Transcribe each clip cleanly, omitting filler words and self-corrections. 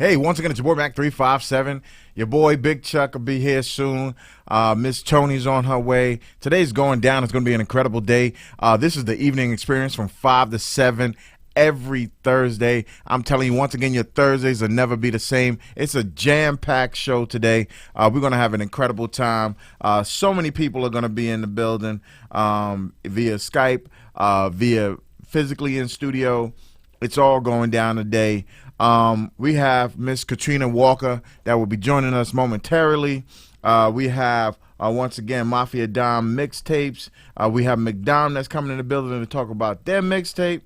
Hey, once again, it's your boy Mac 357. Your boy Big Chuck will be here soon. Miss Tony's on her way. Today's going down. It's going to be an incredible day. This is the evening experience from 5 to 7 every Thursday. I'm telling you, once again, your Thursdays will never be the same. It's a jam-packed show today. We're going to have an incredible time. So many people are going to be in the building via Skype, via physically in studio. It's all going down today. We have Miss Katrina Walker that will be joining us momentarily. We have, once again, Mafia Dom mixtapes. We have McDonald that's coming in the building to talk about their mixtape.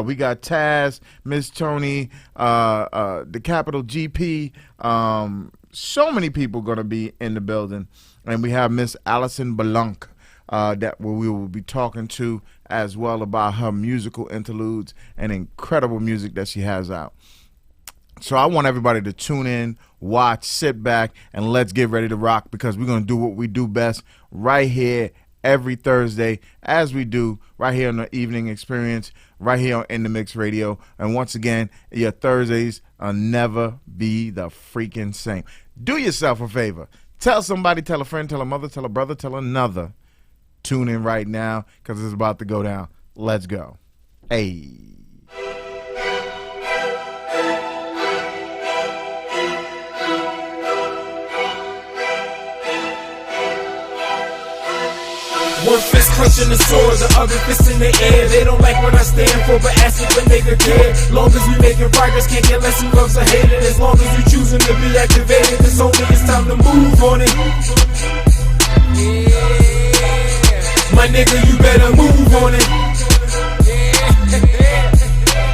We got Taz, Miss Tony, the Capital GP. So many people going to be in the building. And we have Miss Allison Belunk that we will be talking to as well about her musical interludes and incredible music that she has out. So I want everybody to tune in, watch, sit back, and let's get ready to rock, because we're going to do what we do best right here every Thursday, as we do right here on the Evening Experience, right here on In The Mix Radio. And once again, your Thursdays will never be the freaking same. Do yourself a favor. Tell somebody, tell a friend, tell a mother, tell a brother, tell another. Tune in right now, because it's about to go down. Let's go. Hey. One fist clutching the sword, the other fist in the air. They don't like what I stand for, but ask if a nigga care. Long as we making progress, can't get less who loves or hate it. As long as you choosing to be activated, it's only it's time to move on it. Yeah. My nigga, you better move on it. Yeah.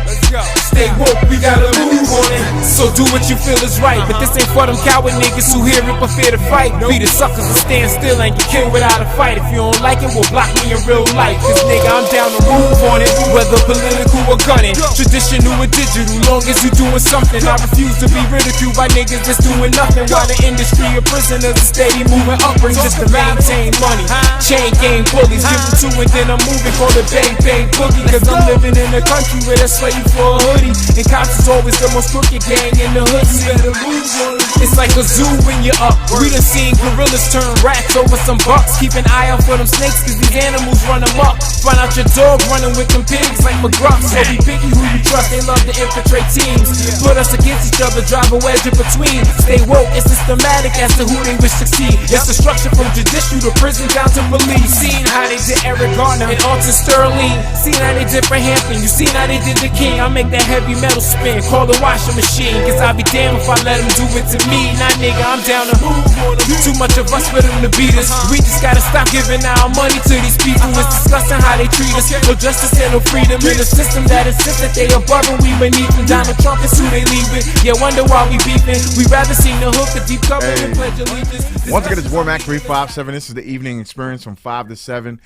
Let's go. Stay woke, we gotta move on it. So do what you feel is right, but this ain't for them coward niggas who hear it but fear to fight. Be the suckers that stand still and get killed without a fight. If you don't like it, well block me in real life. Cause nigga, I'm down to move on it, whether political or gunning, traditional or digital. Long as you doing something, I refuse to be ridiculed by niggas that's doing nothing. While the industry of prisoners is steady moving upwards just to maintain money. Chain gang bullies, give it to and then I'm moving, call it bang bang boogie. Cause I'm living in a country where they slave you for a hoodie, and cops is always the most crooked gang in the hood. You better move on it. It's like a zoo when you're up. We done seen gorillas turn rats over some bucks. Keep an eye out for them snakes, cause these animals run them up. Find out your dog running with them pigs like McGruff. So be picky who you trust, they love to infiltrate teams. Put us against each other, drive a wedge in between. Stay woke, it's systematic as to who they wish to see. It's the structure from judicial to prison down to police. Seen how they did Eric Garner and Alton Sterling. Seen how they did for Hampton, you seen how they did the King. I make that heavy metal spin, call the washing machine. Cause I'll be damned if I let them do it to me. Nah nigga, I'm down to move on them. Too much of us for them to beat us. We just gotta stop giving our money to these people. It's disgusting how they treat us. No justice and no freedom in a system that insists that they above and we beneath them. Donald Trump is who they leave with. Yeah, wonder why we beefing. We rather see the hook, the deep cover, and pledge allegiance. Once again, it's War Mac 357. This is the Evening Experience from 5 to 7.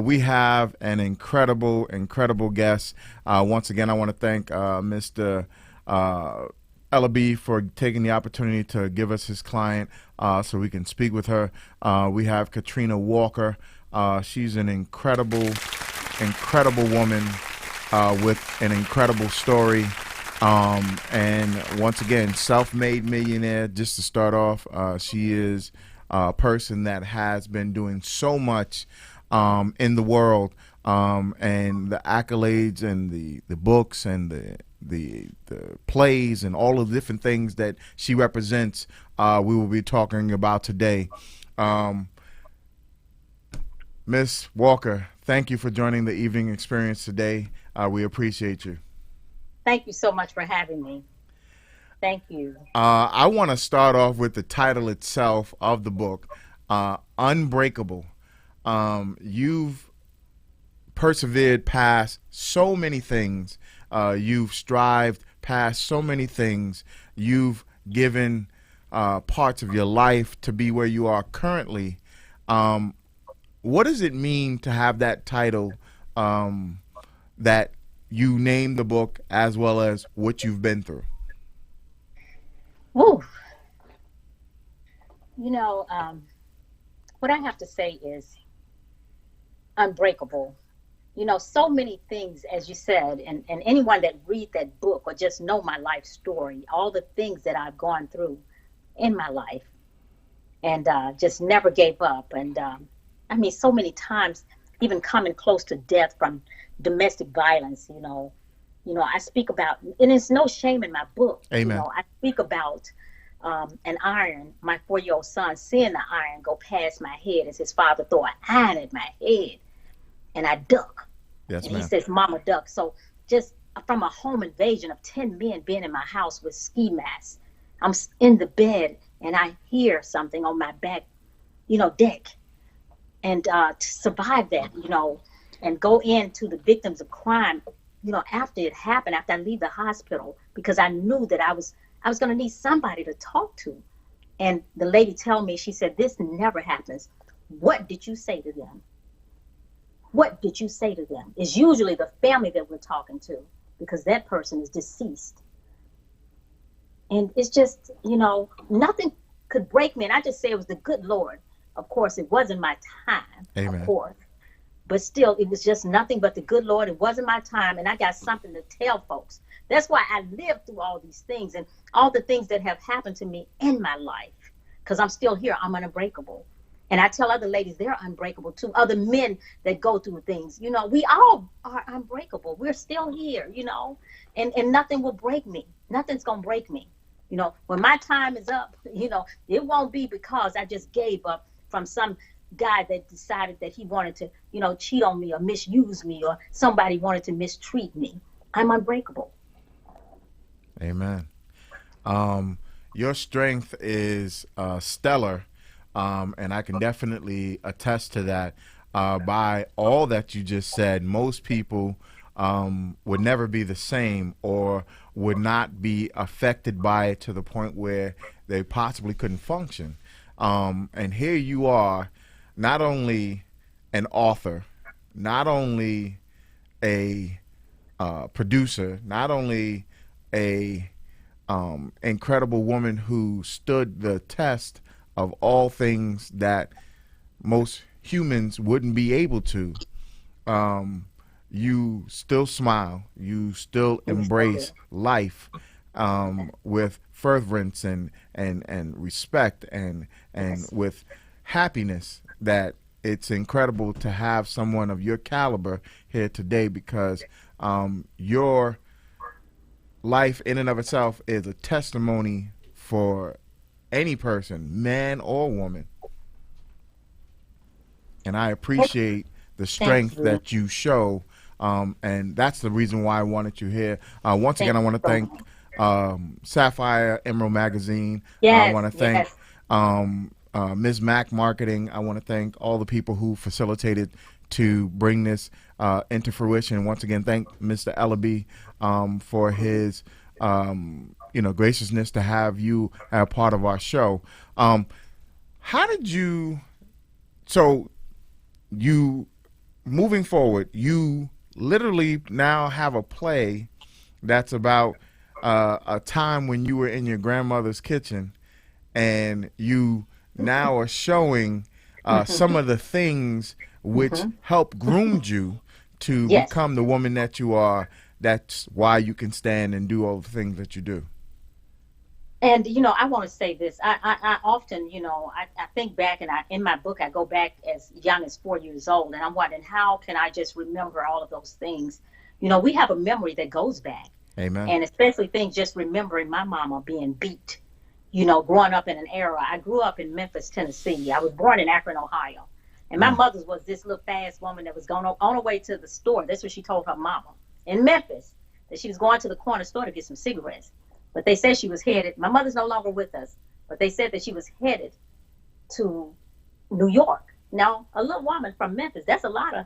We have an incredible guest. Once again, I want to thank Mr. Ellaby for taking the opportunity to give us his client so we can speak with her. We have Katrina Walker. She's an incredible woman with an incredible story. And once again, self-made millionaire. Just to start off, she is a person that has been doing so much in the world, and the accolades and the books and the plays and all of the different things that she represents, we will be talking about today. Miss Walker, thank you for joining the Evening Experience today. We appreciate you. Thank you so much for having me. Thank you. I want to start off with the title itself of the book, Unbreakable. You've persevered past so many things. You've strived past so many things. You've given parts of your life to be where you are currently. What does it mean to have that title that you name the book, as well as what you've been through? Woo. You know, what I have to say is unbreakable so many things, as you said, and anyone that read that book or just know my life story, all the things that I've gone through in my life, and just never gave up. And I mean, so many times, even coming close to death from domestic violence. I speak about, and it's no shame in my book. Amen. I speak about an iron, my 4-year-old son seeing the iron go past my head as his father threw an iron at my head, and I duck. Yes, and ma'am. he says, "Mama, duck." So just from a home invasion of 10 men being in my house with ski masks, I'm in the bed and I hear something on my back, deck. And to survive that, and go into the victims of crime, after it happened, after I leave the hospital, because I knew that I was going to need somebody to talk to. And the lady tell me, she said, "This never happens. What did you say to them? What did you say to them?" It's usually the family that we're talking to, because that person is deceased. And it's just, nothing could break me. And I just say it was the good Lord. Of course, it wasn't my time, Amen. of course. But still, it was just nothing but the good Lord. It wasn't my time. And I got something to tell folks. That's why I lived through all these things and all the things that have happened to me in my life. Because I'm still here. I'm unbreakable. And I tell other ladies they're unbreakable too. Other men that go through things. We all are unbreakable. We're still here, and nothing will break me. Nothing's going to break me. When my time is up, it won't be because I just gave up from some guy that decided that he wanted to, cheat on me or misuse me, or somebody wanted to mistreat me. I'm unbreakable. Amen. Your strength is stellar, and I can definitely attest to that. By all that you just said, most people would never be the same, or would not be affected by it to the point where they possibly couldn't function. And here you are, not only an author, not only a producer, not only a incredible woman who stood the test of all things that most humans wouldn't be able to. You still smile. You still embrace life with fervence and respect and with happiness. That it's incredible to have someone of your caliber here today, because your life in and of itself is a testimony for any person, man or woman. And I appreciate the strength that you show. And that's the reason why I wanted you here. Once again, I want to thank Sapphire Emerald Magazine. I want to thank Ms. Mac Marketing. I want to thank all the people who facilitated to bring this into fruition. Once again, thank Mr. Ellaby for his graciousness to have you as part of our show. How did you? So you moving forward, you literally now have a play that's about a time when you were in your grandmother's kitchen, and you now are showing some of the things which helped groomed you to become the woman that you are. That's why you can stand and do all the things that you do. And, I want to say this. I often, I think back, and in my book, I go back as young as 4 years old, and I'm wondering, how can I just remember all of those things? We have a memory that goes back. Amen. And especially things just remembering my mama being beat, growing up in an era. I grew up in Memphis, Tennessee. I was born in Akron, Ohio. And my mother was this little fast woman that was going on her way to the store. That's what she told her mama in Memphis, that she was going to the corner store to get some cigarettes. But they said she was headed, my mother's no longer with us, but they said that she was headed to New York. Now, a little woman from Memphis, that's a lot of,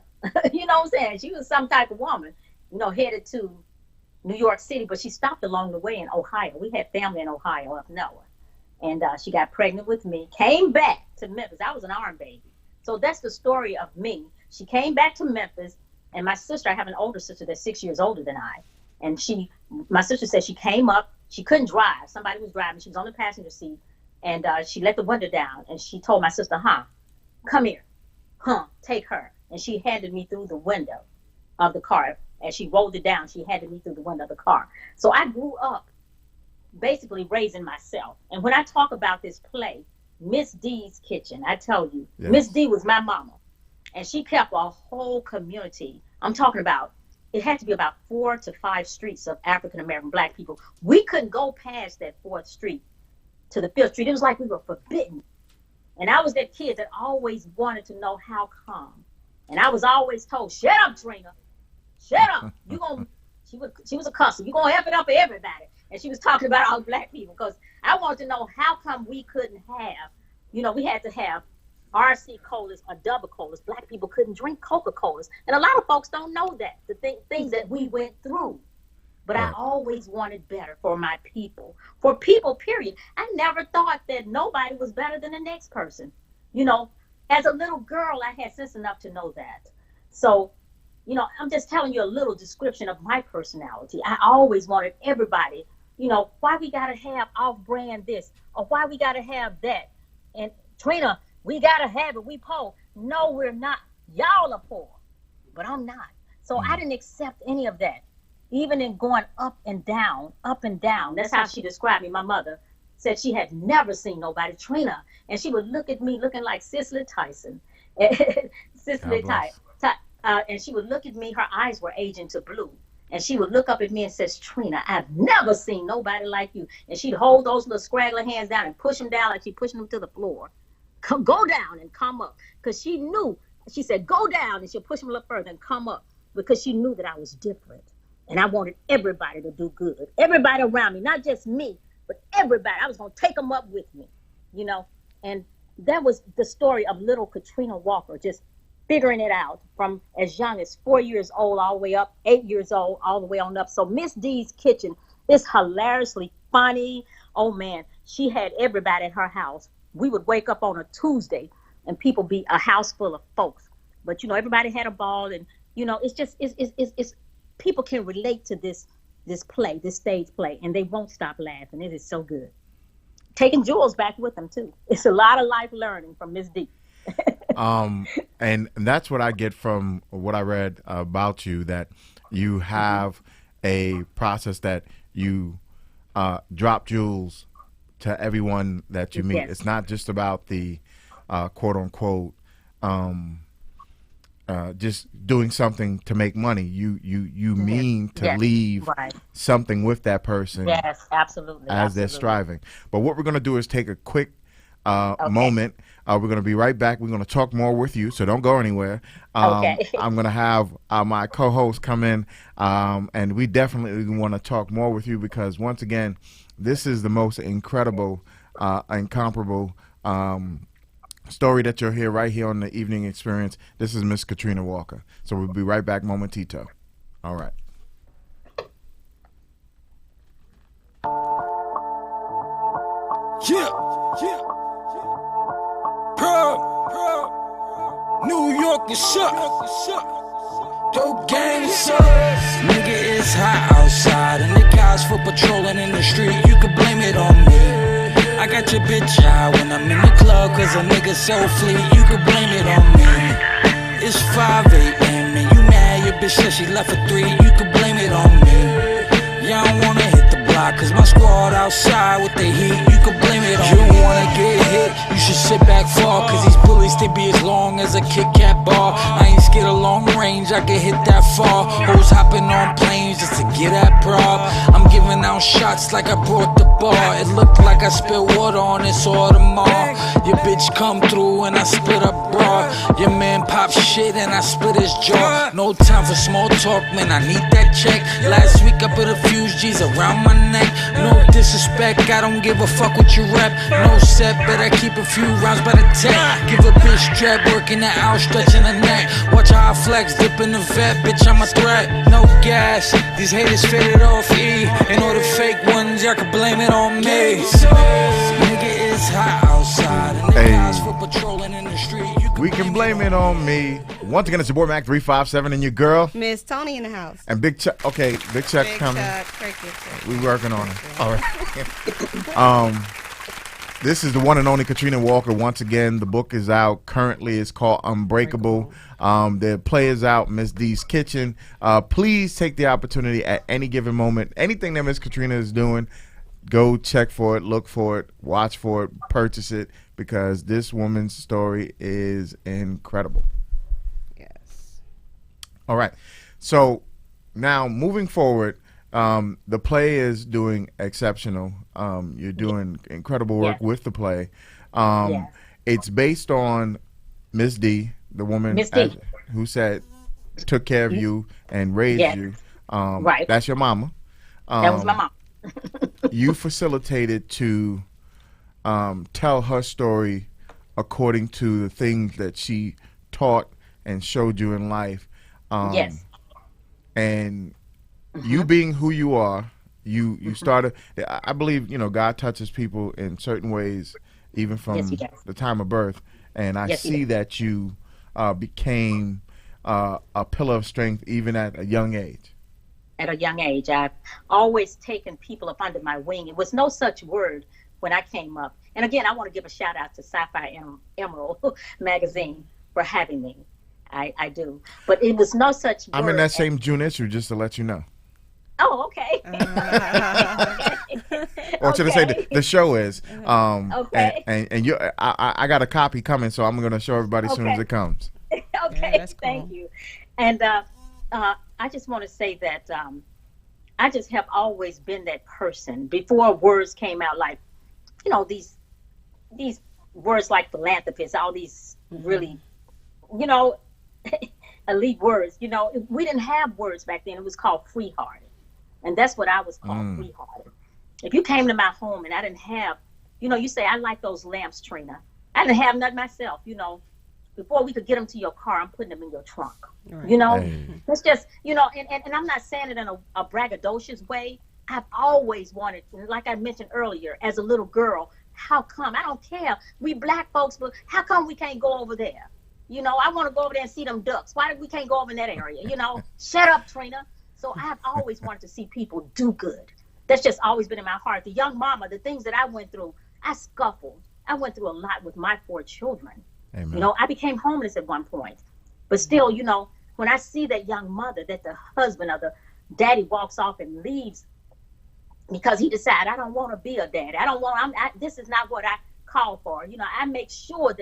you know what I'm saying? She was some type of woman, headed to New York City, but she stopped along the way in Ohio. We had family in Ohio up north. And she got pregnant with me, came back to Memphis. I was an arm baby. So that's the story of me. She came back to Memphis, and my sister, I have an older sister that's 6 years older than I. And my sister said she came up. She couldn't drive. Somebody was driving. She was on the passenger seat, and she let the window down. And she told my sister, come here, take her. And she handed me through the window. of the car. As she rolled it down, she handed me through the window of the car. So I grew up basically raising myself. And when I talk about this play, Miss D's Kitchen, I tell you, Yes. Miss D was my mama. And she kept a whole community. I'm talking about, it had to be about 4 to 5 streets of African American Black people. We couldn't go past that 4th street to the 5th street. It was like we were forbidden. And I was that kid that always wanted to know how come. And I was always told, shut up, Trina. Shut up. You gonna, she was a cusser. You gonna F it up for everybody. And she was talking about all Black people, because I wanted to know how come we couldn't have, we had to have RC colas or double colas. Black people couldn't drink Coca-Colas. And a lot of folks don't know that, the things that we went through. But I always wanted better for my people, for people, period. I never thought that nobody was better than the next person. As a little girl, I had sense enough to know that. So, I'm just telling you a little description of my personality. I always wanted everybody, why we got to have off-brand this, or why we got to have that. And Trina, we got to have it. We poor. No, we're not. Y'all are poor, but I'm not. So I didn't accept any of that. Even in going up and down, up and down. That's how she described me. My mother said she had never seen nobody, Trina. And she would look at me looking like Cicely Tyson. Cicely Tyson. And she would look at me, her eyes were aging to blue. And she would look up at me and says, Trina, I've never seen nobody like you. And she'd hold those little scraggly hands down and push them down like she's pushing them to the floor. Go down and come up. Because she knew, she said, go down, and she'll push them a little further and come up. Because she knew that I was different. And I wanted everybody to do good. Everybody around me, not just me, but everybody. I was going to take them up with me, And that was the story of little Katrina Walker, just figuring it out from as young as 4 years old all the way up, 8 years old, all the way on up. So Miss D's Kitchen is hilariously funny. Oh, man, she had everybody at her house. We would wake up on a Tuesday and people be a house full of folks. But, everybody had a ball, and, it's just, it's people can relate to this play, this stage play, and they won't stop laughing. It is so good. Taking Jules back with them, too. It's a lot of life learning from Miss D. And that's what I get from what I read about you, that you have a process that you drop jewels to everyone that you meet. Yes. It's not just about the quote unquote just doing something to make money. You mean to leave something with that person. Yes, absolutely. As they're striving. But what we're going to do is take a quick moment. We're going to be right back. We're going to talk more with you, so don't go anywhere. I'm going to have my co-host come in, and we definitely want to talk more with you, because once again, this is the most incredible, incomparable story that you'll hear right here on the Evening Experience. This is Miss Katrina Walker. So we'll be right back momentito. All right. Yeah. New York is shut. Dope gang is up. Nigga, it's hot outside, and the guys for patrolling in the street. You could blame it on me. I got your bitch out when I'm in the club, cause a nigga so fleet. You could blame it on me. It's 5 a.m. and you mad your bitch said she left for 3. You could blame it on me. Yeah, I don't wanna hit the block, cause my squad outside with the heat. You could blame it on me. You don't wanna get hit, you should sit back far, cause these bullets, they be as long as a Kit Kat bar. I ain't scared of long range, I can hit that far. Hoes hopping on planes just to get that prob. I'm giving out shots like I brought the bar. It looked like I spilled water on this Audemars. Your bitch come through and I split a bra. Your man pop shit and I split his jaw. No time for small talk, man, I need that check. Last week I put a few G's around my neck. No disrespect, I don't give a fuck what you rep. No set, but I keep a few rounds by the tech. Give a bitch strap, working the out, stretching the neck. Watch how I flex, dip in the vet, bitch, I'm a threat. No gas, these haters faded off E. And all the fake ones, y'all can blame it on me. Nigga, it's hot outside, and the guys for patrolling in the street. We can blame it on me. Once again, it's your boy Mac 357 and your girl Miss Tony in the house. and Big Chuck. Okay, Big Chuck coming. Chuck, We working on it. All right. This is the one and only Katrina Walker. Once again, the book is out. Currently, it's called Unbreakable. The play is out, Miss D's Kitchen. Please take the opportunity at any given moment. Anything that Miss Katrina is doing, go check for it, look for it, watch for it, purchase it, because this woman's story is incredible. Yes. All right. So now moving forward, the play is doing exceptional. You're doing incredible work with the play. Yes. It's based on Miss D, the woman Miss D. who took care of you and raised you. Right. That's your mama. That was my mom. You facilitated to tell her story according to the things that she taught and showed you in life. Yes. And you being who you are, you started. I believe God touches people in certain ways, even from Yes, he does. the time of birth. And I Yes, he see does. that you became a pillar of strength even at a young age. At a young age, I've always taken people up under my wing. It was no such word when I came up. And again, I want to give a shout out to Sci-Fi Emerald magazine for having me. I do. But it was no such word. I'm in that same June issue, just to let you know. Oh, okay. Or should I say the show is? Okay. And you, I got a copy coming, so I'm going to show everybody as soon as Okay. it comes. Okay, that's cool. thank you. And I just want to say that I just have always been that person. Before words came out, like these words like philanthropist, all these really elite words. We didn't have words back then. It was called free-hearted, and that's what I was called, free-hearted. If you came to my home and I didn't have, you say I like those lamps, Trina. I didn't have nothing myself. Before we could get them to your car, I'm putting them in your trunk. Right. Hey. It's just, and I'm not saying it in a braggadocious way. I've always wanted, like I mentioned earlier, as a little girl, how come? I don't care. We black folks, but how come we can't go over there? I want to go over there and see them ducks. Why we can't go over in that area? Shut up, Trina. So I've always wanted to see people do good. That's just always been in my heart. The young mama, the things that I went through, I scuffled. I went through a lot with my 4 children. Amen. I became homeless at one point. But still, when I see that young mother, that the husband or the daddy walks off and leaves because he decided, I don't want to be a daddy. This is not what I call for. I make sure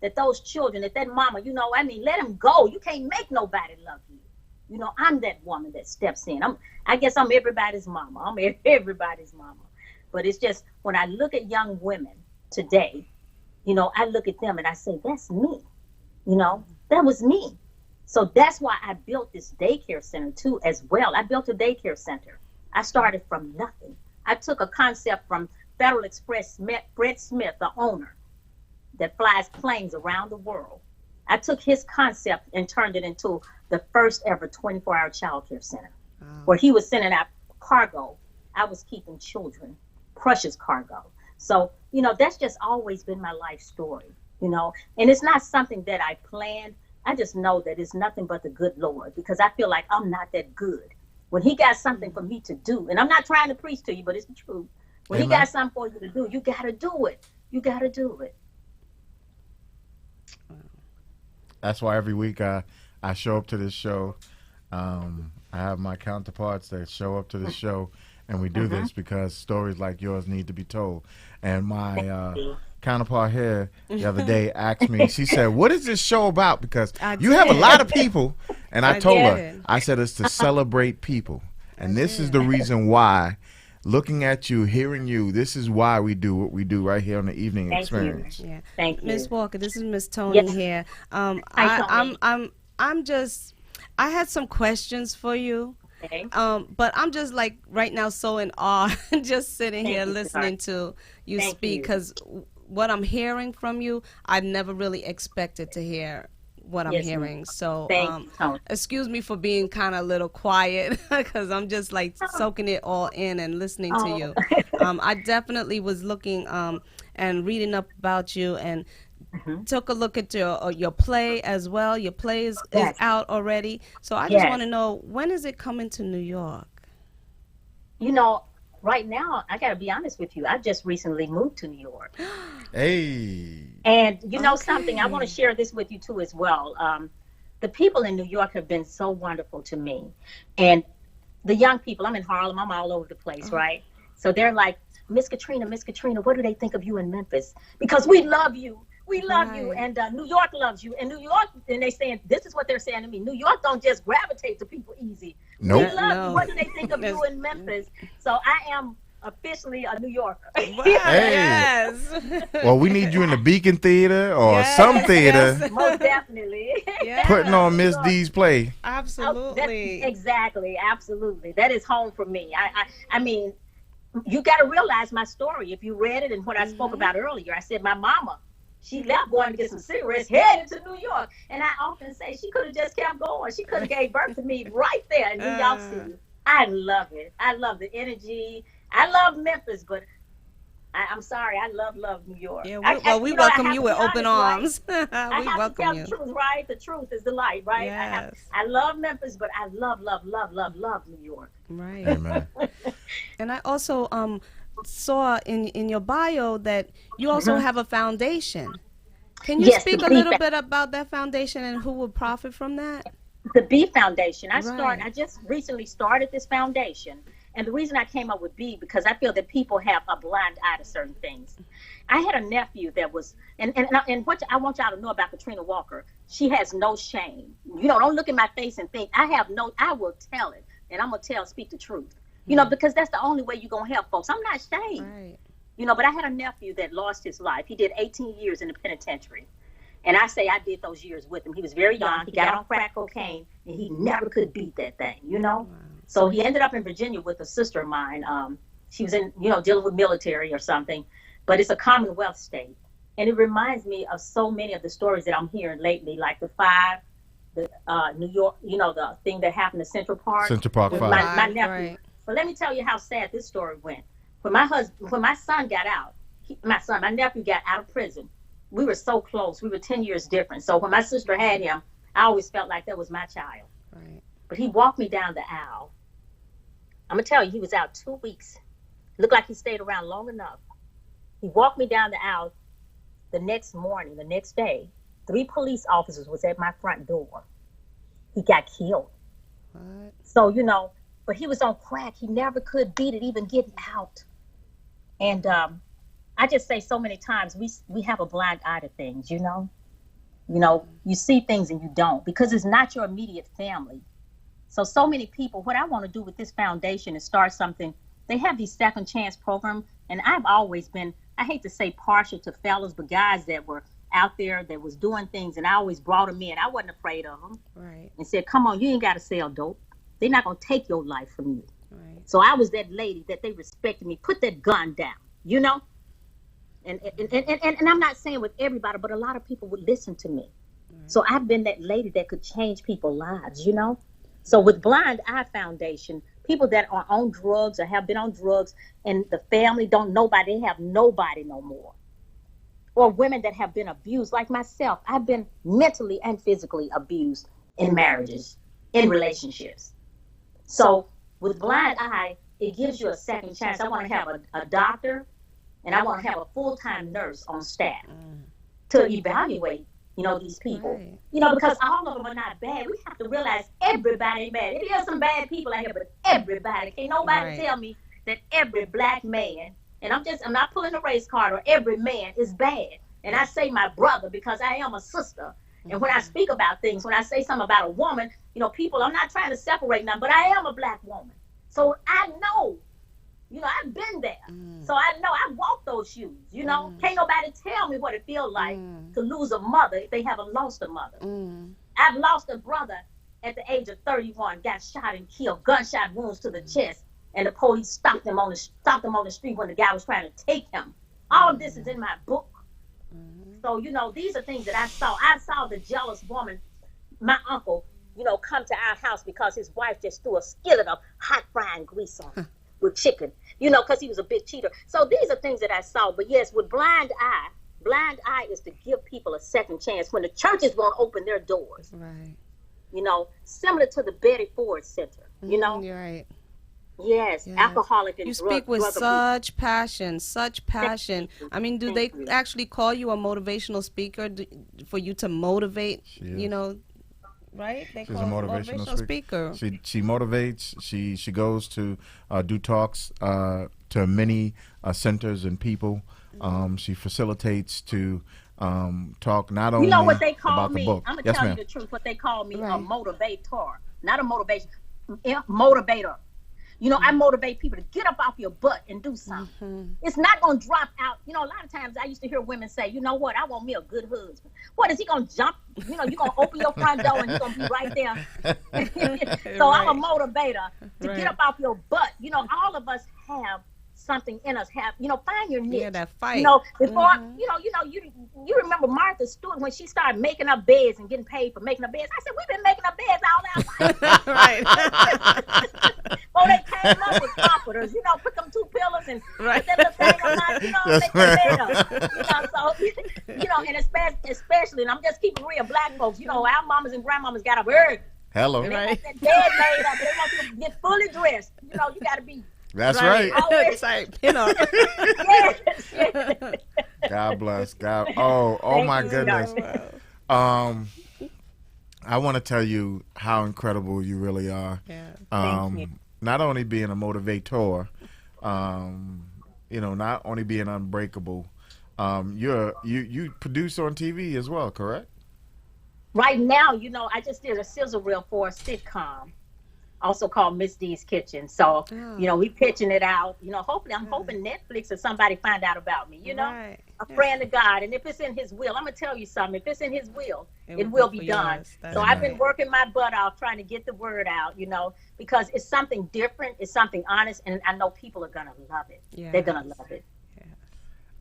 that those children, that mama, let them go. You can't make nobody love you. I'm that woman that steps in. I guess I'm everybody's mama. I'm everybody's mama. But it's just when I look at young women today, I look at them and I say, that's me. That was me. So that's why I built this daycare center too, as well. I built a daycare center. I started from nothing. I took a concept from Federal Express, Brett Smith, the owner that flies planes around the world. I took his concept and turned it into the first ever 24-hour childcare center, where he was sending out cargo. I was keeping children, precious cargo. So, that's just always been my life story, and it's not something that I planned. I just know that it's nothing but the good Lord, because I feel like I'm not that good. When he got something for me to do, and I'm not trying to preach to you, but it's the truth. When Amen. he got something for you to do, you got to do it. You got to do it. That's why every week I show up to this show. I have my counterparts that show up to the show, and we do this because stories like yours need to be told. And my counterpart here the other day asked me, she said, what is this show about? Because you have a lot of people. And I told her, did. I said, it's to celebrate people. And this is the reason why, looking at you, hearing you, this is why we do what we do right here on the Evening Thank you. Experience. Yeah. Thank you. Miss Walker, this is Miss Tony Yes. here. Hi, Tony. I had some questions for you. Okay. But I'm just like right now so in awe, just sitting Thank here you, listening to you Thank speak, you. because what I'm hearing from you, I never really expected to hear what I'm Yes, ma'am. hearing. So Thank you, Tony. excuse me for being kind of a little quiet, because I'm just like soaking it all in and listening to you. I definitely was looking and reading up about you, and took a look at your play as well. Your play is Yes. out already. So I just Yes. want to know, when is it coming to New York? right now, I got to be honest with you. I just recently moved to New York. Hey. And you know something, I Okay. want to share this with you too as well. The people in New York have been so wonderful to me. And the young people, I'm in Harlem, I'm all over the place, right? So they're like, Miss Katrina, what do they think of you in Memphis? Because we love you. We love you. Right. And New York loves you. And New York, and they saying, this is what they're saying to me. New York don't just gravitate to people easy. We Nope. love No. you. What do they think of you That's- in Memphis? So I am officially a New Yorker. Wow, Hey. yes. Well, we need you in the Beacon Theater or Yes, some theater yes. Most definitely. Yeah. putting on Miss Sure. D's play. Oh, Absolutely. exactly, absolutely. That is home for me. I mean, you got to realize my story. If you read it and what I spoke about earlier, I said my mama, she left going to get some cigarettes, headed to New York, and I often say she could have just kept going. She could have gave birth to me right there in New York City. I love it. I love the energy. I love Memphis, but I'm sorry. I love New York. Yeah, we you know, I welcome have you to with be open honest, right? arms. I We have to welcome tell you. the truth, right? The truth is the light, right? Yes. I love Memphis, but I love New York. Right. Amen. And I also saw in your bio that you also have a foundation. Can you Yes, speak the a Bee little Fa- bit about that foundation and who would profit from that? The B Foundation. Right. I just recently started this foundation, and the reason I came up with B because I feel that people have a blind eye to certain things. I had a nephew that was, and what I want y'all to know about Katrina Walker, she has no shame. You know, don't look in my face and think I will tell it, and I'm gonna speak the truth. You know, because that's the only way you're gonna help folks. I'm not ashamed. Right. You know, but I had a nephew that lost his life. He did 18 years in the penitentiary. And I say I did those years with him. He was very young. He got on crack cocaine, and he never could beat that thing, you know? So he ended up in Virginia with a sister of mine. She was in, you know, dealing with military or something. But it's a Commonwealth state. And it reminds me of so many of the stories that I'm hearing lately, like the New York, you know, the thing that happened in Central Park. Central Park with 5. my nephew. Right. But let me tell you how sad this story went. When my son got out, my nephew got out of prison. We were so close. We were 10 years different. So when my sister had him, I always felt like that was my child. Right. But he walked me down the aisle. I'm going to tell you, he was out 2 weeks. Looked like he stayed around long enough. He walked me down the aisle the next morning, the next day. 3 police officers was at my front door. He got killed. What? So, you know, but he was on crack. He never could beat it, even getting out. And I just say so many times, we have a blind eye to things, you know? You know, you see things and you don't because it's not your immediate family. So many people, what I want to do with this foundation is start something. They have these second chance programs, and I've always been, I hate to say partial to fellas, but guys that were out there that was doing things, and I always brought them in. I wasn't afraid of them Right. and said, come on, you ain't got to sell dope. They're not going to take your life from you. Right. So I was that lady that they respected me. Put that gun down, you know? And I'm not saying with everybody, but a lot of people would listen to me. So I've been that lady that could change people's lives, you know? So with Blind Eye Foundation, people that are on drugs or have been on drugs and the family don't nobody, they have nobody no more. Or women that have been abused, like myself. I've been mentally and physically abused in marriages, in relationships. So with Blind Eye, it gives you a second chance. I want to have a doctor and I want to have a full-time nurse on staff to evaluate, you know, these people. Right. You know, because all of them are not bad. We have to realize everybody ain't bad. There are some bad people out here, but everybody. Can't nobody Right. tell me that every black man, and I'm not pulling a race card, or every man is bad. And I say my brother because I am a sister. And when I speak about things, when I say something about a woman, you know, people, I'm not trying to separate them, but I am a black woman. So I know, you know, I've been there. So I know I walk those shoes, you know. Can't nobody tell me what it feels like to lose a mother if they haven't lost a mother. I've lost a brother at the age of 31, got shot and killed, gunshot wounds to the chest, and the police stopped him on the street when the guy was trying to take him. All of this is in my book. So, you know, these are things that I saw. I saw the jealous woman, my uncle, you know, come to our house because his wife just threw a skillet of hot frying grease on with chicken, you know, because he was a big cheater. So these are things that I saw. But yes, with Blind Eye is to give people a second chance when the churches won't open their doors, Right. you know, similar to the Betty Ford Center, you know. You're right. Yes, Yes. alcoholic and You speak with drug abuse. such passion, such Thank passion. you. I mean, do Thank they you. actually call you a motivational speaker for you to motivate, She you is. know, right? They She's call a it motivational speaker. She motivates. She goes to do talks to many centers and people. She facilitates to talk not You know only what they call about the me? book. I'm gonna Yes, tell you ma'am. the truth. What they call me, a Right. motivator, not a motivation, motivator. You know, I motivate people to get up off your butt and do something. It's not gonna drop out. You know, a lot of times I used to hear women say, you know what, I want me a good husband. What is he gonna jump? You know, you're gonna open your front door and he's gonna be right there. So I'm a motivator to Right. get up off your butt. You know, all of us have something in us. Find your niche. Yeah, that fight. You know, before you remember Martha Stewart when she started making up beds and getting paid for making up beds. I said, we've been making up beds all our life. Right. Well, they came up with comforters, put them two pillars and Right. put that little thing on my, Yes, make the bed up. So, and especially, and I'm just keeping real, black folks, our mamas and grandmamas got up early. Hello. They Right. want that bed made up. They want you to get fully dressed. You got to be. That's right. Always. Type, you know. Yes. God bless. God. Oh Thank my you, goodness. darling. I want to tell you how incredible you really are. Yeah. Thank you. Not only being a motivator, not only being unbreakable. You produce on TV as well, correct? Right now, I just did a sizzle reel for a sitcom, also called Miss D's Kitchen. So, we pitching it out. Hopefully, I'm hoping Netflix or somebody find out about me. Right. A friend of God, and if it's in His will, I'm gonna tell you something. If it's in His will, It it will will be be for done. yours. That's So I've been right. working my butt off trying to get the word out. Because it's something different, it's something honest, and I know people are gonna love it. Yes. They're gonna love it.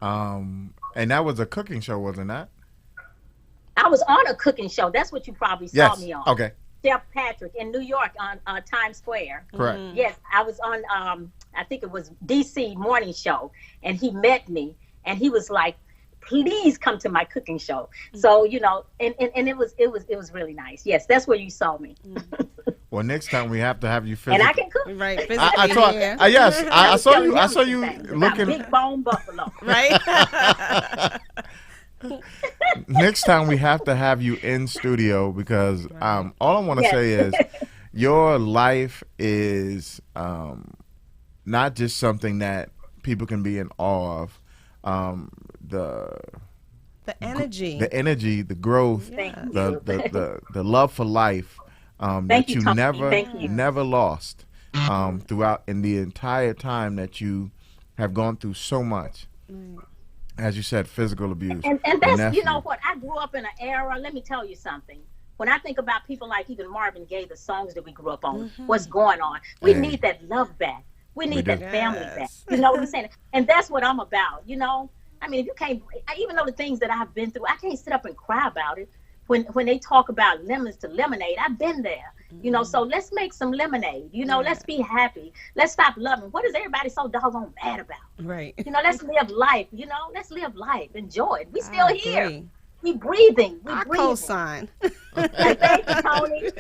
And that was a cooking show, wasn't that? I was on a cooking show. That's what you probably saw Yes. me on. Okay. Chef Patrick in New York on Times Square. Correct. Yes, I was on. I think it was DC Morning Show, and he met me, and he was like, "Please come to my cooking show." So and it was really nice. Yes, that's where you saw me, Well, next time we have to have you and physically. I can cook. Right. Physically I saw. here. Yes, I was saw telling you. I saw some you things about looking. big bone buffalo. Right. Next time we have to have you in studio because all I want to Yes. say is your life is not just something that people can be in awe of. The energy. energy, the growth, Thank you. the love for life that Thank you, you Tony. never Thank you. never lost throughout in the entire time that you have gone through so much. As you said, physical abuse. And that's nephew. what, I grew up in an era. Let me tell you something. When I think about people like even Marvin Gaye, the songs that we grew up on, what's going on? We Hey. need that love back. We need do. that family back. Yes. You know what I'm saying? And that's what I'm about. I mean, if you can't, even though the things that I've been through, I can't sit up and cry about it. When they talk about lemons to lemonade, I've been there. So let's make some lemonade. Let's be happy. Let's stop loving. What is everybody so doggone mad about? Right. Let's live life. Let's live life. Enjoy it. We still I here. agree. We breathing. We I breathing. co-sign. Thank you, Tony.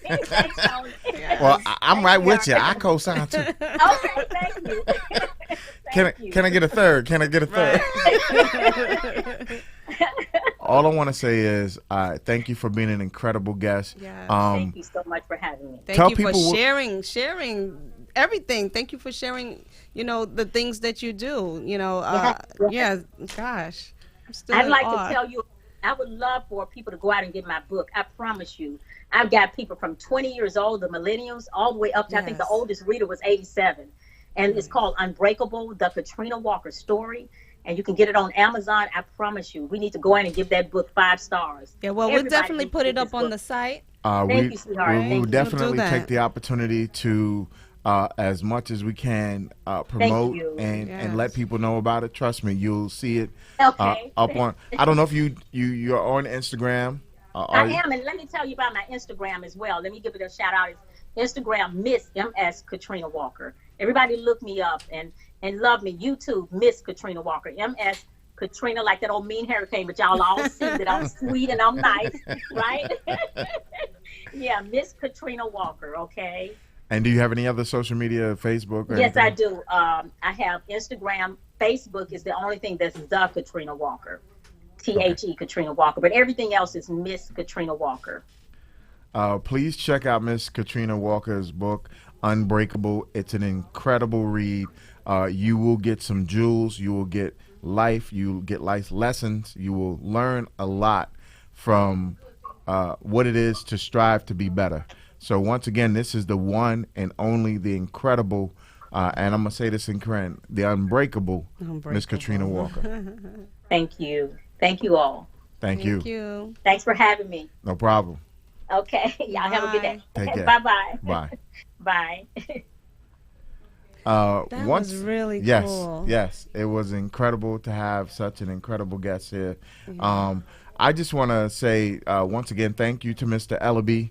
Thanks, Tony. Well, I'm right with you. I co-sign too. Okay, thank you. Thank you. Can I get a third? Can I get a third? All I want to say is thank you for being an incredible guest. Yes. Thank you so much for having me. Thank Tell you for people sharing everything. Thank you for sharing, the things that you do. Yeah, gosh. I'm still I'd in like awe. to tell you, I would love for people to go out and get my book. I promise you. I've got people from 20 years old, the millennials, all the way up to, I think the Yes. oldest reader was 87. And it's called Unbreakable, the Katrina Walker story. And you can get it on Amazon. I promise you, we need to go in and give that book 5 stars. Yeah, well, we'll Everybody definitely needs put to it get up this on book. the site. Thank you, sweetheart. We Thank will you. definitely We'll do take that. the opportunity to, as much as we can, promote you. and let Yes. people know about it. Trust me, you'll see it Okay. up on. I don't know if you're on Instagram. I am, and let me tell you about my Instagram as well. Let me give it a shout out. It's Instagram, Miss MS Katrina Walker. Everybody look me up and love me. YouTube, Miss Katrina Walker. MS Katrina, like that old mean hurricane, but y'all all see that I'm sweet and I'm nice, right? Yeah, Miss Katrina Walker, okay? And do you have any other social media, Facebook? Or Yes, anything? I do. I have Instagram. Facebook is the only thing that's the Katrina Walker, THE Katrina Walker. But everything else is Miss Katrina Walker. Please check out Miss Katrina Walker's book, Unbreakable. It's an incredible read. You will get some jewels. You will get life. You will get life lessons. You will learn a lot from what it is to strive to be better. So once again, this is the one and only, the incredible, and I'm going to say this incorrect, the unbreakable Miss Katrina Walker. Thank you. Thank you all. Thank you. Thank you. Thanks for having me. No problem. Okay. Y'all have a good day. Take care. Bye-bye. Bye. Bye. That was really yes, cool. Yes, it was incredible to have such an incredible guest here. I just want to say once again, thank you to Mr. Ellaby.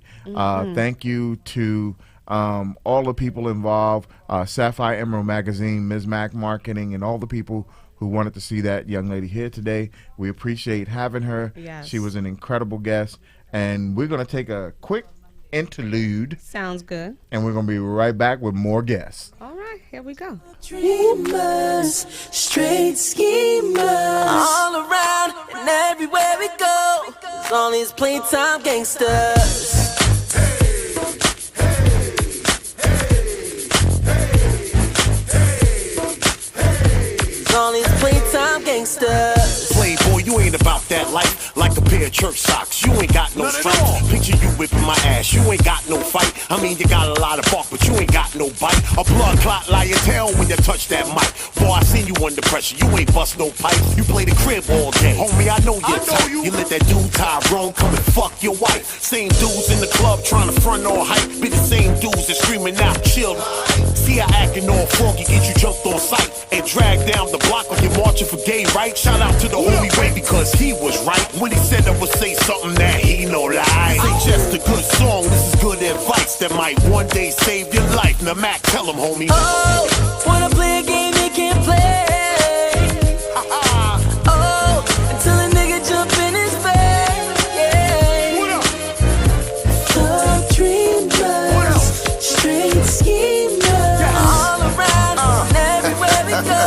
Thank you to all the people involved, Sapphire Emerald Magazine, Ms. Mac Marketing, and all the people who wanted to see that young lady here today. We appreciate having her. Yes. She was an incredible guest. And we're going to take a quick interlude. Sounds good. And we're going to be right back with more guests. All right, here we go. Dreamers, straight schemers, all around and everywhere we go. It's all these playtime gangsters. It's all these playtime gangsters. Playboy, you ain't about that life like a pair of church socks. You ain't got no stripes. Picture you whipping my ass. You ain't got no fight. I mean, you got a lot of bark, but you ain't got no bite. A blood clot lie your tail when you touch that mic. Boy, I seen you under pressure. You ain't bust no pipe. You play the crib all day. Homie, I know you're tight. You let that dude Tyrone come and fuck your wife. Same dudes in the club trying to front all hype. Be the same dudes that screaming out, chill. See how acting all froggy get you jumped on sight and dragged down the block when you're marching for gay rights. Shout out to the homie Ray because he was right when he said I would say something that he no lie. This ain't just a good song, this is good advice that might one day save your life. Now Mac, tell him, homie. Oh, wanna play a game you can't play. Oh, until a nigga jump in his face. Yeah. What up? Thug dreamers, straight schemers, all around and everywhere we go.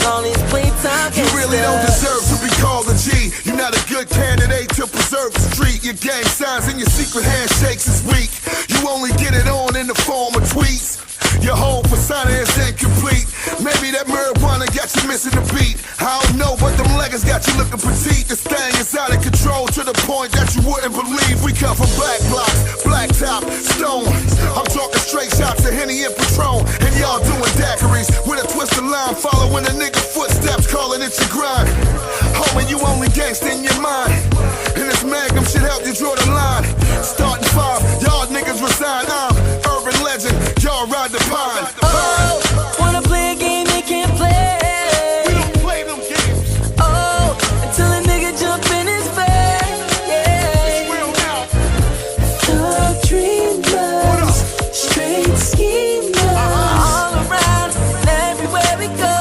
All these playtime You really don't deserve to be called a G. You're not a good candidate to preserve the street. Your gang signs and your secret handshakes is weak. You only get it on in the form of tweets. Your whole persona is incomplete. Maybe that marijuana got you missing the beat. I don't know, but them leggings got you looking petite. This thing is out of control to the point that you wouldn't believe. We come from black blocks, black top, stone. I'm talking straight shots of Henny and Patron. And y'all doing daiquiris with a twist of line, following a nigga footsteps, calling it your grind. Homie, you only gangsta in your mind. And this magnum should help you draw the line. Starting 5, y'all niggas resign. I'm urban legend, y'all ride the pine. Oh, wanna play a game they can't play. We don't play them games. Oh, until a nigga jump in his face. Yeah. Real now. Thug dreamers, straight schemers, all around and everywhere we go.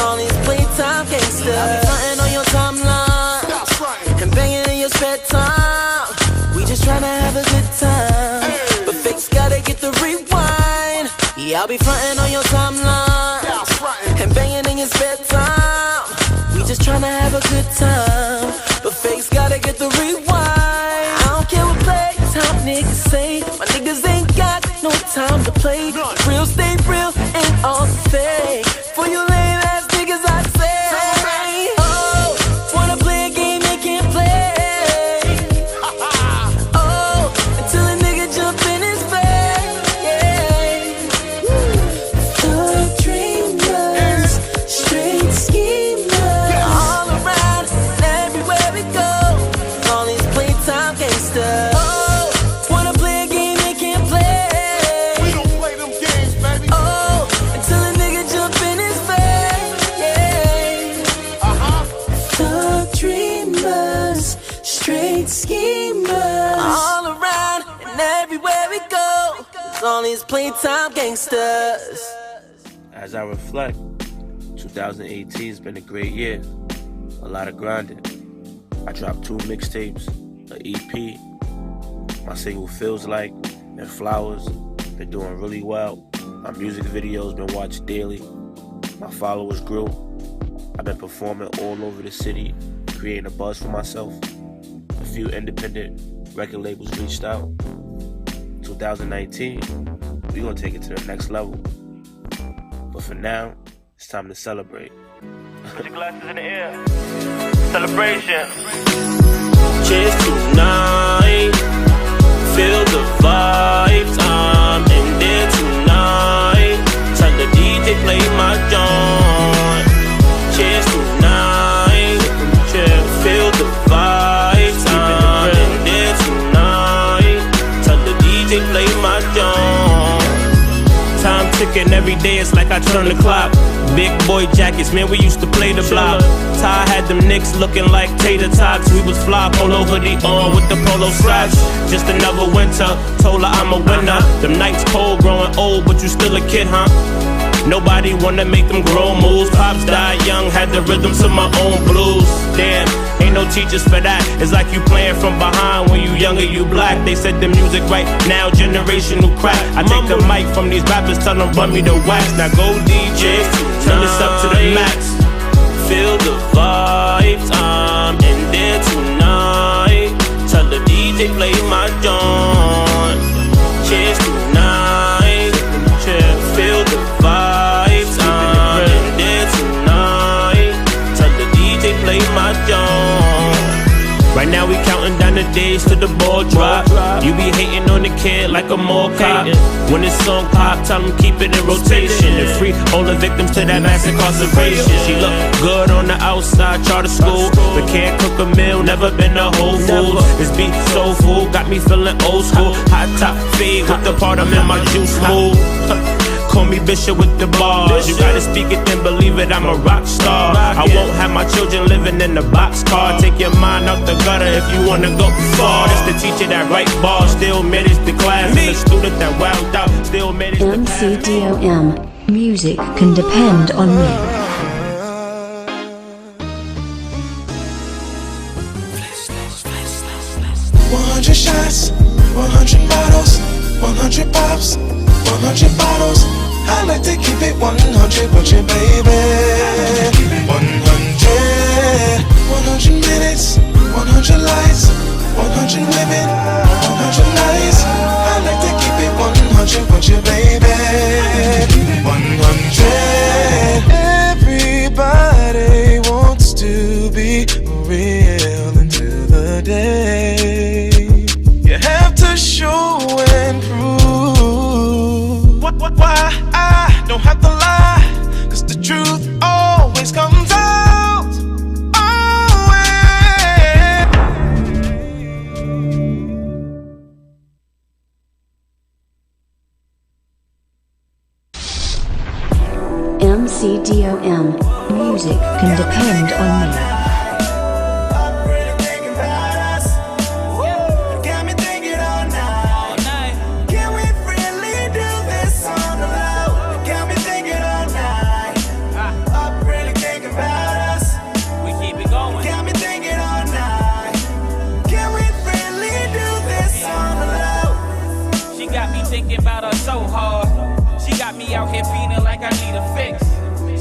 All these playtime gangsters. I'll be frontin' on your timeline That's right. and banging in your spare time. We just tryna have a good time, but fakes gotta get the rewind. Yeah, I'll be frontin' on your timeline That's right. and banging in your spare time. We just tryna have a good time, but fakes gotta get the rewind. I don't care what playtime niggas say. My niggas ain't got no time to play. Real stay real and all fake. For you lame ass niggas, I say. Oh, wanna play a game they can't play. Oh, until a nigga jump in his face. Yeah. Thug dreamers, straight schemers, all around and everywhere we go. All these playtime gangsters. Oh, wanna play a game they can't play. We don't play them games, baby. Oh, until a nigga jump in his face. Yeah. Thug dreamers, straight schemers, all around and everywhere we go. All these playtime gangsters. As I reflect, 2018 has been a great year. A lot of grinding. I dropped 2 mixtapes, an EP, my single Feels Like, and Flowers. Been doing really well. My music videos been watched daily. My followers grew. I've been performing all over the city, creating a buzz for myself. A few independent record labels reached out. 2019, we gonna take it to the next level. But for now, it's time to celebrate. Put your glasses in the air. Celebration. Cheers tonight. Feel the vibes. I'm in there tonight. Tell the DJ play my joint. Cheers tonight. Feel the vibes. I'm in there tonight. Tell the DJ play my joint. Time ticking every day, it's like I turn the clock. Big boy jackets, man, we used to play the block. Ty had them Knicks looking like tater tots. We was fly, polo hoodie on with the polo socks. Just another winter, told her I'm a winner. Them nights cold, growing old, but you still a kid, huh? Nobody wanna make them grow moves. Pops died young, had the rhythm to my own blues. Damn, ain't no teachers for that. It's like you playing from behind when you younger, you black. They said the music right now, generational crack. I take the mic from these rappers, tell them run me the wax. Now go DJ, turn this up to the max. Feel the vibes, I'm in there tonight. Tell the DJ play my joint. Cheers tonight. Feel the vibes, I'm in there tonight. Tell the DJ play my joint. Right now we counting down the days till the ball drop. You be hating on the kid like a mall cop. When this song pop, tell them keep it in rotation. And free all the victims to that mass incarceration. She look good on the outside, charter school, but can't cook a meal, never been a Whole Foods. This beat so full, got me feeling old school. Hot top fade with the part I'm in my juice mood. Call me Bishop with the bars. You gotta speak it, then believe it, I'm a rock star. I won't have my children living in the boxcar. Take your mind out the gutter if you wanna go far. It's the teacher that write bars, still manage the class. And the student that wowed out, still manage the class. MCDOM, music can depend on me. 100 shots, 100 bottles, 100 pops, 100 bottles. I like to keep it 100 with you, baby. 100, 100 minutes, 100 lights, 100 women, 100 nights. I like to keep it 100 with you, baby. 100. Everybody wants to be real until the day you have to show and prove. Why I don't have to lie, 'cause the truth always comes out. MCDOM, music can depend on me. Out here feeling like I need a fix.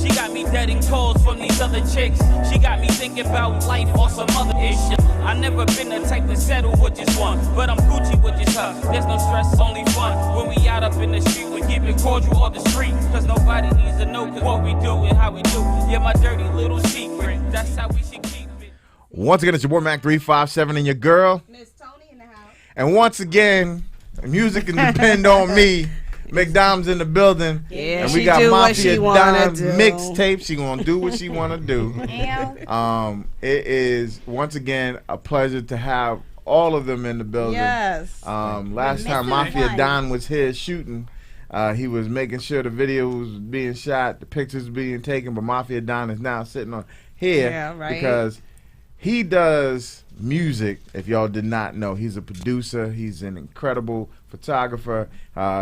She got me getting calls from these other chicks. She got me thinking about life or some other issue. I never been the type to settle with just one, but I'm Gucci with just her. There's no stress, only fun. When we out up in the street, we keep it cordial on the street. 'Cause nobody needs to know 'cause what we do and how we do. Yeah, my dirty little secret. That's how we should keep it. Once again, it's your boy Mac 357 and your girl. Miss Tony in the house. And once again, music can depend on me. McDonald's in the building, Yeah, and we she got do what Mafia she wanna Donna do. mixtape. She gonna do what she wanna do. It is once again a pleasure to have all of them in the building. Yes. Last time Mafia Don was here shooting, he was making sure the video was being shot, the pictures being taken. But Mafia Don is now sitting on here because he does music. If y'all did not know, he's a producer. He's an incredible photographer.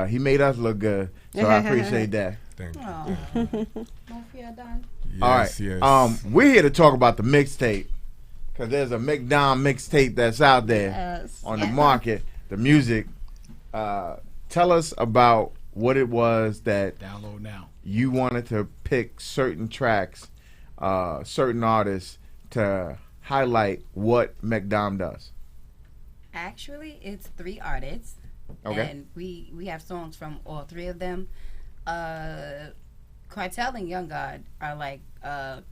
He made us look good, so I appreciate that. Thank you. Mafia Don. Yes, All right. Yes. We're here to talk about the mixtape because there's a McDon mixtape that's out there on the market. The music Tell us about what it was that Download now. you wanted to pick certain tracks, certain artists to highlight what McDom does. Actually, it's 3 artists. Okay. And we have songs from all 3 of them. Cartel and Young God are like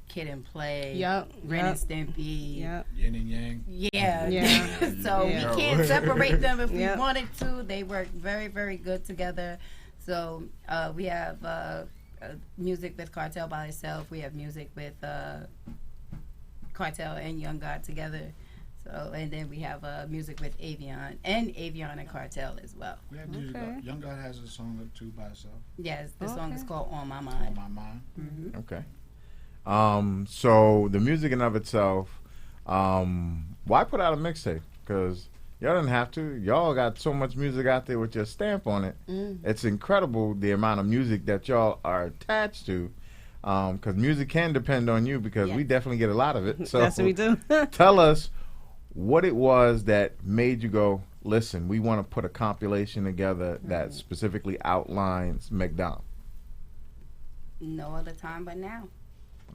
Kid and Play, Yep, Ren yep. and Stimpy. Yep. Yin and Yang. Yeah. Yeah. So Yeah. we can't separate them if Yep. we wanted to. They work very, very good together. So we have music with Cartel by itself. We have music with Cartel and Young God together. So, and then we have music with Avion and Cartel as well. We have music. Young God has a song or 2 by itself. Yes, the song is Okay. called On My Mind. On My Mind. Mm-hmm. Okay. So the music in of itself, why put out a mixtape? Because y'all didn't have to. Y'all got so much music out there with your stamp on it. It's incredible the amount of music that y'all are attached to. Because music can depend on you because we definitely get a lot of it. So Yes, we do. tell us what it was that made you go, listen, we want to put a compilation together that specifically outlines McDom. No other time but now.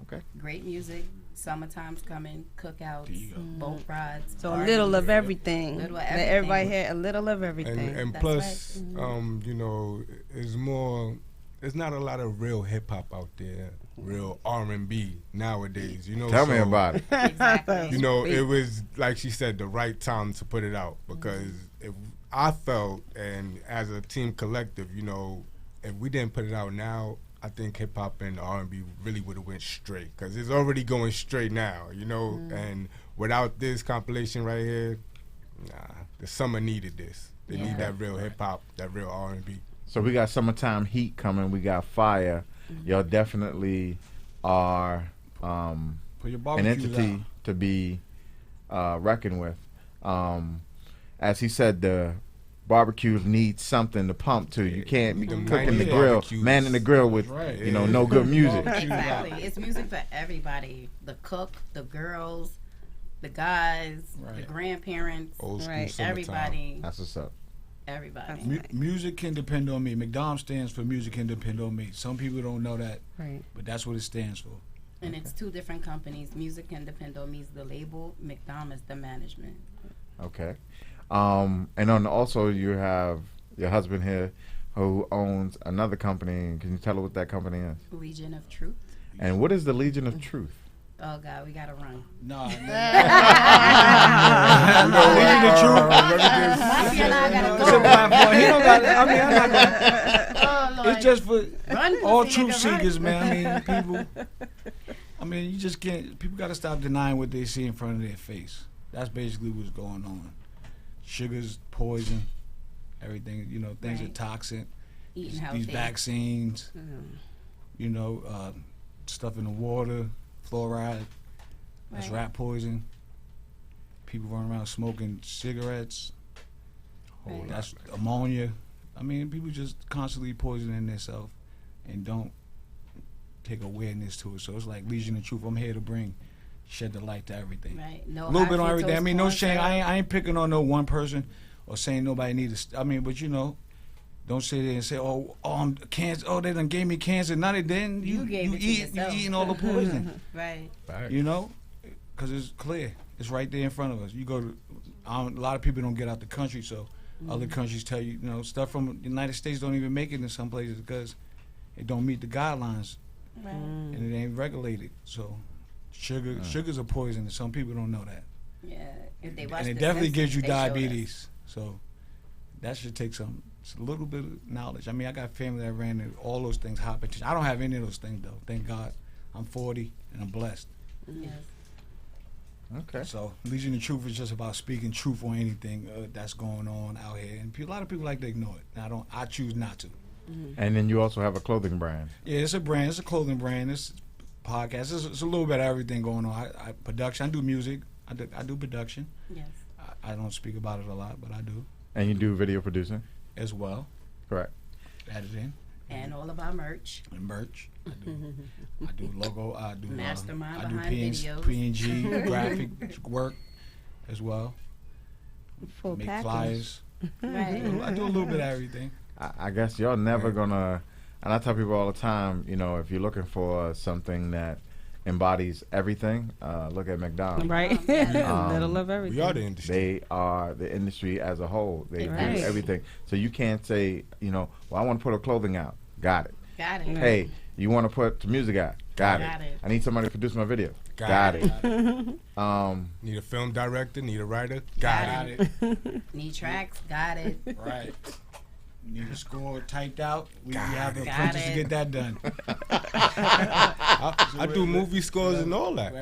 Okay. Great music. Summertime's coming. Cookouts. Boat rides. So a parties. little of everything. Little of Let everything. everybody hear a little of everything. And That's plus, right. you know, it's more. There's not a lot of real hip hop out there, real R&B nowadays. You know. Tell me so, about it. Exactly. You know, it was like she said, the right time to put it out because if I felt, and as a team collective, you know, if we didn't put it out now, I think hip hop and R&B really would have went straight because it's already going straight now, you know. And without this compilation right here, nah, the summer needed this. They need that real hip hop, that real R&B. So we got summertime heat coming. We got fire. Y'all definitely are Put your an barbecues entity out. to be reckoned with. As he said, the barbecues need something to pump to. You can't be Them cooking the 90s grill, barbecues. manning the grill with Right. you know no good music. Exactly. It's music for everybody. The cook, the girls, the guys, the Right. grandparents, Old school Right. summertime. everybody. That's what's up. Everybody. Music can depend on me. McDom stands for Music Can Depend on Me. Some people don't know that, Right. but that's what it stands for. And it's 2 different companies. Music Can Depend on Me is the label. McDom is the management. Okay. And then also you have your husband here who owns another company. Can you tell her what that company is? Legion of Truth. And what is the Legion of Truth? Oh God, we gotta run. No, Mafia and I gotta It's a go. platform. He don't got. I mean, I'm not gonna. Oh, Lord. It's just for Run, all pussy, truth nigga, run. seekers, man. I mean, people. I mean, you just can't. People got to stop denying what they see in front of their face. That's basically what's going on. Sugar's poison. Everything, you know, things are Right. toxic. Eating These healthy. vaccines, you know, stuff in the water, fluoride. That's Right. rat poison. People running around smoking cigarettes. Right. That's ammonia. I mean, people just constantly poisoning themselves and don't take awareness to it. So it's like Legion of Truth. I'm here to shed the light to everything. Right. No A little bit on high everything. I fructose mean, no corn shame. syrup. I ain't picking on no one person or saying nobody needs to. I mean, but you know, don't sit there and say, oh, I'm cancer. Oh, they done gave me cancer. Not it. Then You gave it to yourself. you eating all the poison. Right. You know, because it's clear. It's right there in front of us. You go to. A lot of people don't get out the country, so other countries tell you, you know, stuff from the United States don't even make it in some places because it don't meet the guidelines Right. and it ain't regulated. So sugar's a poison, and some people don't know that. Yeah. If they watch And it The definitely gives you Simpsons, they showed us. diabetes. So that should take it's a little bit of knowledge. I mean, I got family that ran into all those things, hypertension. I don't have any of those things though. Thank God. I'm 40 and I'm blessed. Yes. Okay. So Legion of Truth is just about speaking truth on anything that's going on out here, and a lot of people like to ignore it. And I choose not to. And then you also have a clothing brand. Yeah, it's a brand. It's a clothing brand. It's a podcast. It's a little bit of everything going on. I production. I do music. I do production. Yes. I don't speak about it a lot, but I do And you do video producing? as well. Correct. Editing And all of our merch. and merch. I do logo. I do Mastermind I do behind videos. PNG graphic work as well. Full Make package. flyers. Right. I do a little bit of everything. I guess y'all never gonna. And I tell people all the time, you know, if you're looking for something that embodies everything, look at McDonald's. Right. Little of everything. We are the industry. They are the industry as a whole. They Right. do everything. So you can't say, you know, well, I want to put a clothing out. Got it. Got it. Hey, you want to put the music out? Got Got it. it. I need somebody to produce my video. Got Got it. it. Need a film director, need a writer. Got it. Need tracks. Got it. Right. Need a score typed out. We have an Got apprentice to it. get that done. I do movie scores and all that.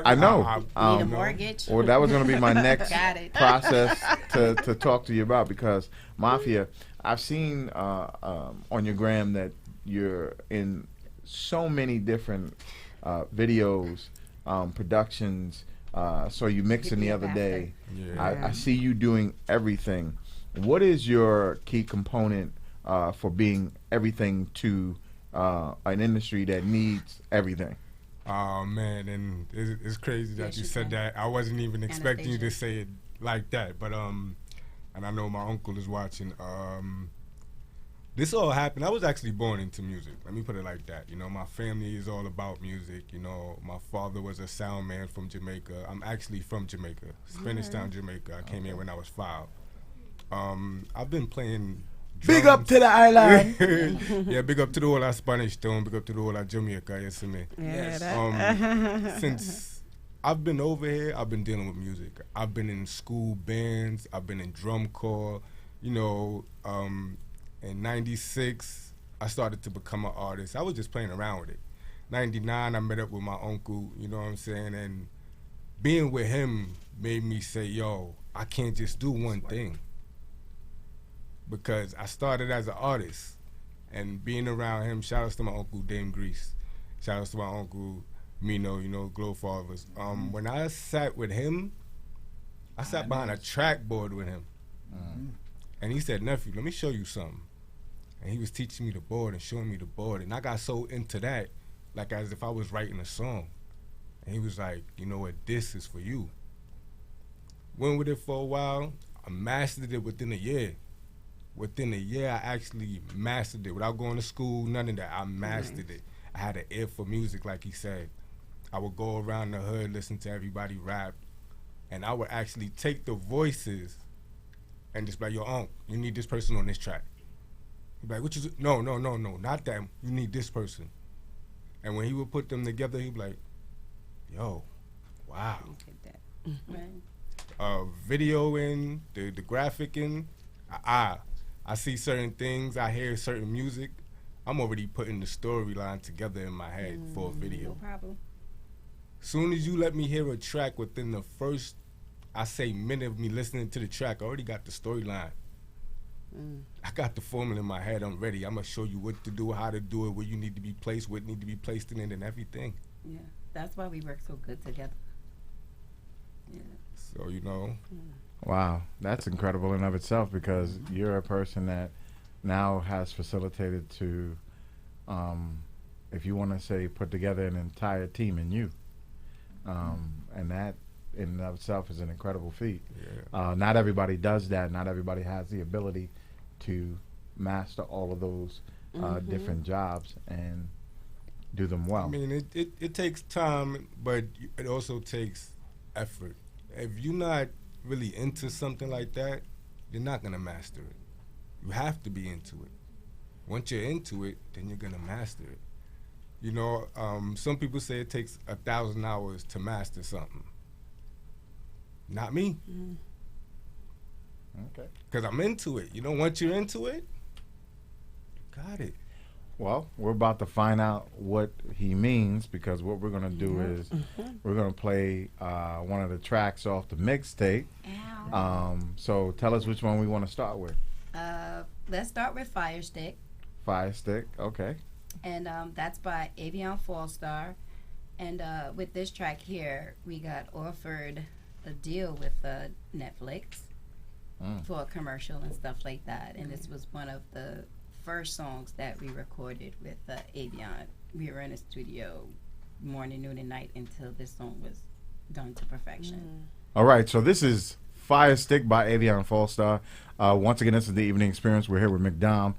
I know. Need a mortgage. Well, that was going to be my next Got it. process to talk to you about, because Mafia, I've seen on your gram that you're in so many different videos, productions. So you mixing the other day. Yeah. I see you doing everything. What is your key component for being everything to an industry that needs everything? Oh man, and it's crazy that you said that. I wasn't even expecting you to say it like that, but and I know my uncle is watching. This all happened. I was actually born into music. Let me put it like that. You know, my family is all about music. You know, my father was a sound man from Jamaica. I'm actually from Jamaica, Spanish Town, Jamaica. I came here when I was 5. I've been playing drums. Big up to the island. Yeah, big up to the whole of Spanish Town. Big up to the whole of Jamaica. Yes, me. Yes. Since I've been over here, I've been dealing with music. I've been in school bands. I've been in drum corps. You know, in '96, I started to become an artist. I was just playing around with it. '99, I met up with my uncle. You know what I'm saying? And being with him made me say, yo, I can't just do one thing. Because I started as an artist, and being around him, shout outs to my uncle Dame Grease, shout outs to my uncle Mino, you know, Glow Fathers. When I sat with him, I sat behind a track board with him, and he said, nephew, let me show you something. And he was teaching me the board and showing me the board, and I got so into that, like as if I was writing a song. And he was like, you know what, this is for you. Went with it for a while, I mastered it within a year. Within a year, I actually mastered it. Without going to school, none of that. I mastered it. I had an ear for music, like he said. I would go around the hood, listen to everybody rap, and I would actually take the voices and just be like, yo, Unc, you need this person on this track. He'd be like, what you do? No, not that. You need this person. And when he would put them together, he'd be like, yo, wow. Video in, the graphic in, I see certain things, I hear certain music. I'm already putting the storyline together in my head for a video. No problem. Soon as you let me hear a track within the first, I say, minute of me listening to the track, I already got the storyline. I got the formula in my head, I'm ready. I'm gonna show you what to do, how to do it, where you need to be placed, what need to be placed in it, and everything. Yeah, that's why we work so good together. Yeah. So, you know. Wow, that's incredible in of itself, because you're a person that now has facilitated to, if you want to say, put together an entire team in you. And that in and of itself is an incredible feat. Yeah. Not everybody does that. Not everybody has the ability to master all of those different jobs and do them well. I mean, it takes time, but it also takes effort. If you're not really into something like that, you're not gonna master it. You have to be into it. Once you're into it, then you're gonna master it. You know, some people say it takes 1,000 hours to master something. Not me. Okay. Because I'm into it. You know, once you're into it, you got it. Well, we're about to find out what he means, because what we're going to do is we're going to play one of the tracks off the mixtape. So tell us which one we want to start with. Let's start with Fire Stick. Fire Stick, okay. And that's by Avion Fallstar. And with this track here, we got offered a deal with Netflix for a commercial and stuff like that. And this was one of the first songs that we recorded with Avion. We were in a studio morning, noon, and night until this song was done to perfection. All right, so this is Fire Stick by Avion Fallstar. Once again, this is the evening experience. We're here with McDom.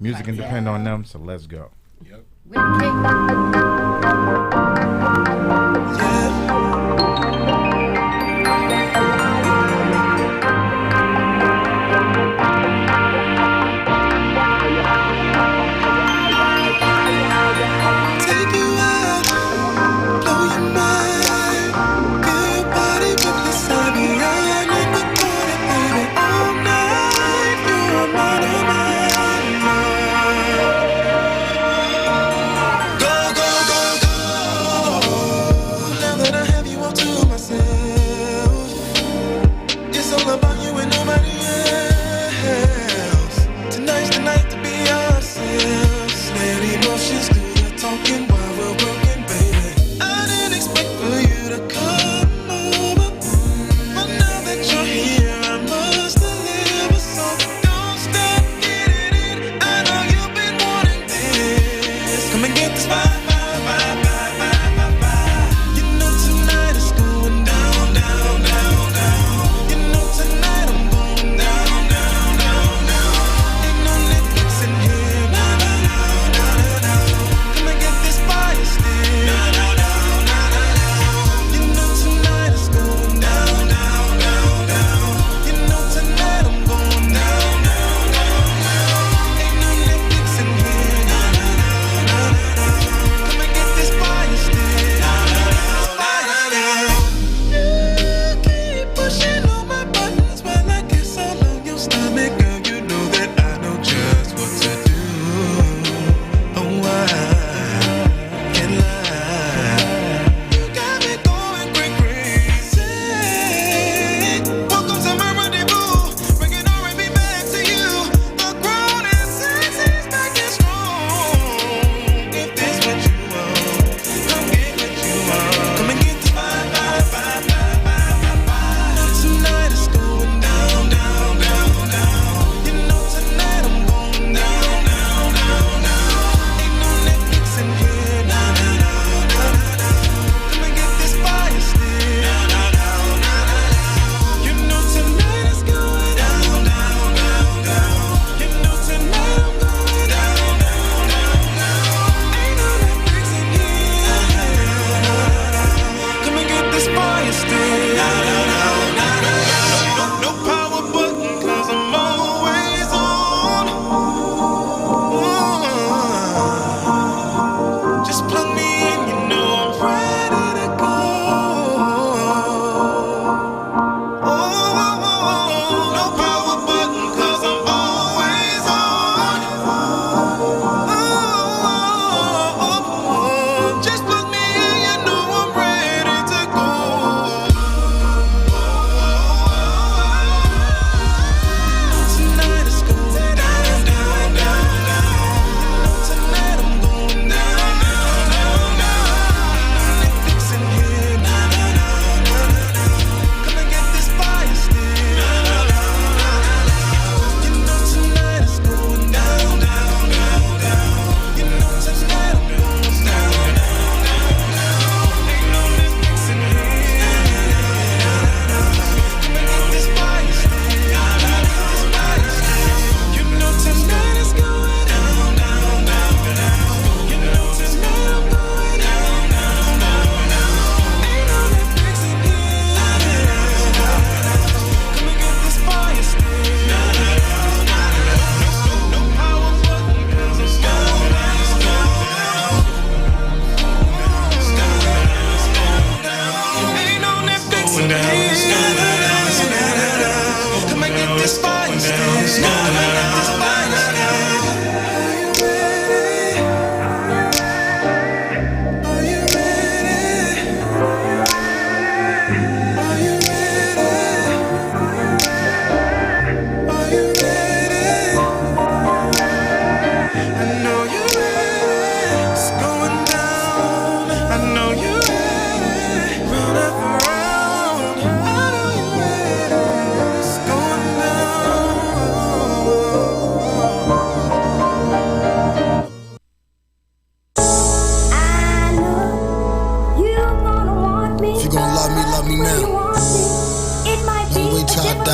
Music can depend on them, so let's go. Yep. Take you out, blow your mind, get your body with the Savion in the corner, baby, all night. You are mine, oh mine. Go, go, go, go.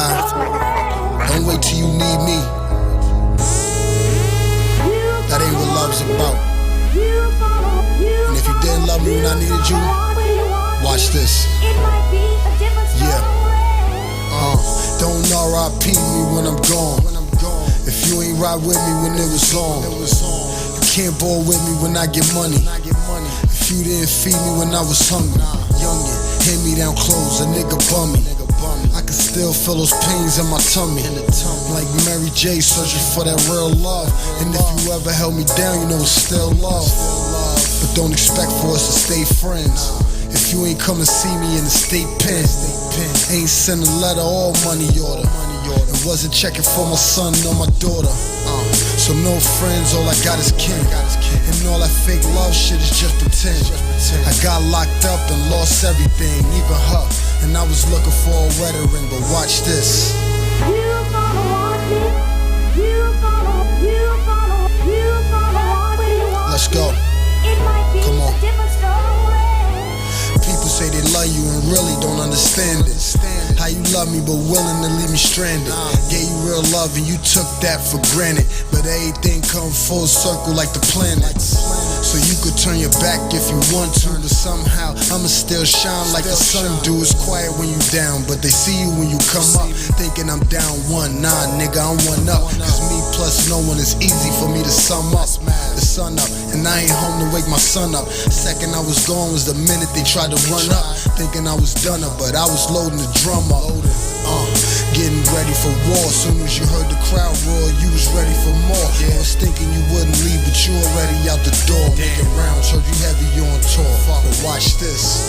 Nah, don't wait till you need me. That ain't what love's about. And if you didn't love me when I needed you, watch this. Yeah. Don't RIP me when I'm gone. If you ain't ride with me when it was on, you can't ball with me when I get money. If you didn't feed me when I was hungry, youngin', hand me down clothes, a nigga bum me. I can still feel those pains in my tummy. Like Mary J searching for that real love. And if you ever held me down, you know it's still love. But don't expect for us to stay friends. If you ain't come and see me in the state pen, ain't send a letter or money order. And wasn't checking for my son or my daughter. So no friends, all I got is kin. And all that fake love shit is just pretend. I got locked up and lost everything, even her. And I was looking for a wedding ring, but watch this. Let's go. Come on. People say they love you and really don't understand it. How you love me but willing to leave me stranded. Gave you real love and you took that for granted. But everything come full circle like the planets. So you could turn your back if you want to, but somehow I'ma still shine like the sun do. It's quiet when you down, but they see you when you come up. Thinking I'm down one, nah nigga, I'm one up. Cause me plus no one is easy for me to sum up. The sun up, and I ain't home to wake my son up. Second I was gone was the minute they tried to run up. Thinking I was done up, but I was loading the drum up. Getting ready for war. Soon as you heard the crowd roar, you was ready for more. I was thinking you wouldn't leave, but you already out the door. Making rounds, heard you heavy, you on tour. But watch this.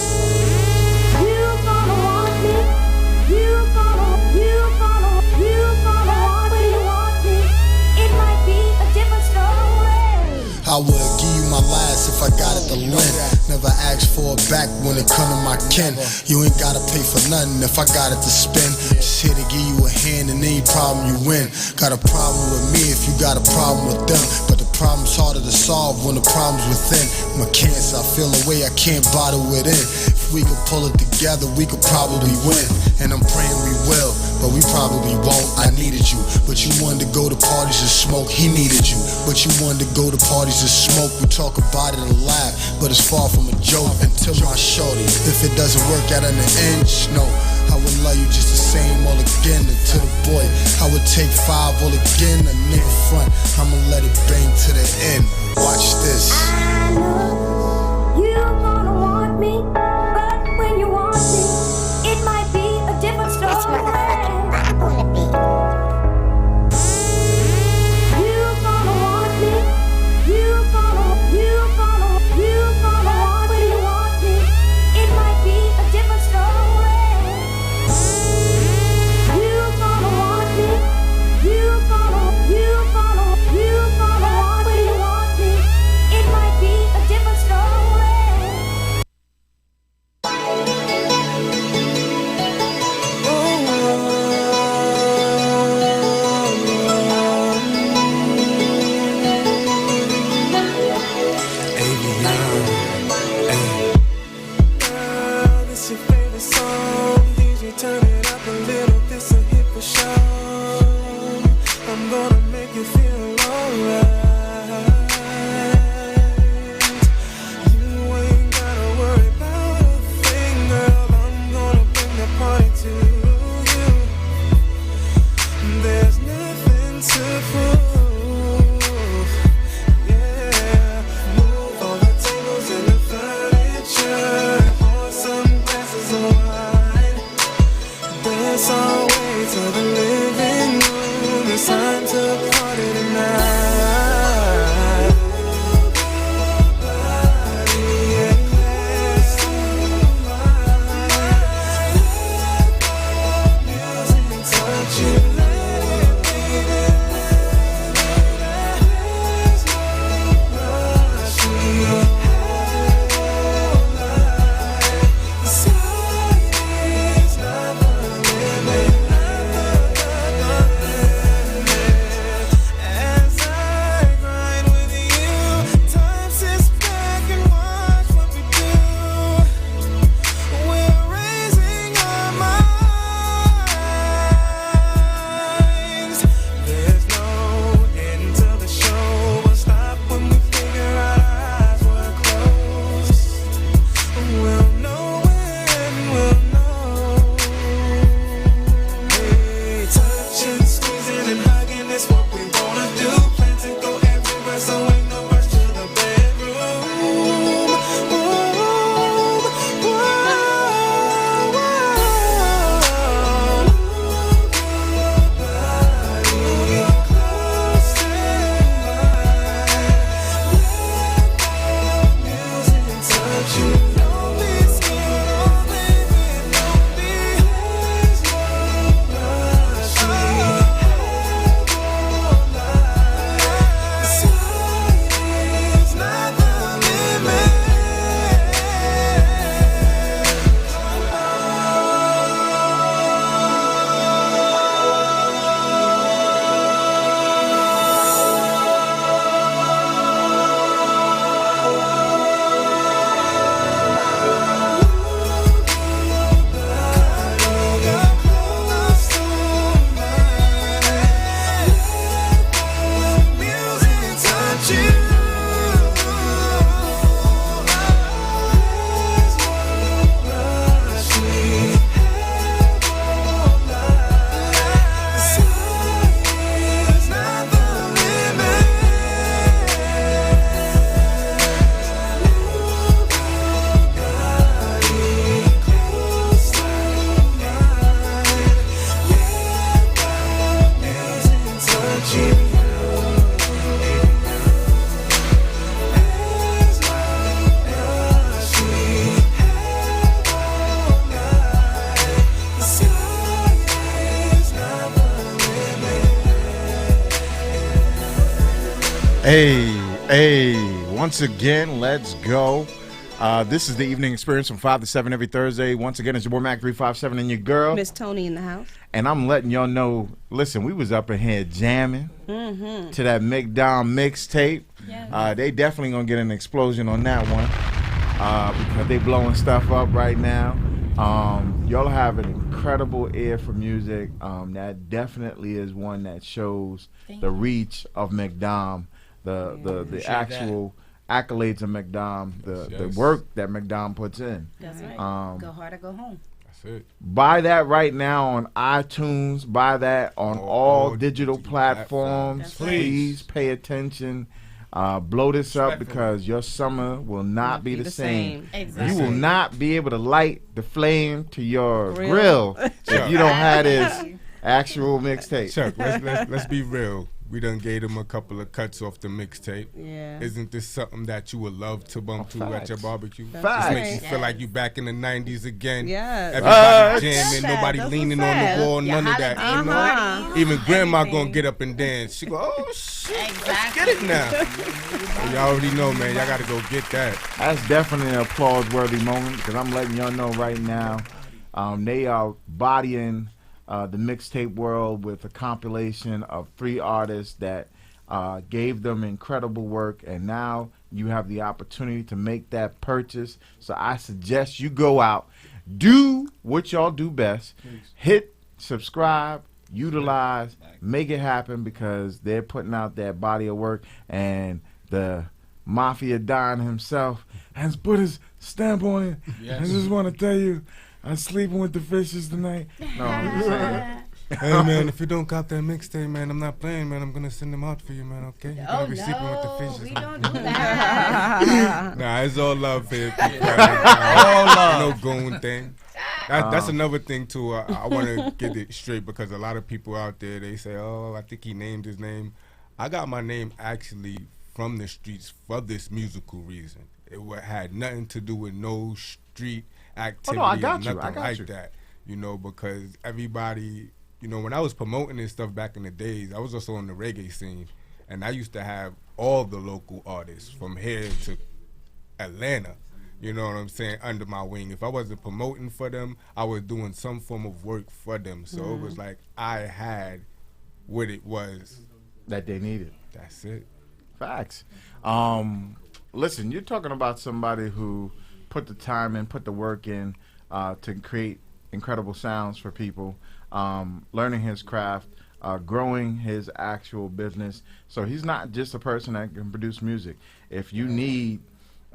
I would give you my last if I got it to win. Never ask for it back when it come to my kin. You ain't gotta pay for nothing if I got it to spend. Just here to give you a hand and any problem you win. Got a problem with me if you got a problem with them. But the problem's harder to solve when the problem's within. My cancer, I feel a way I can't bottle it in. If we could pull it together, we could probably win. And I'm praying we will, but we probably won't. I needed you, but you wanted to go to parties and smoke. He needed you, but you wanted to go to parties and smoke. We talk about it and laugh, but it's far from a joke. Until my shorty, if it doesn't work out in the end, just know I would love you just the same all again. And to the boy, I would take 5 all again. A nigga front, I'ma let it bang to the end. Watch this. I know you gonna want me, but when you want me, it might be a different story. Hey, once again, let's go. This is the evening experience from 5 to 7 every Thursday. Once again, it's your boy Mac 357 and your girl. Miss Tony in the house. And I'm letting y'all know, listen, we was up in here jamming to that McDom mixtape. Yes. They definitely going to get an explosion on that one because they blowing stuff up right now. Y'all have an incredible ear for music. That definitely is one that shows the reach of McDom, the actual accolades of McDom, the work that McDom puts in. That's right. Go hard or go home. That's it. Buy that right now on iTunes. Buy that on all digital platforms. Please pay attention. Blow this up because your summer will not be the same. Exactly. You will not be able to light the flame to your grill if you don't have this actual mixtape. Chuck, let's be real. We done gave them a couple of cuts off the mixtape. Yeah. Isn't this something that you would love to bump to at your barbecue? Facts. This makes you feel like you back in the 90s again. Yes. Everybody jamming, nobody That's leaning what's on the sad. wall, none of that. You know? Uh-huh. Even grandma gonna get up and dance. She go, oh shit, let's get it now. So y'all already know, man. Y'all gotta go get that. That's definitely an applause-worthy moment because I'm letting y'all know right now they are bodying the mixtape world with a compilation of 3 artists that gave them incredible work, and now you have the opportunity to make that purchase. So I suggest you go out, do what y'all do best, hit subscribe, utilize, make it happen because they're putting out that body of work, and the Mafia Don himself has put his stamp on it. Yes. I just want to tell you, I'm sleeping with the fishes tonight. No, I'm just saying. Hey man, if you don't cop that mixtape, man, I'm not playing, man. I'm gonna send them out for you, man. Okay? You're gonna be sleeping with the fishes. We don't do that. Nah, it's all love here. All love. No going thing. That's another thing too. I want to get it straight because a lot of people out there they say, "Oh, I think he named his name." I got my name actually from the streets for this musical reason. It had nothing to do with no street activity I got or you. nothing I got like you. that. You know, because everybody. You know, when I was promoting this stuff back in the days, I was also on the reggae scene, and I used to have all the local artists from here to Atlanta, you know what I'm saying, under my wing. If I wasn't promoting for them, I was doing some form of work for them. So it was like I had what it was that they needed. That's it. Facts. Listen, you're talking about somebody who put the time in, put the work in to create incredible sounds for people. Learning his craft, growing his actual business. So he's not just a person that can produce music. If you need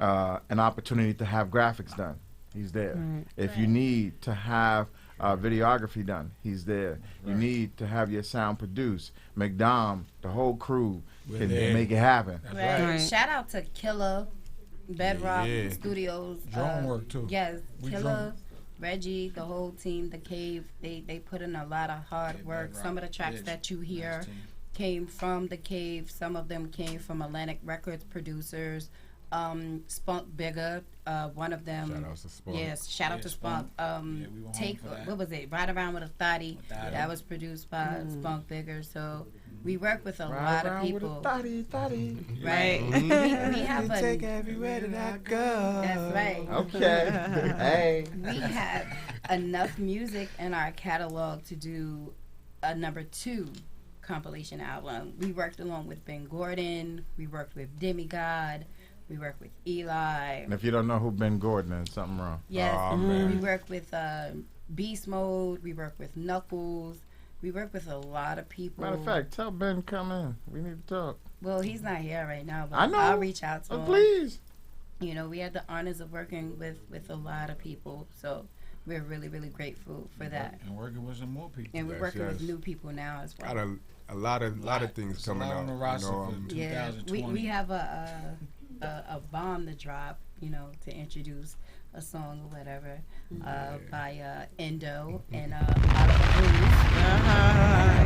an opportunity to have graphics done, he's there. Right. If you need to have videography done, he's there. You need to have your sound produced. McDom, the whole crew can make it happen. Right. Shout out to Killer, Bedrock Studios. Drone work too. Yes, We Killer. drone. Reggie, the whole team, The Cave, they put in a lot of hard work. Some of the tracks that you hear came from The Cave. Some of them came from Atlantic Records producers. Spunk Bigger, one of them. Shout out to Spunk. Yes, shout out to Spunk. Take, what was it? Ride Around with a Thotty. That was produced by Spunk Bigger. So we work with a lot of people. Right. We have a. Take everywhere that I go. That's right. Okay. Hey. We have enough music in our catalog to do a #2 compilation album. We worked along with Ben Gordon. We worked with Demigod. We worked with Eli. And if you don't know who Ben Gordon is, something wrong. Yes. Oh, man. We worked with Beast Mode. We worked with Knuckles. We work with a lot of people. Matter of fact, tell Ben come in. We need to talk. Well, he's not here right now, but I know. I'll reach out to him. Please. You know, we had the honors of working with a lot of people, so we're really, really grateful for that. And working with some more people. And we're working with new people now as well. Got a lot of things It's coming a lot out. on the roster for Yeah, 2020. we have a bomb to drop, you know, to introduce a song or whatever by Endo and Oliver Blues.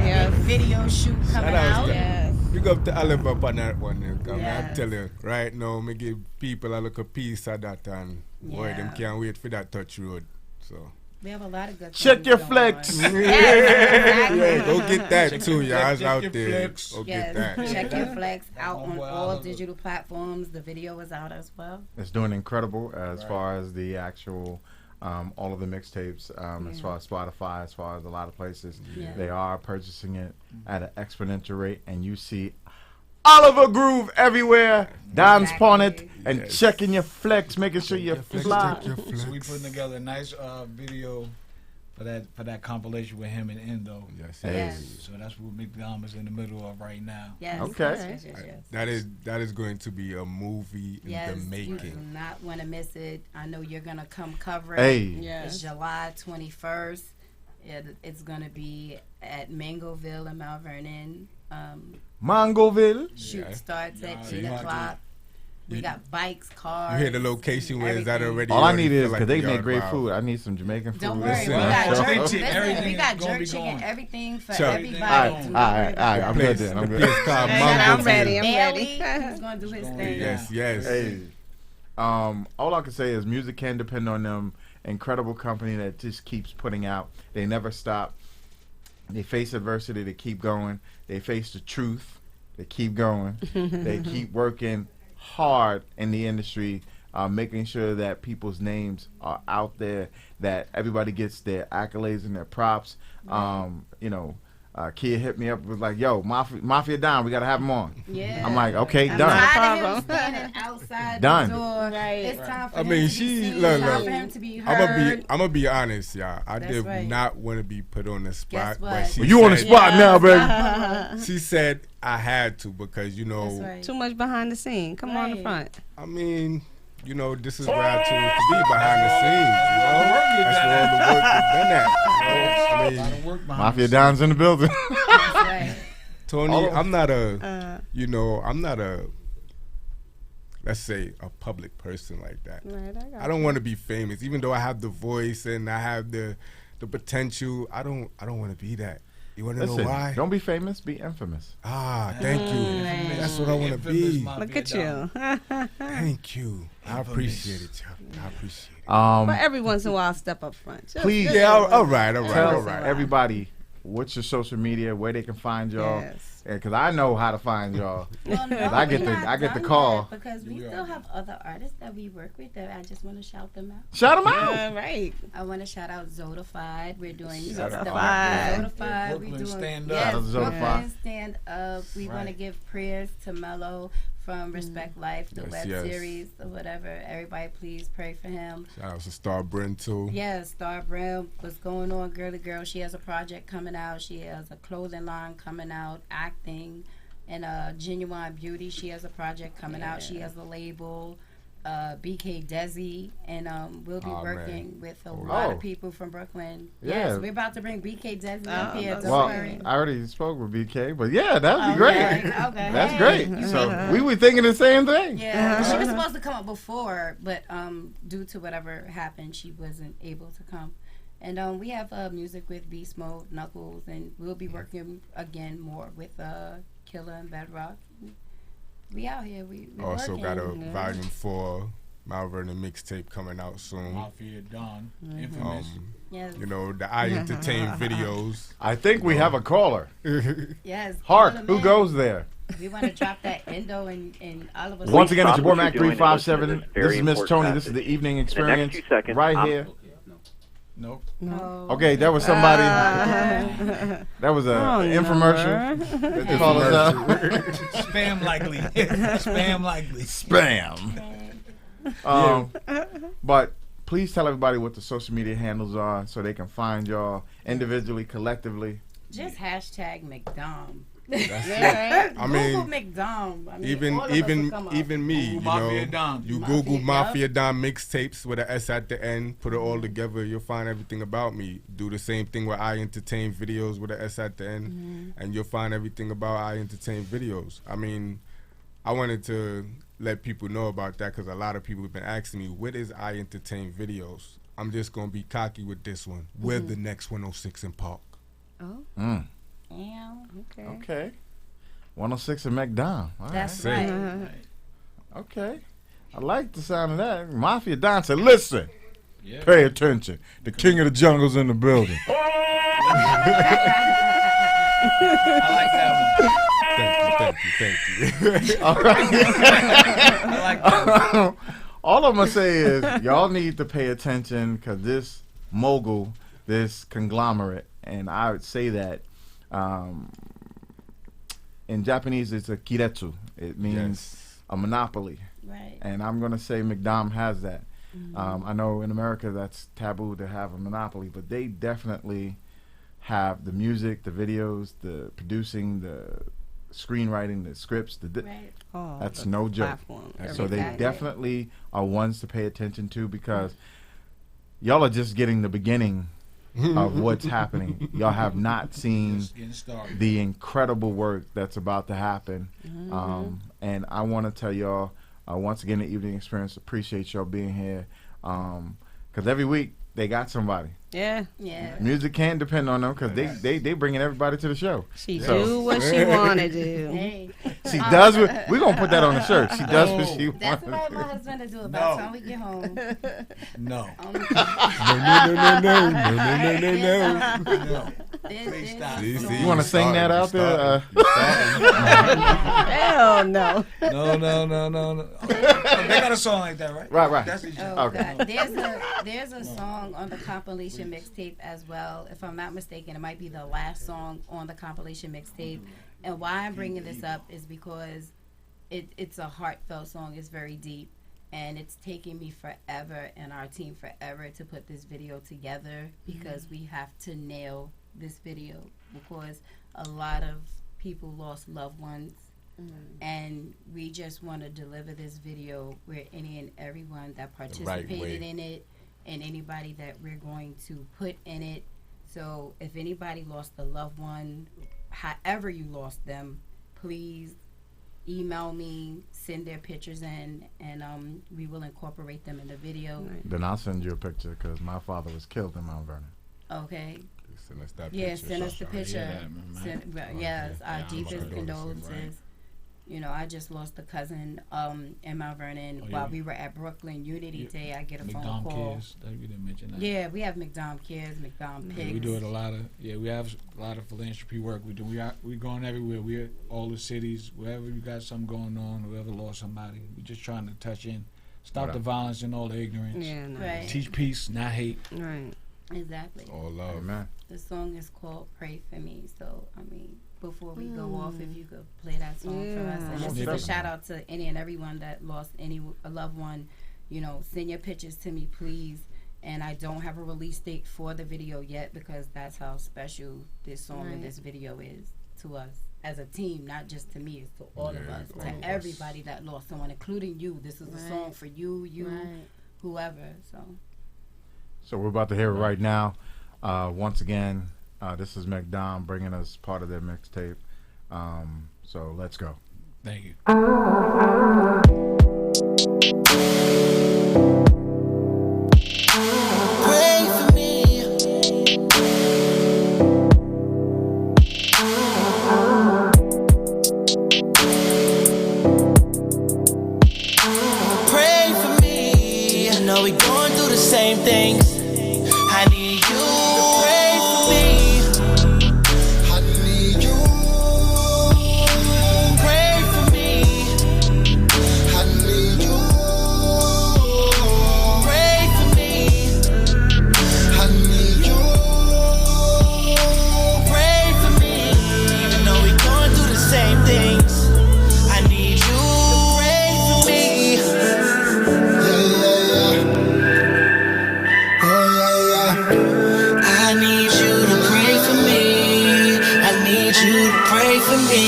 Yes. Video shoot coming out. Yes. Big up to Oliver on that one. I Yes. tell you, right now, me give people a little piece of that, and boy, them Yeah. can't wait for that touch road. So We have a lot of good Check things your going flex. on. Yeah, go get that too, y'all. It's out there. Go Yes, get that. check your flex out on all digital platforms. The video is out as well. It's doing incredible as far as the actual, all of the mixtapes, as far as Spotify, as far as a lot of places. Yeah. They are purchasing it at an exponential rate, and you see Oliver Groove everywhere. Don's pawn it and checking your flex, making sure you're fly. So we putting together a nice video for that compilation with him and Endo. Yes. So that's what McDonald's in the middle of right now. Yes. Okay. Yes. That is going to be a movie in the You do making. not want to miss it. I know you're gonna come cover it. Hey. It's July 21st. It's gonna be at Mangoville in Mount Vernon. Mangoville. Shoot starts at you 8 have to- o'clock. We got bikes, cars. You hear the location where is that everything. already? All I already need is feel because like they the make yard great vibe. food. I need some Jamaican food. Don't worry, Listen, we got show. jerk. Everything Listen, we got gonna jerk be chicken, going. everything for So- everybody. All right. I'm good then. I'm good. It's called I'm Mango ready. I'm Bailey, ready. who's gonna do his thing? Yes, yes. Hey, all I can say is music can depend on them. Incredible company that just keeps putting out. They never stop. They face adversity. They keep going. They face the truth. They keep going. They keep working hard in the industry, making sure that people's names are out there, that everybody gets their accolades and their props. Kia hit me up, was like, yo, Mafia Don, we got to have him on. Yeah. I'm like, okay, I'm done. tired of him standing outside Done. the door. It's time for I him mean, to she be seen. look, It's time look. for him to be heard. I'm gonna be honest, y'all. I That's did right. not want to be put on the spot, Guess but what? she You on the said- spot now, baby. She said I had to because Too much behind the scene. Come on the front. I mean, this is where I choose to be behind the scenes. That's where all the work is done at. I mean, Mafia Don's in the building. Tony, I'm not a, I'm not a, let's say, a public person like that. Right, I don't want to be famous, even though I have the voice and I have the potential. I don't want to be that. You want to know Listen, why? don't be famous, be infamous. Ah, thank you. That's what I want to be. Look at you. Thank you. I appreciate it, y'all. I appreciate it. But every once in a while, step up front. Just Please. Yeah, all right. Tell everybody what's your social media, where they can find y'all. Because I know how to find y'all. Well, no, 'Cause I get we the not call. done that because we still have other artists that we work with that I just want to shout them out. Shout them out. Right. I want to shout out Zodified. We're doing Zodified. Zodified. Brooklyn We're doing Stand yes, Up. Brooklyn Zodified. Stand Up. We want to give prayers to Mello from Respect Life, the web series or whatever. Everybody, please pray for him. Shout out to Star Brin too. Yes, Star Brim. What's going on, girly girl? She has a project coming out. She has a clothing line coming out, acting, and Genuine Beauty. She has a project coming out. She has a label, BK Desi, and we'll be working with a lot of people from Brooklyn. Yeah. Yes, we're about to bring BK Desi up here. Don't Well, worry. I already spoke with BK, but yeah, that'd be great. Okay. That's Hey. great. So we were thinking the same thing. Yeah, she was supposed to come up before, but due to whatever happened, she wasn't able to come. And we have music with Beast Mode, Knuckles, and we'll be working again more with Killer and Bedrock. We out here. We're Also working. got a volume 4 Mount Vernon mixtape coming out soon. Mafia Don, infamous. Yes. The I Entertain videos. I think we have a caller. Yes. Hark, call 'em who in. goes there? We want to drop that endo and all of us. Once again, it's your boy Stop Mac what you're doing and listen to 357. this This very is Miss important Tony. This is the message. evening In the next experience few seconds, right I'm- here. Nope. No. Okay, that was somebody. That was a infomercial. That called us out. Spam likely. Spam likely. Spam. But please tell everybody what the social media handles are so they can find y'all individually, collectively. Just hashtag McDom. That's it. I Google mean, McDom. I mean, all of us will come up. even me, Google Mafia Don. you Mafia, Google Mafia yep. Don mixtapes with an S at the end, put it all together, you'll find everything about me. Do the same thing with I Entertain videos with an S at the end, and you'll find everything about I Entertain videos. I mean, I wanted to let people know about that because a lot of people have been asking me, what is I Entertain videos? I'm just going to be cocky with this one. We're the next 106 in Park. Oh. Yeah. Okay. Okay. 106 in McDonald. All That's right. right. Okay. I like the sound of that. Mafia Don said, listen. Pay attention. The king of the jungle's in the building. I like that one. Thank you. All right. I like that one. All I'm gonna say is y'all need to pay attention because this mogul, this conglomerate, and I would say that in Japanese it's a kiretsu. It means a monopoly. Right. And I'm gonna say McDom has that. I know in America that's taboo to have a monopoly, but they definitely have the music, the videos, the producing, the screenwriting, the scripts. That's no joke. So they definitely are ones to pay attention to because y'all are just getting the beginning of what's happening. Y'all have not seen the incredible work that's about to happen. And I want to tell y'all, once again, the Evening Experience appreciate y'all being here. Because every week they got somebody. Yeah. Music can depend on them because they bringing everybody to the show. She do what she want to do. Hey. She does what we're gonna put that on the shirt. She does what she wants. That's what my husband to do about the time we get home. No. No. You want to sing that out there? Hell no. No. They got a song like that, right? Right. That's Okay. There's a song on the compilation mixtape as well. If I'm not mistaken, it might be the last song on the compilation mixtape. And why I'm bringing this up is because it's a heartfelt song. It's very deep. And it's taken me forever and our team forever to put this video together because we have to nail this video because a lot of people lost loved ones. And we just want to deliver this video where any and everyone that participated in it and anybody that we're going to put in it. So if anybody lost a loved one, however you lost them, please email me, send their pictures in, and we will incorporate them in the video. Then I'll send you a picture because my father was killed in Mount Vernon. Okay. Send us that Yeah, picture. send us the picture. Yes, our deepest condolences. You know, I just lost a cousin in Mount Vernon while we were at Brooklyn Unity Day. I get a phone McDom call. Cares. We didn't mention that. Yeah, we have McDom Cares, McDom Pigs. We do it a lot of. Yeah, we have a lot of philanthropy work. We do. We going everywhere. We're all the cities. Wherever you got something going on, whoever lost somebody, we're just trying to touch in, stop the violence and all the ignorance. Yeah, no. Right. Teach peace, not hate. Right. Exactly. All love, man. The song is called "Pray for Me." So I mean, before we go off, if you could play that song for us, and this is a shout out to any and everyone that lost a loved one. You know, send your pictures to me, please. And I don't have a release date for the video yet because that's how special this song and this video is to us as a team, not just to me, it's to all of us, to everybody that lost someone, including you. This is a song for you, whoever. So we're about to hear it right now. Once again, this is McDom bringing us part of their mixtape. So let's go. Thank you. Pray for me. Pray for me. I know we going through the same things. I need you to pray for me. I need you. Pray for me. I need you. Pray for me. I need you. Pray for me. Even though we going through the same things, I need you to pray for me. I need you to pray for me. I need you to pray for me.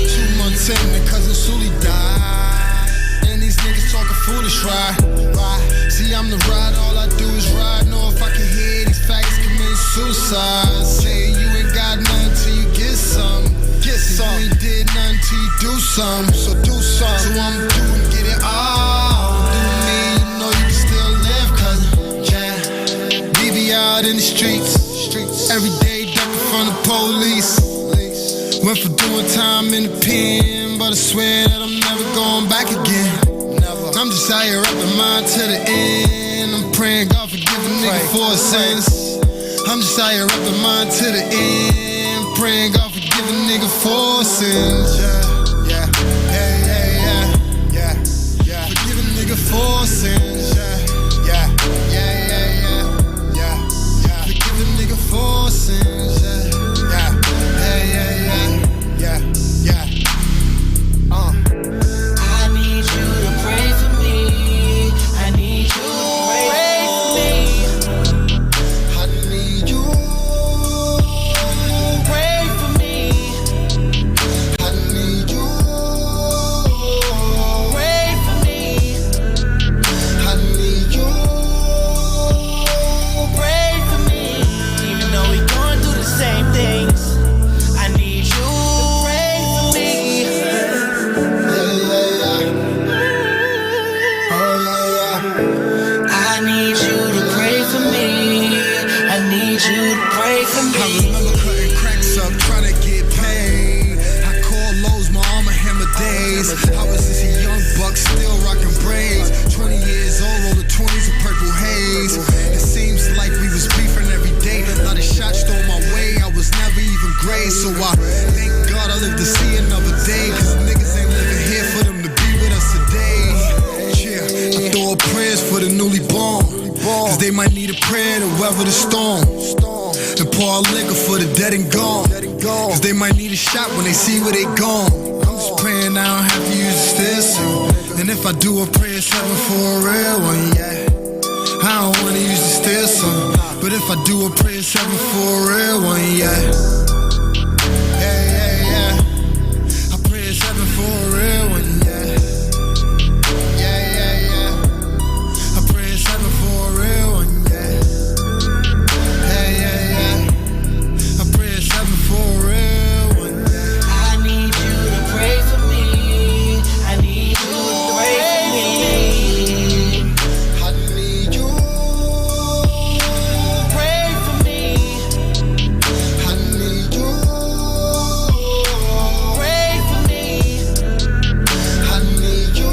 2 months in, the cousin Sully died. And these niggas talking foolish, right? See, I'm the ride, all I do is ride. Know if I can hear these facts commit suicide. Say you ain't got nothing till you get some. Get some. You ain't did nothing till you do some. So do some. So I'm doing, get it all. Do me, you know you can still live, cousin. Yeah. We be out in the streets. Every day ducking from the police. Went for doing time in the pen, but I swear that I'm never going back again. I'm just out here rapping mine to the end. I'm praying God forgive nigga for sins. I'm just out here up the mind to the end. Praying God forgive a nigga for sins. Yeah, yeah. Forgive a nigga for sins. Yeah. Forgive a nigga for sins. Yeah. I need you to pray for me. I need you to pray for me. I need you. Pray for me. I need you. Pray for me. I need you. Pray for me. Even though we going through the same things, I need you to pray for me. I need you to pray for me. I need you to pray for I me. remember cutting cracks up, trying to get paid. I called Lowe's, my armor hammer days. I was just a young buck, still rocking braids. 20 years old, roll the 20s with purple haze. It seems like we was beefing every day. A lot of shots thrown my way, I was never even grazed. So I thank God I lived to see another day. Cause niggas ain't living here for them to be with us today. Yeah, I throw up prayers for the newly born. Cause they might need a prayer to weather the storm. And pour out liquor for the dead and gone. Cause they might need a shot when they see where they gone. I'm just praying I don't have to use a stilson. And if I do, I pray it's heaven for a real one, yeah. I don't wanna use the stilson. But if I do, I pray it's heaven for a real one, yeah. Yeah. I pray it's heaven for a real one, yeah. Yeah. I pray it's heaven for a real one, yeah. Yeah. I pray it's heaven for a real one, yeah. I need you to pray for me. I need you to pray for me. I need you. Pray for me. I need you. Pray for me. I need you.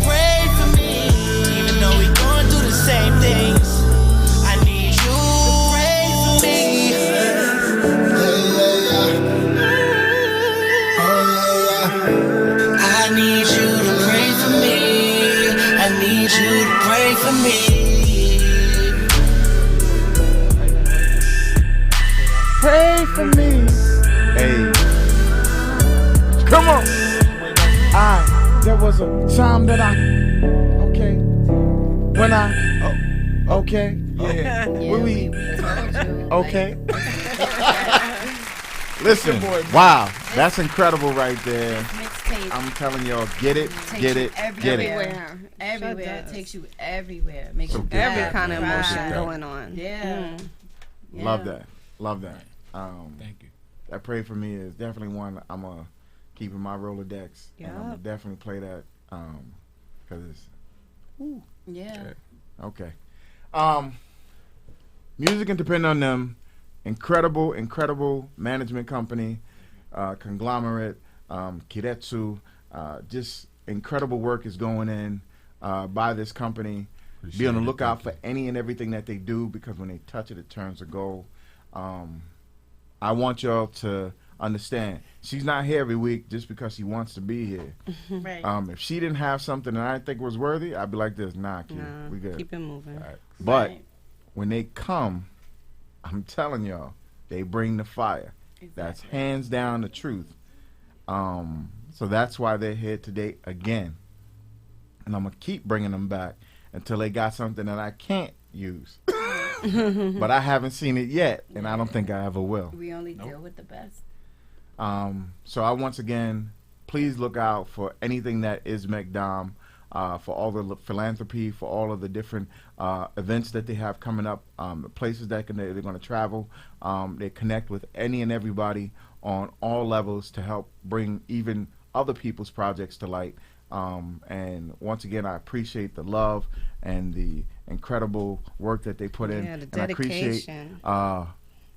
Pray for me. Even though we going through the same things, I need you to pray for me. I need you to pray for me. I need you to pray for me. Pray for me. Hey, Come on. There was a time that yeah. Yeah, we told you. okay. Listen, Good boy, man. wow, that's incredible right there. Mixtape. I'm telling y'all, get it, Takes get you it, get it. everywhere. Everywhere. It takes you everywhere. Makes So you good. Every laugh, kind of cry. emotion going on. Yeah. Love that. Thank you. That Pray For Me is definitely one I'm going to keep in my Rolodex. And I'm going to Yup. definitely play that because it's, Yeah. okay. Music and Depend on Them, incredible management company, conglomerate, Kiretsu, just incredible work is going in by this company. Be on the lookout for any and everything that they do because when they touch it, it turns to gold. I want y'all to understand, she's not here every week just because she wants to be here. Right. If she didn't have something that I think was worthy, I'd be like this, nah, kid, Nah, we good. keep it moving. All right. But Right. when they come, I'm telling y'all, they bring the fire. That's hands down the truth. So that's why they're here today again. And I'm going to keep bringing them back until they got something that I can't use. But I haven't seen it yet, and I don't think I ever will. We only deal with the best. So I once again, please look out for anything that is McDom, for all the philanthropy, for all of the different events that they have coming up, the places that they're going to travel. They connect with any and everybody on all levels to help bring even other people's projects to light. And once again, I appreciate the love and the incredible work that they put in. Yeah, the and I appreciate dedication.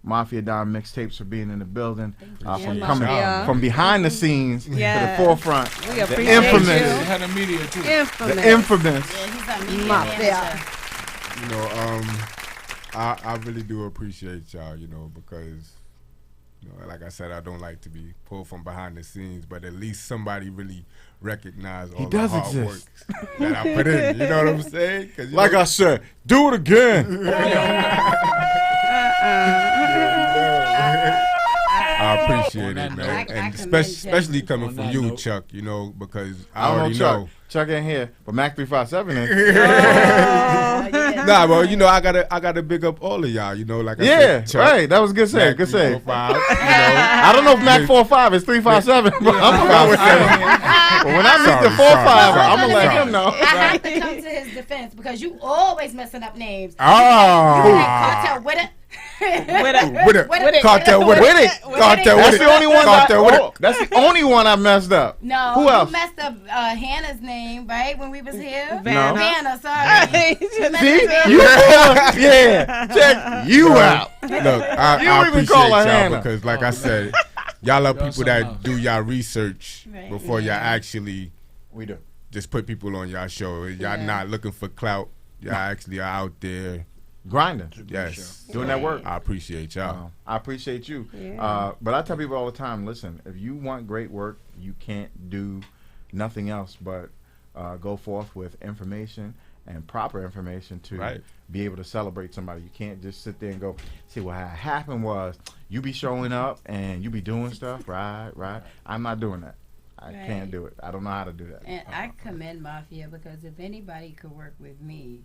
Mafia Don Mixtapes for being in the building, you. from Yeah, coming Mafia. from behind the scenes Yeah. to the forefront. We the appreciate infamous, you. Head of media too. Infamous. the infamous Yeah, he's our media Mafia. manager. You know, I really do appreciate y'all, you know, because, you know, like I said, I don't like to be pulled from behind the scenes, but at least somebody really recognize all the hard work that I put in. You know what I'm saying? Like I said, do it again. I appreciate it, man, and especially coming from you, Chuck. You know, because I already know. Chuck ain't here, but Mac 357 is. Nah, well, you know, I gotta big up all of y'all. You know, like I said, Chuck, right. That was good say. Good say. 45, you know. I don't know if Mac 45 is 357, but I'm gonna go with that. But when I meet the 45, I'm gonna let him know. I have to come to his defense because you always messing up names. Cartel with it. Cartel with it. That's the only one. That's the only one I messed up. No, who else? You messed up Hannah's name, right? When we was here. No. Vanna, sorry. See, you check you out. Look, I appreciate y'all because, like I said, y'all are people that do y'all research before y'all actually. We do. Just put people on y'all show. Y'all not looking for clout. Y'all actually are out there. Grinding. Yes. Doing that work. I appreciate y'all. I appreciate you. Yeah. But I tell people all the time, listen, if you want great work, you can't do nothing else but go forth with information and proper information to be able to celebrate somebody. You can't just sit there and go, see, what happened was you be showing up and you be doing stuff, right. I'm not doing that. I can't do it. I don't know how to do that. And I commend Mafia because if anybody could work with me,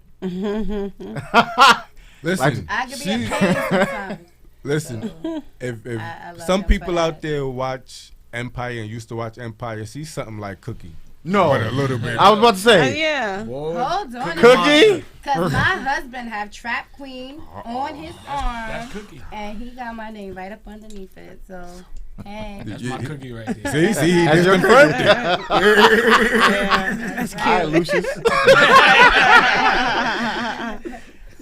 listen, I could be a pain sometimes. Listen, So, if I love some him people for out there watch Empire and used to watch Empire, see something like Cookie. No, but a little bit. I was about to say. Yeah. Hold on. Cookie? Because my husband have Trap Queen on his arm. That's Cookie. And he got my name right up underneath it. So, hey. That's my cookie right there. See, he just confirmed it. That's cute. All right, Lucius.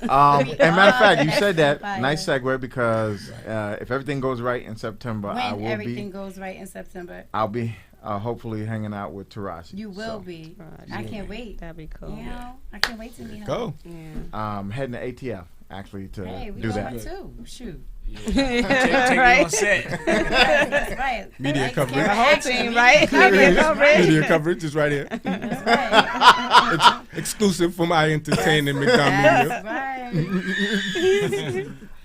And matter of fact, you said that. Nice segue because if everything goes right in September, When everything goes right in September. I'll be hopefully hanging out with Taraji. You will be. I can't wait. That'd be cool. You know, I can't wait to meet him. Go. Yeah. Heading to ATF actually to Hey, we do going that. too. Shoot. Take you on set. That's right. Media Like, coverage. camera The whole action, team, media right? coverage. Media coverage is right here. That's right. Exclusive from I Entertainment McDonald Media. That's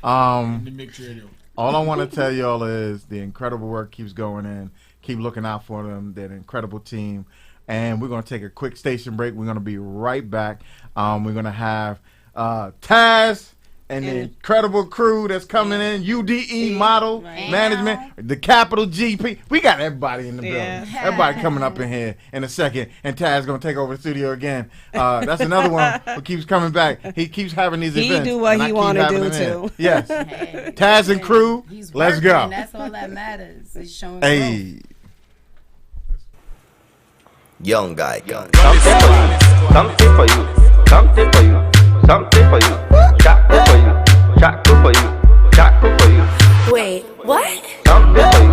right. All I want to tell y'all is the incredible work keeps going in. Keep looking out for them. They're an incredible team. And we're going to take a quick station break. We're going to be right back. We're going to have Taz and the incredible crew that's coming in, UDE Model Management, the Capital GP. We got everybody in the building. Everybody coming up in here in a second. And Taz going to take over the studio again. That's another one who keeps coming back. He keeps having these events. He do what he want to do, too. Yes. Hey, Taz and crew, he's let's working, go. That's all that matters. He's showing Hey. Young guy. Something for you, something for you, something for you, something for you, something for you, something for you. Wait, what? Something for you,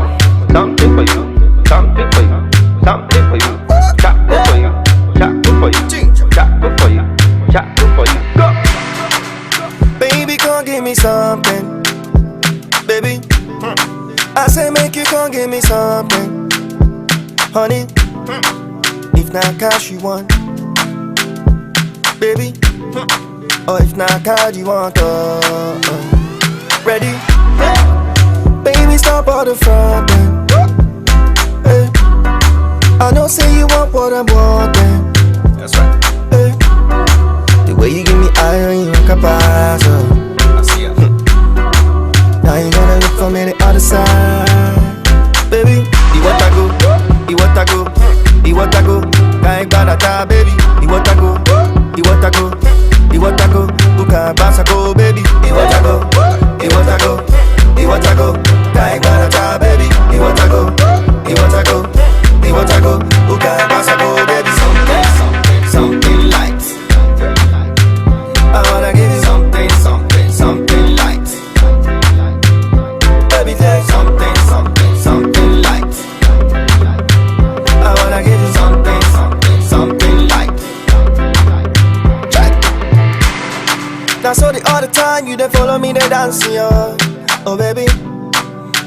something for you, something for you, something for you, something for you, something for you, something for you, something for you. Go. Baby, come give me something. Baby, I say make you come give me something. Honey, if not cash you want, baby, or if not card you want, ready? Baby, stop all the front end. Hey. I know say you want what I'm wanting. That's right. Hey. The way you give me eye on you like a pass. I see ya. Now you gonna look for me the other side. Baby, Iwatago, Iwatago, Iwatago, Kai Barata, baby, Iwatago, Iwatago, Iwatago, Uka Basako, baby, Iwatago, Iwatago, Iwatago, Kai Barata, baby, Iwatago, Iwatago, Iwatago, Uka Basako, baby, Something light. I wanna give you Something light. baby, take Something light. I wanna give you Something light. dance, yo. Oh baby,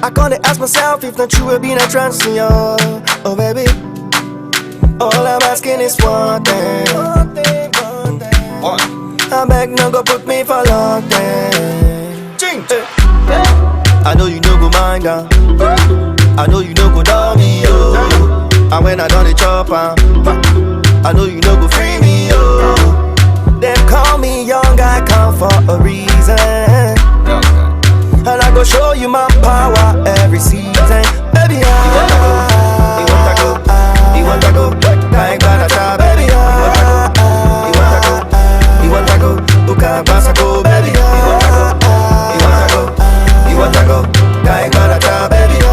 I can't ask myself if not true will be in a trance, yo. Oh baby, all I'm asking is one thing. I beg no go put me for long time. I know you no go mind down. I know you no go down me, yo. And when I done the chop, I know you no go free me, yo. Them call me young, I come for a reason. And I go show you my power every season. Baby, I want to go, I ain't gonna try, baby, you want to go, Uka Basako, baby, you want to go, I ain't gonna try, baby, you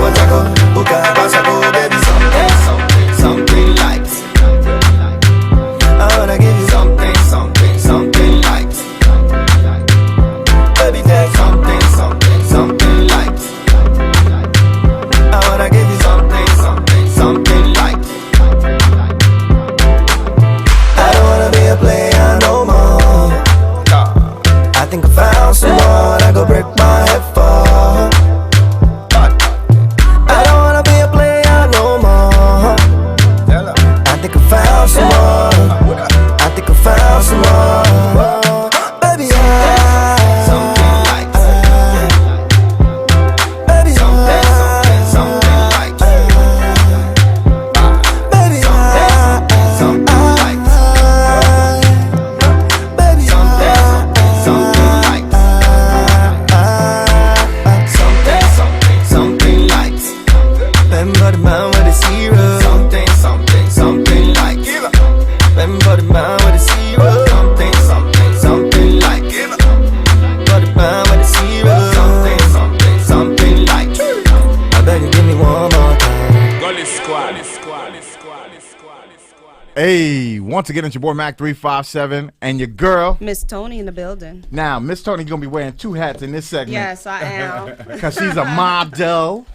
want to go, Uka Basako, baby, something light. I wanna give you something light. Baby, take something light. I wanna give you something light. I don't wanna be a player no more. I think I found someone I go break my head for. I don't wanna be a player no more. I think I found someone. I think I found someone. Baby, something light. Baby, something light. Baby, something light. Baby, something light. Something light. Remember the man with the zero. Something light. Remember the man with the zero. Something light. Remember the man with the zero. Something light. I beg you give me one more time. Gully Squad. Hey, once again, it's your boy Mac 357 and your girl Miss Tony in the building. Now, Miss Tony's gonna be wearing two hats in this segment. Yes, I am. Because she's a model,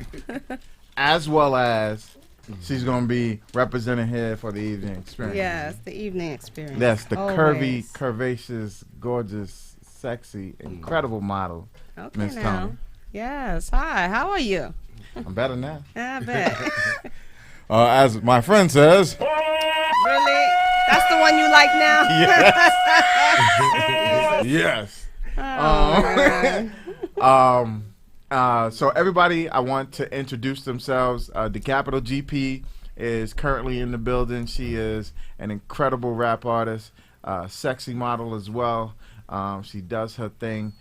as well as she's gonna be representing here for the evening experience. Yes, the evening experience. That's the curvy, Always. curvaceous, gorgeous, sexy, incredible model, Okay, Miss now. Tony. Yes. Hi. How are you? I'm better now. I bet. As my friend says. Really? That's the one you like now? Yes. Oh, So everybody, I want to introduce themselves. The Capital GP is currently in the building. She is an incredible rap artist, sexy model as well. She does her thing.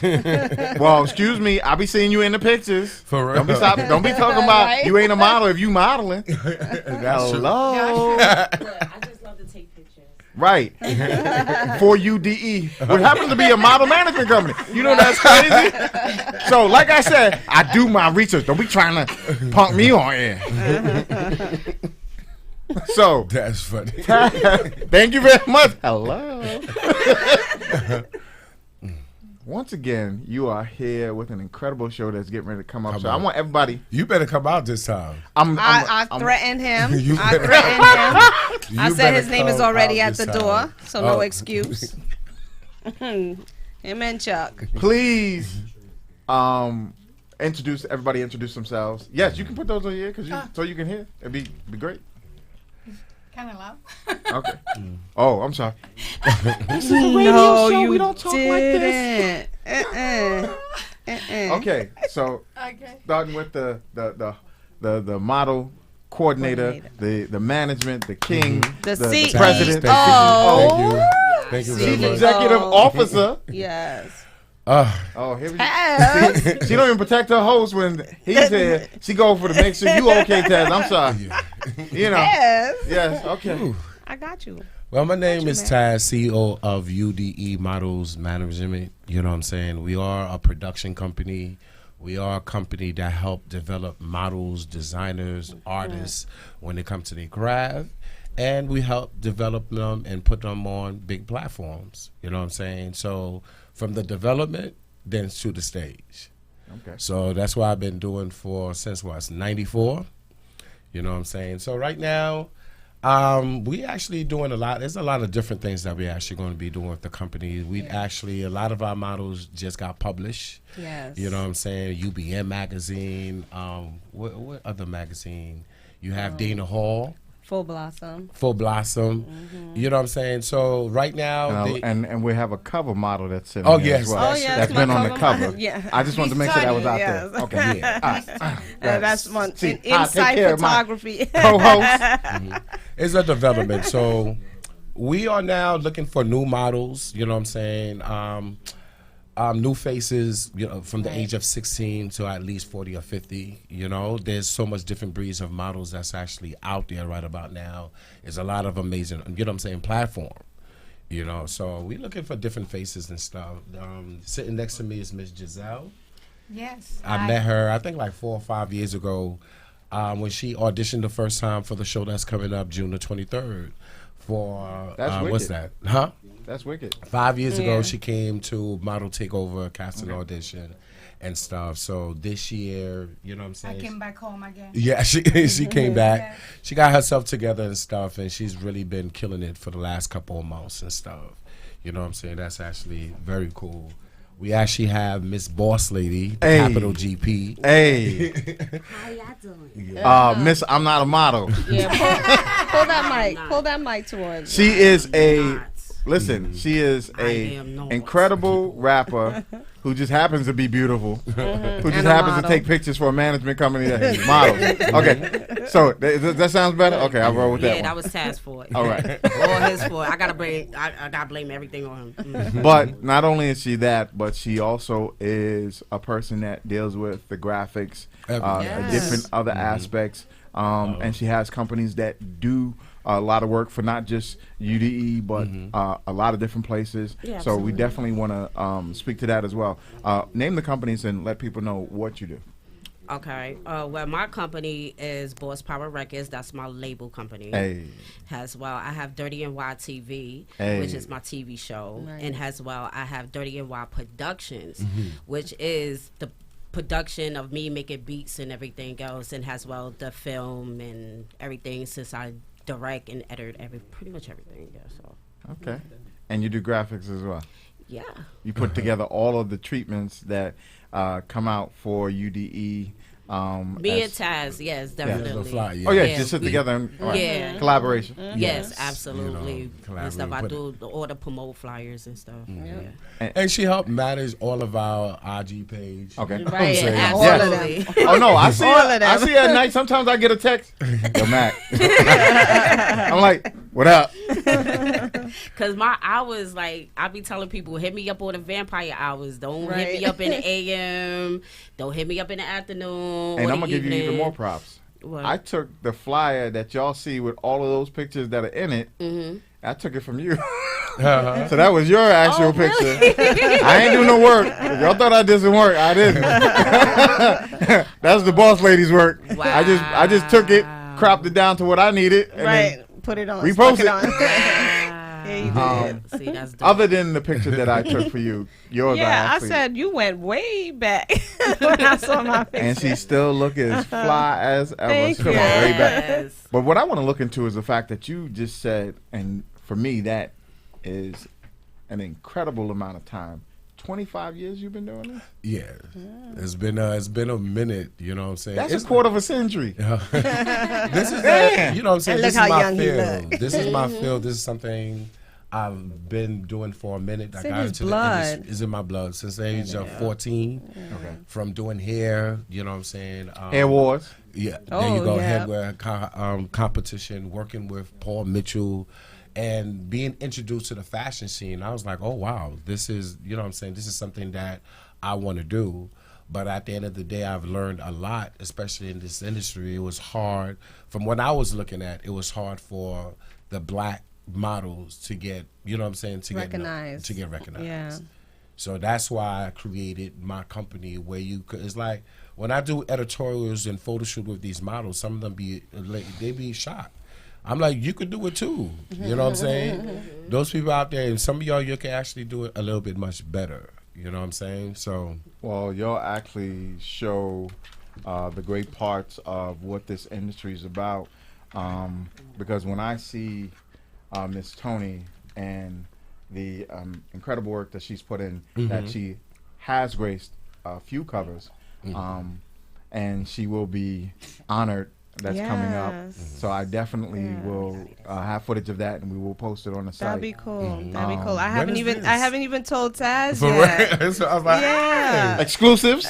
Well, excuse me, I'll be seeing you in the pictures. For real. Don't be talking about Right? you ain't a model if you modeling. That's true. Hello. I just love to take pictures. Right. For UDE. What happens to be a model management company. You know that's crazy? So, like I said, I do my research. Don't be trying to punk me on air. So. That's funny. Thank you very much. Hello. Once again, you are here with an incredible show that's getting ready to come up. So I want everybody. You better come out this time. I threatened him. You I better- threatened him. I You said his better name is come already out at the this door, time. so no Oh. excuse. Him and Chuck. Please introduce themselves. Yes, you can put those on here so you can hear. It'd be great. Kind of loud. Okay. Oh, I'm sorry. This is a radio show. You We don't talk like this. Okay, so starting with the model coordinator, the management, the king, The the CEO. president, Thank you chief very much. executive officer. Yes. Oh, here we Taz. go. She don't even protect her host when he's here. She go for to make sure you okay, Taz. I'm sorry. You know. Taz. Yes. Okay. I got you. Well, my name is Taz, CEO of UDE Models Management. You know what I'm saying? We are a production company. We are a company that help develop models, designers, artists when it comes to their craft. And we help develop them and put them on big platforms. You know what I'm saying? So from the development, then to the stage. Okay. So that's what I've been doing since 94. You know what I'm saying? So right now, We actually doing a lot. There's a lot of different things that we're actually going to be doing with the company. We actually, a lot of our models just got published. Yes. You know what I'm saying? UBM magazine. What other magazine? You have Dana Hall. Full Blossom. Full Blossom. You know what I'm saying? So right now, and we have a cover model that's sitting Oh, here yes. as well. Oh, yes, that's my been on the cover cover. model. Yeah. I just wanted to make sure that was out there. Yes. Okay. Yeah. That's one. See, In I'll take Insight care of my Photography. co-host. It's a development. So we are now looking for new models. You know what I'm saying? New faces, you know, from the age of 16 to at least 40 or 50. You know, there's so much different breeds of models that's actually out there right about now. There's a lot of amazing, you know what I'm saying, platform. You know, so we're looking for different faces and stuff. Sitting next to me is Miss Giselle. Yes. I met her, I think, like 4 or 5 years ago when she auditioned the first time for the show that's coming up June the 23rd. For what's that? Huh? That's wicked. 5 years ago, Yeah. she came to Model Takeover casting audition and stuff. So this year, you know what I'm saying? I came back home again. Yeah, she came back. She got herself together and stuff, and she's really been killing it for the last couple of months and stuff. You know what I'm saying? That's actually very cool. We actually have Miss Boss Lady, the Hey. capital GP. Hey. How y'all doing? Miss, I'm not a model. Yeah, pull that mic. Pull that mic towards. She is a she is a am not. incredible rapper who just happens to be beautiful, who just And a happens to model. take pictures for a management company that he models. Okay, so that sounds better. Okay, I'll roll with that Yeah, one. that was Taz for it. All right. All his fault. I gotta blame everything on him. Mhm. But not only is she that, but she also is a person that deals with the graphics, Yes. different other aspects, and she has companies that do a lot of work for not just UDE, but a lot of different places. Yeah, so we absolutely. definitely want to speak to that as well. Name the companies and let people know what you do. Okay. Well, my company is Boss Power Records. That's my label company. Hey. As well, I have Dirty NY TV, Hey. which is my TV show, Nice. and as well, I have Dirty NY Productions, Mm-hmm. which is the production of me making beats and everything else, and as well the film and everything. Since I direct and edit pretty much everything. Yeah. So. Okay. And you do graphics as well. Yeah. You put together all of the treatments that come out for UDE. Me and as- Taz, yes, definitely. Oh yeah, just sit together and Yeah. collaboration. Yes, Yes. absolutely. You know, and stuff. I collaborate, do all the promote flyers and stuff. Yeah. And she helped manage all of our IG page. Okay. Right, So, yeah, all Yes. of them. Oh no, I see. All of them. I see at night. Sometimes I get a text. Yo, Mac. I'm like, what up? Cause my hours, like I be telling people, hit me up on the vampire hours. Don't hit Right. me up in the AM. Don't hit me up in the afternoon. And or I'm the gonna give you even evening. more props. What? I took the flyer that y'all see with all of those pictures that are in it. I took it from you. So that was your actual Oh, really? picture. I ain't do no work. If y'all thought I did some work, I didn't. That's the boss lady's work. I just took it, cropped it down to what I needed, and then Right. Put it on. repost Stuck it. on. Yeah, you did. See, that's dope. Other than the picture that I took for you, yours Yeah, I actually, said you went way back when I saw my picture. and she still look as fly as ever. Thank She come you. on, way back. Yes. But what I want to look into is the fact that you just said, and for me, that is an incredible amount of time. 25 years you've been doing this? Yeah. It's been a minute, you know what I'm saying? That's It's a quarter of a century. This is Damn. you know what I'm saying? And This look is how my young he field. look. This is my field. This is something I've been doing for a minute. It's I in got his into blood. the industry. It's in my blood since the age of 14. Okay. From doing hair, you know what I'm saying? Hair Wars. Yeah, Oh, there you go. yeah. Headwear competition, working with Paul Mitchell, and being introduced to the fashion scene. I was like, oh wow, this is, you know what I'm saying? This is something that I want to do. But at the end of the day, I've learned a lot, especially in this industry. It was hard. From what I was looking at, it was hard for the black models to get, you know what I'm saying, to Recognized. get recognized. Yeah. So that's why I created my company where you could, it's like when I do editorials and photo shoot with these models, some of them they be shocked. I'm like, you could do it too. You know what I'm saying? Those people out there, and some of y'all, you can actually do it a little bit much better. You know what I'm saying? So, Well, y'all actually show the great parts of what this industry is about. because when I see Miss Tony and the incredible work that she's put in, that she has graced a few covers, and she will be honored. That's coming up. So I definitely will have footage of that, and we will post it on the site. That'd be cool. That'd be cool. I When is haven't even told Taz For yet. real? So I was like, Yeah. hey. Exclusives.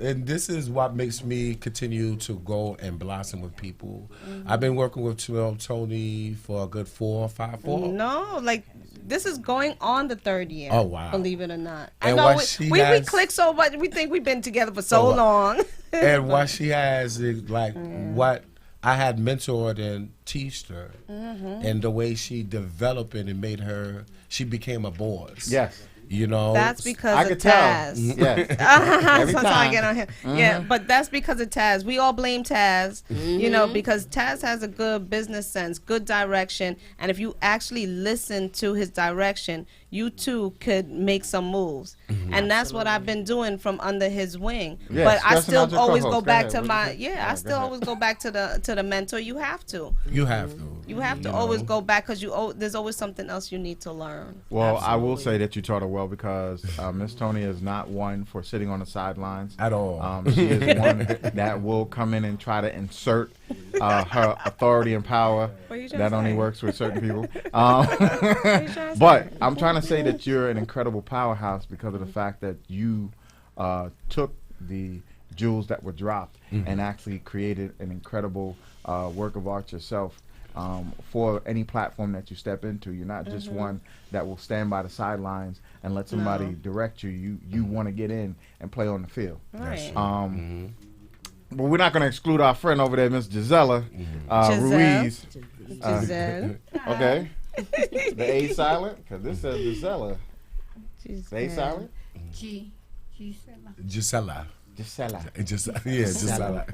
And this is what makes me continue to go and blossom with people. I've been working with Tony for a good 4 or 5 No, like this is going on the 3rd year. Oh, wow. Believe it or not. And I know what she we has- click so much. We think we've been together for so Oh, long. And what she has is like what I had mentored and teached her, and the way she developed it and made her, she became a boss. Yes. You know, That's because I of could tell. Taz. Yes. Every Sometimes I time. get on him. Yeah, but that's because of Taz. We all blame Taz, you know, because Taz has a good business sense, good direction, and if you actually listen to his direction, you too could make some moves. And that's what I've been doing from under his wing. Yeah, but I stressing out still your always co-host. go Go back ahead. to What my you say? I Go still ahead. always go back to the mentor. You have to. You have to. You have to always go back because there's always something else you need to learn. Well, I will say that you taught her well because Miss Tony is not one for sitting on the sidelines At all. She is one that will come in and try to insert her authority and power. What are you trying That to only say? works with certain people. trying to But say? I'm trying to say that you're an incredible powerhouse because of the fact that you took the jewels that were dropped and actually created an incredible work of art yourself. For any platform that you step into, you're not just one that will stand by the sidelines and let somebody direct you. You want to get in and play on the field. Right. But we're not going to exclude our friend over there, Miss Gisela Ruiz. Giselle. Okay. The A silent, because this says Gisela. The A silent. Gisela. Gisela.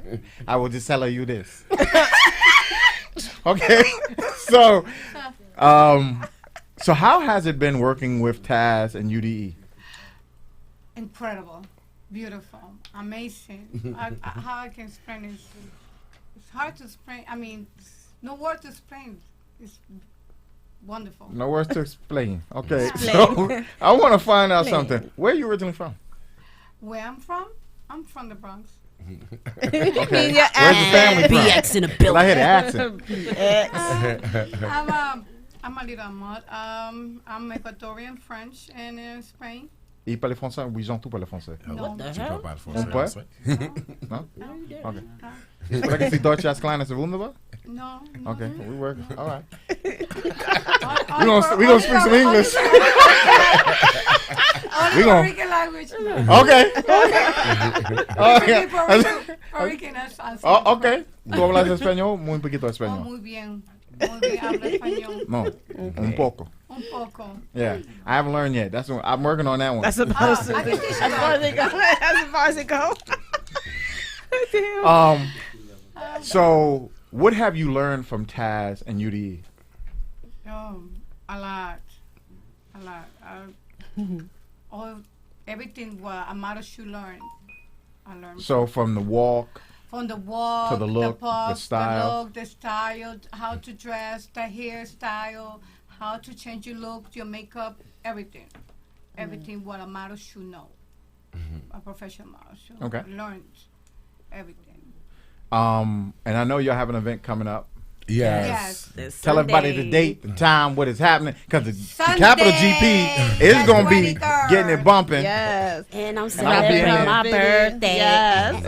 I will just tell you this. Okay. So how has it been working with Taz and UDE? Incredible, beautiful, amazing. How I can explain it? It's hard to explain. I mean, no word to explain. It's wonderful. No words to explain. Okay. Explain. So I want to find out Explain. something. Where are you originally from? Where I'm from? I'm from the Bronx. Okay. Where's the family from? BX in a building. I hear the accent. I'm a little mud. I'm Ecuadorian, French, and Spain. Il parle français? Oui, j'entends tout parler français. What the Tu hell? peux pas le Un français. peu? No? Okay. Será que si Deutsch als kleines wunderbar? No. Okay, we work. All right. We gonna speak some English. Only We Puerto gonna- Rican language. Okay. Okay. Puerto Rican as Oh, okay. ¿Tú hablas español? Muy poquito Oh, español. muy bien. Muy bien, hablo español. No, un poco. Un poco. Yeah, I haven't learned yet. That's what I'm working on that one. That's supposed to. I can teach you As far as it goes. As far as it goes. Damn. So what have you learned from Taz and UDE? Oh, a lot. Everything what Amado should learn. I learned. So from the walk From the walk, to the look, pose, the style. the style, how to dress, the hairstyle, how to change your look, your makeup, everything. Everything what a model should know. A professional model should Okay. learn everything. and I know y'all have an event coming up. Yes. This Tell everybody the Sunday. date, the time, what is happening, because the Sunday. Capital GP is going to be getting it bumping. Yes. And I'm I'll be in celebrating there. my birthday. Yes.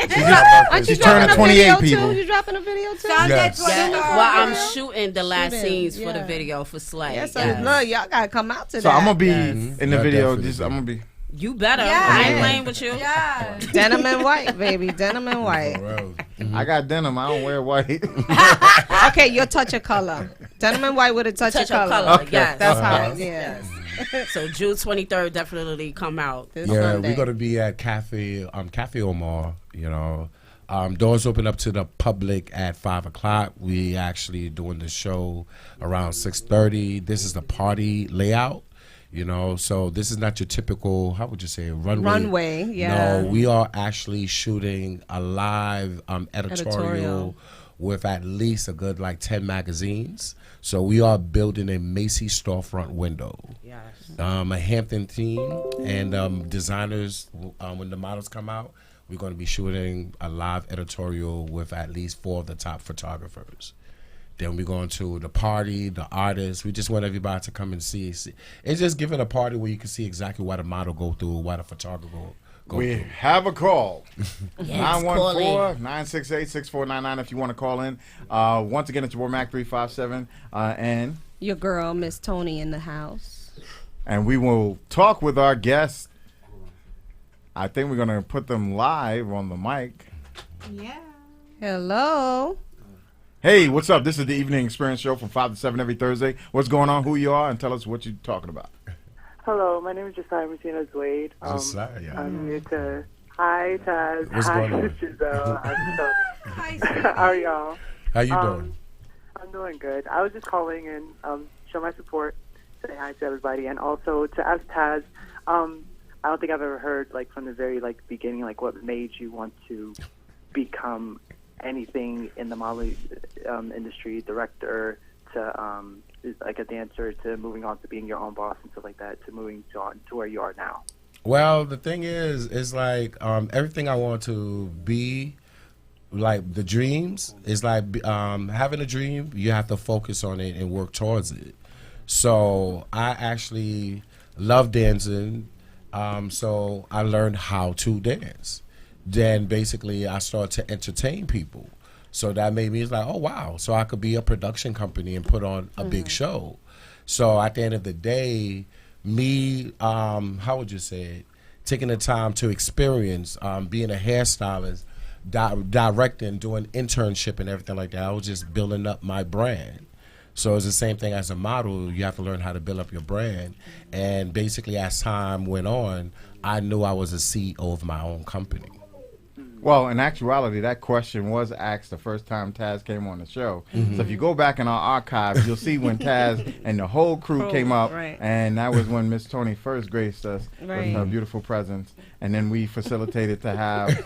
That's true. She's turning 28, people. You dropping a video too? Sunday, Yes. 23rd. Well, I'm shooting the last Shooting, scenes for the yeah. video for Slay. Yes, Yes. look, y'all gotta come out to So that. I'm going to be Yes. in the Yeah, video. definitely. Just I'm going to be. You better. Yeah. I ain't playing with you. Yeah. Denim and white, baby. Denim and white. Well, I got denim. I don't wear white. Okay, your touch of color. Denim and white with a touch, Touch of of color. color, Okay. yes. That's how. Yes, Yeah. yes. So June 23rd, definitely come out. This yeah, Sunday. we're gonna be at Cafe Omar. You know, doors open up to the public at 5:00. We actually doing the show around 6:30. This is the party layout. You know, so this is not your typical, how would you say, Runway, yeah. No, we are actually shooting a live editorial with at least a good like 10 magazines. So we are building a Macy's storefront window. Yes. A Hampton theme and designers, when the models come out, we're going to be shooting a live editorial with at least 4 of the top photographers. Then we're going to the party, the artists. We just want everybody to come and see. It's just giving a party where you can see exactly what a model go through, what a photographer go We through. have a call. Yes, 914-968-6499 if you want to call in. Once again, it's your boy Mac 357. And Your girl, Miss Tony, in the house. we will talk with our guests. I think we're going to put them live on the mic. Yeah. Hello. Hey, what's up? This is the Evening Experience Show from 5 to 7 every Thursday. What's going on, who you are, and tell us what you're talking about. Hello, my name is Josiah Martinez Wade. Josiah. I'm here to... Hi, Taz. What's Hi, going on? Giselle. I'm Tony. Hi, How are y'all? How you doing? I'm doing good. I was just calling and show my support, say hi to everybody, and also to ask Taz, I don't think I've ever heard, like, from the very, like, beginning, like, what made you want to become anything in the modeling industry, director, to like a dancer, to moving on to being your own boss and stuff like that, to moving on to where you are now. Well, the thing is like everything I want to be, like the dreams, is like having a dream, you have to focus on it and work towards it. So I actually love dancing, so I learned how to dance. Then basically I started to entertain people. So that made me, it's like, oh, wow. So I could be a production company and put on a big show. So at the end of the day, me, how would you say it, taking the time to experience being a hairstylist, directing, doing internship and everything like that, I was just building up my brand. So it's the same thing as a model. You have to learn how to build up your brand. And basically as time went on, I knew I was a CEO of my own company. Well, in actuality, that question was asked the first time Taz came on the show. Mm-hmm. So if you go back in our archives, you'll see when Taz and the whole crew came up, right. and that was when Miss Tony first graced us Right. with her beautiful presence. And then we facilitated to have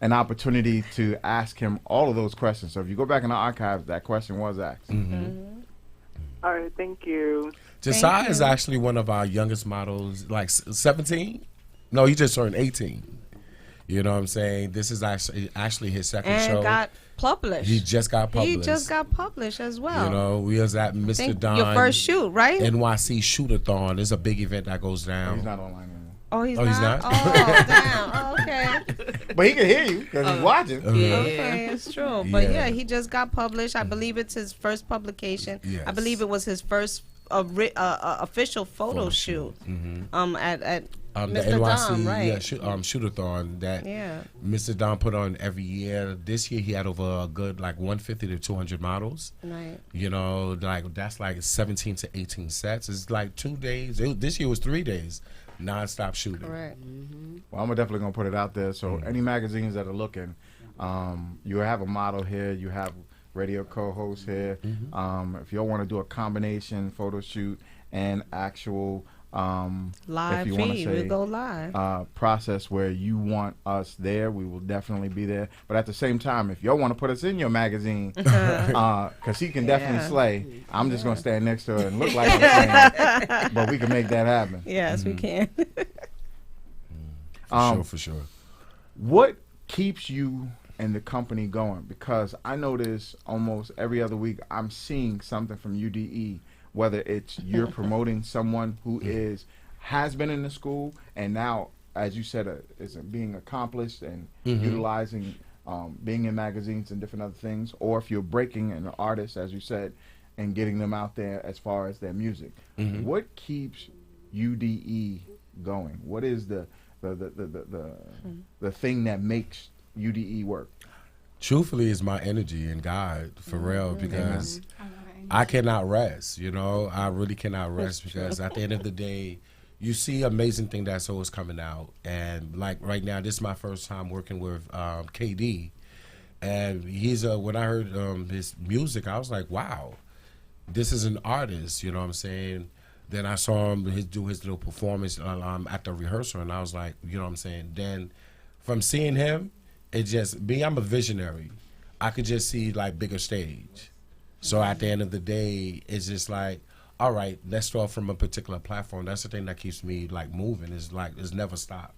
an opportunity to ask him all of those questions. So if you go back in our archives, that question was asked. Mm-hmm. All right, thank you. Josiah is actually one of our youngest models, like 17? No, he just turned 18. You know what I'm saying? This is actually his second And show. got published. He just got published. He just got published as well. You know, we was at Mr. Think Don. your first shoot, right? NYC Shootathon. It's a big event that goes down. He's not online anymore. Oh, he's Oh, he's not? not? Oh, damn. Oh, okay. But he can hear you because he's watching. Okay, it's true. But Yeah. yeah, he just got published. I believe it's his first publication. Yes. I believe it was his first official photo shoot. At the Mr. NYC Dom, right? Shootathon that Yeah. Mr. Don put on every year. This year he had over a good like 150 to 200 models. Right. You know, like that's like 17 to 18 sets. It's like 2 days. This year was 3 days, non-stop shooting. Correct. Well, I'm definitely going to put it out there. So any magazines that are looking, you have a model here. You have radio co-host here. If y'all want to do a combination photo shoot and actual Live if you want to feed, say we'll go live. process where you want us there, we will definitely be there. But at the same time, if y'all want to put us in your magazine, because he can definitely slay, I'm just going to stand next to her and look like I'm slaying, but we can make that happen. Yes, we can. For sure. What keeps you and the company going? Because I notice almost every other week I'm seeing something from UDE, whether it's you're promoting someone who has been in the school and now, as you said, is being accomplished and utilizing being in magazines and different other things, or if you're breaking an artist, as you said, and getting them out there as far as their music. What keeps UDE going? What is the thing that makes UDE work? Truthfully, it's my energy and God, for real, because I cannot rest, you know. I really cannot rest because at the end of the day, you see amazing thing that's always coming out. And like right now, this is my first time working with KD. And when I heard his music, I was like, wow, this is an artist, you know what I'm saying? Then I saw him do his little performance at the rehearsal, and I was like, you know what I'm saying? Then from seeing him, it just, I'm a visionary. I could just see like bigger stage. So at the end of the day, it's just like, all right, let's start from a particular platform. That's the thing that keeps me like moving. It's like, it's never stopped.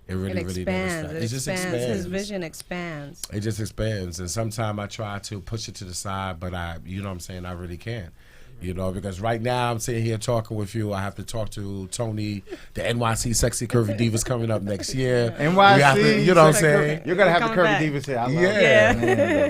It really never stops. It just expands. His vision expands. It just expands. And sometimes I try to push it to the side, but you know what I'm saying, I really can't. You know, because right now I'm sitting here talking with you. I have to talk to Tony. The NYC Sexy Curvy Divas coming up next year. NYC, you know what I'm saying? You're going to have the Curvy Divas here. I love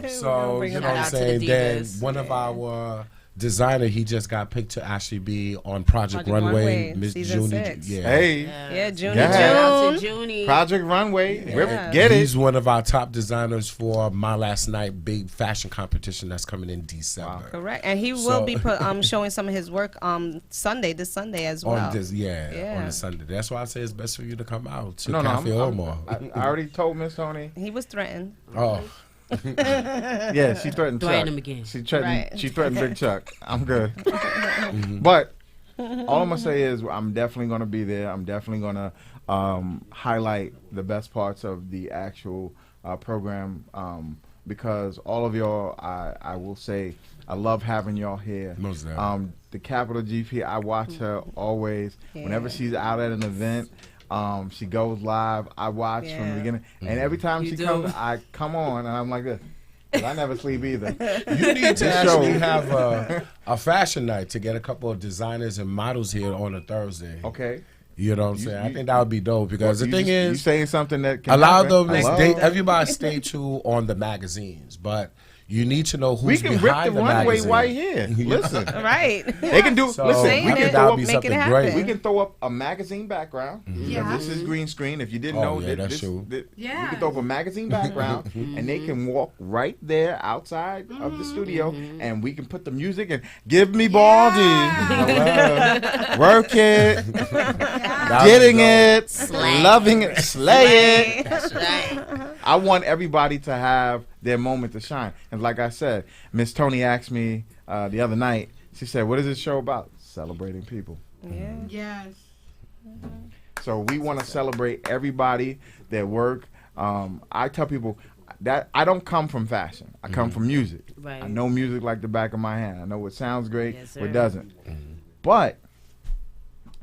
it. So, you know what I'm saying? Then one of our designer, he just got picked to actually be on Project Runway. Miss Junie. Yeah. Hey. Yeah, Junie. Junie. Project Runway. Get it. He's one of our top designers for My Last Night big fashion competition that's coming in December. Wow. Correct. And he will be showing some of his work this Sunday as well. On the Sunday. That's why I say it's best for you to come out to Cafe Omar. I already told Miss Tony. He was threatened. Oh. Yeah, she threatened Chuck. Threaten him again. She threatened Big Chuck. I'm good. But all I'm gonna say is I'm definitely gonna be there. I'm definitely gonna highlight the best parts of the actual program because all of y'all, I will say, I love having y'all here. Most definitely. The Capital GP, I watch her always. Whenever she's out at an event. She goes live. I watch from the beginning, and every time she comes, I come on, and I'm like this. 'Cause I never sleep either. You need to actually have a fashion night to get a couple of designers and models here on a Thursday. Okay. You know what I'm saying? I think that would be dope because the thing is, you saying something that can allow happen. them. Everybody stay tuned on the magazines, but. You need to know who's behind the We can rip the runway magazine. right here. Listen. Right. They can do, so listen, we can throw up, make it happen. Great. We can throw up a magazine background. Yeah. This is green screen. If you didn't know that's true. We can throw up a magazine background and they can walk right there outside of the studio and we can put the music and give me Baldy. Work it. Getting it. Slay. Loving it. Slay it. That's right. I want everybody to have their moment to shine. And like I said, Miss Tony asked me the other night, she said, what is this show about? Celebrating people. Yeah. Yes. So we want to celebrate everybody, their work. I tell people that I don't come from fashion. I come from music. Right. I know music like the back of my hand. I know what sounds great, Yes, what sir. doesn't. But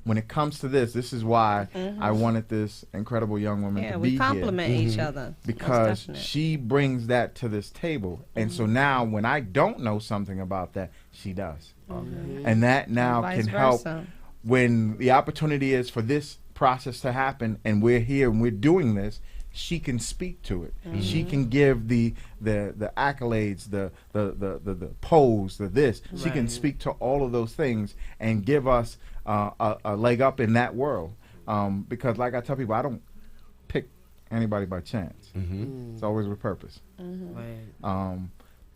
when it comes to this is why I wanted this incredible young woman to be we complement each other. because Most definite. she brings that to this table. And so now when I don't know something about that, she does. And that now And can vice help versa. when the opportunity is for this process to happen and we're here and we're doing this, she can speak to it. She can give the accolades, the pose, the this. She can speak to all of those things and give us a leg up in that world. Because like I tell people, I don't pick anybody by chance. It's always with purpose. Right.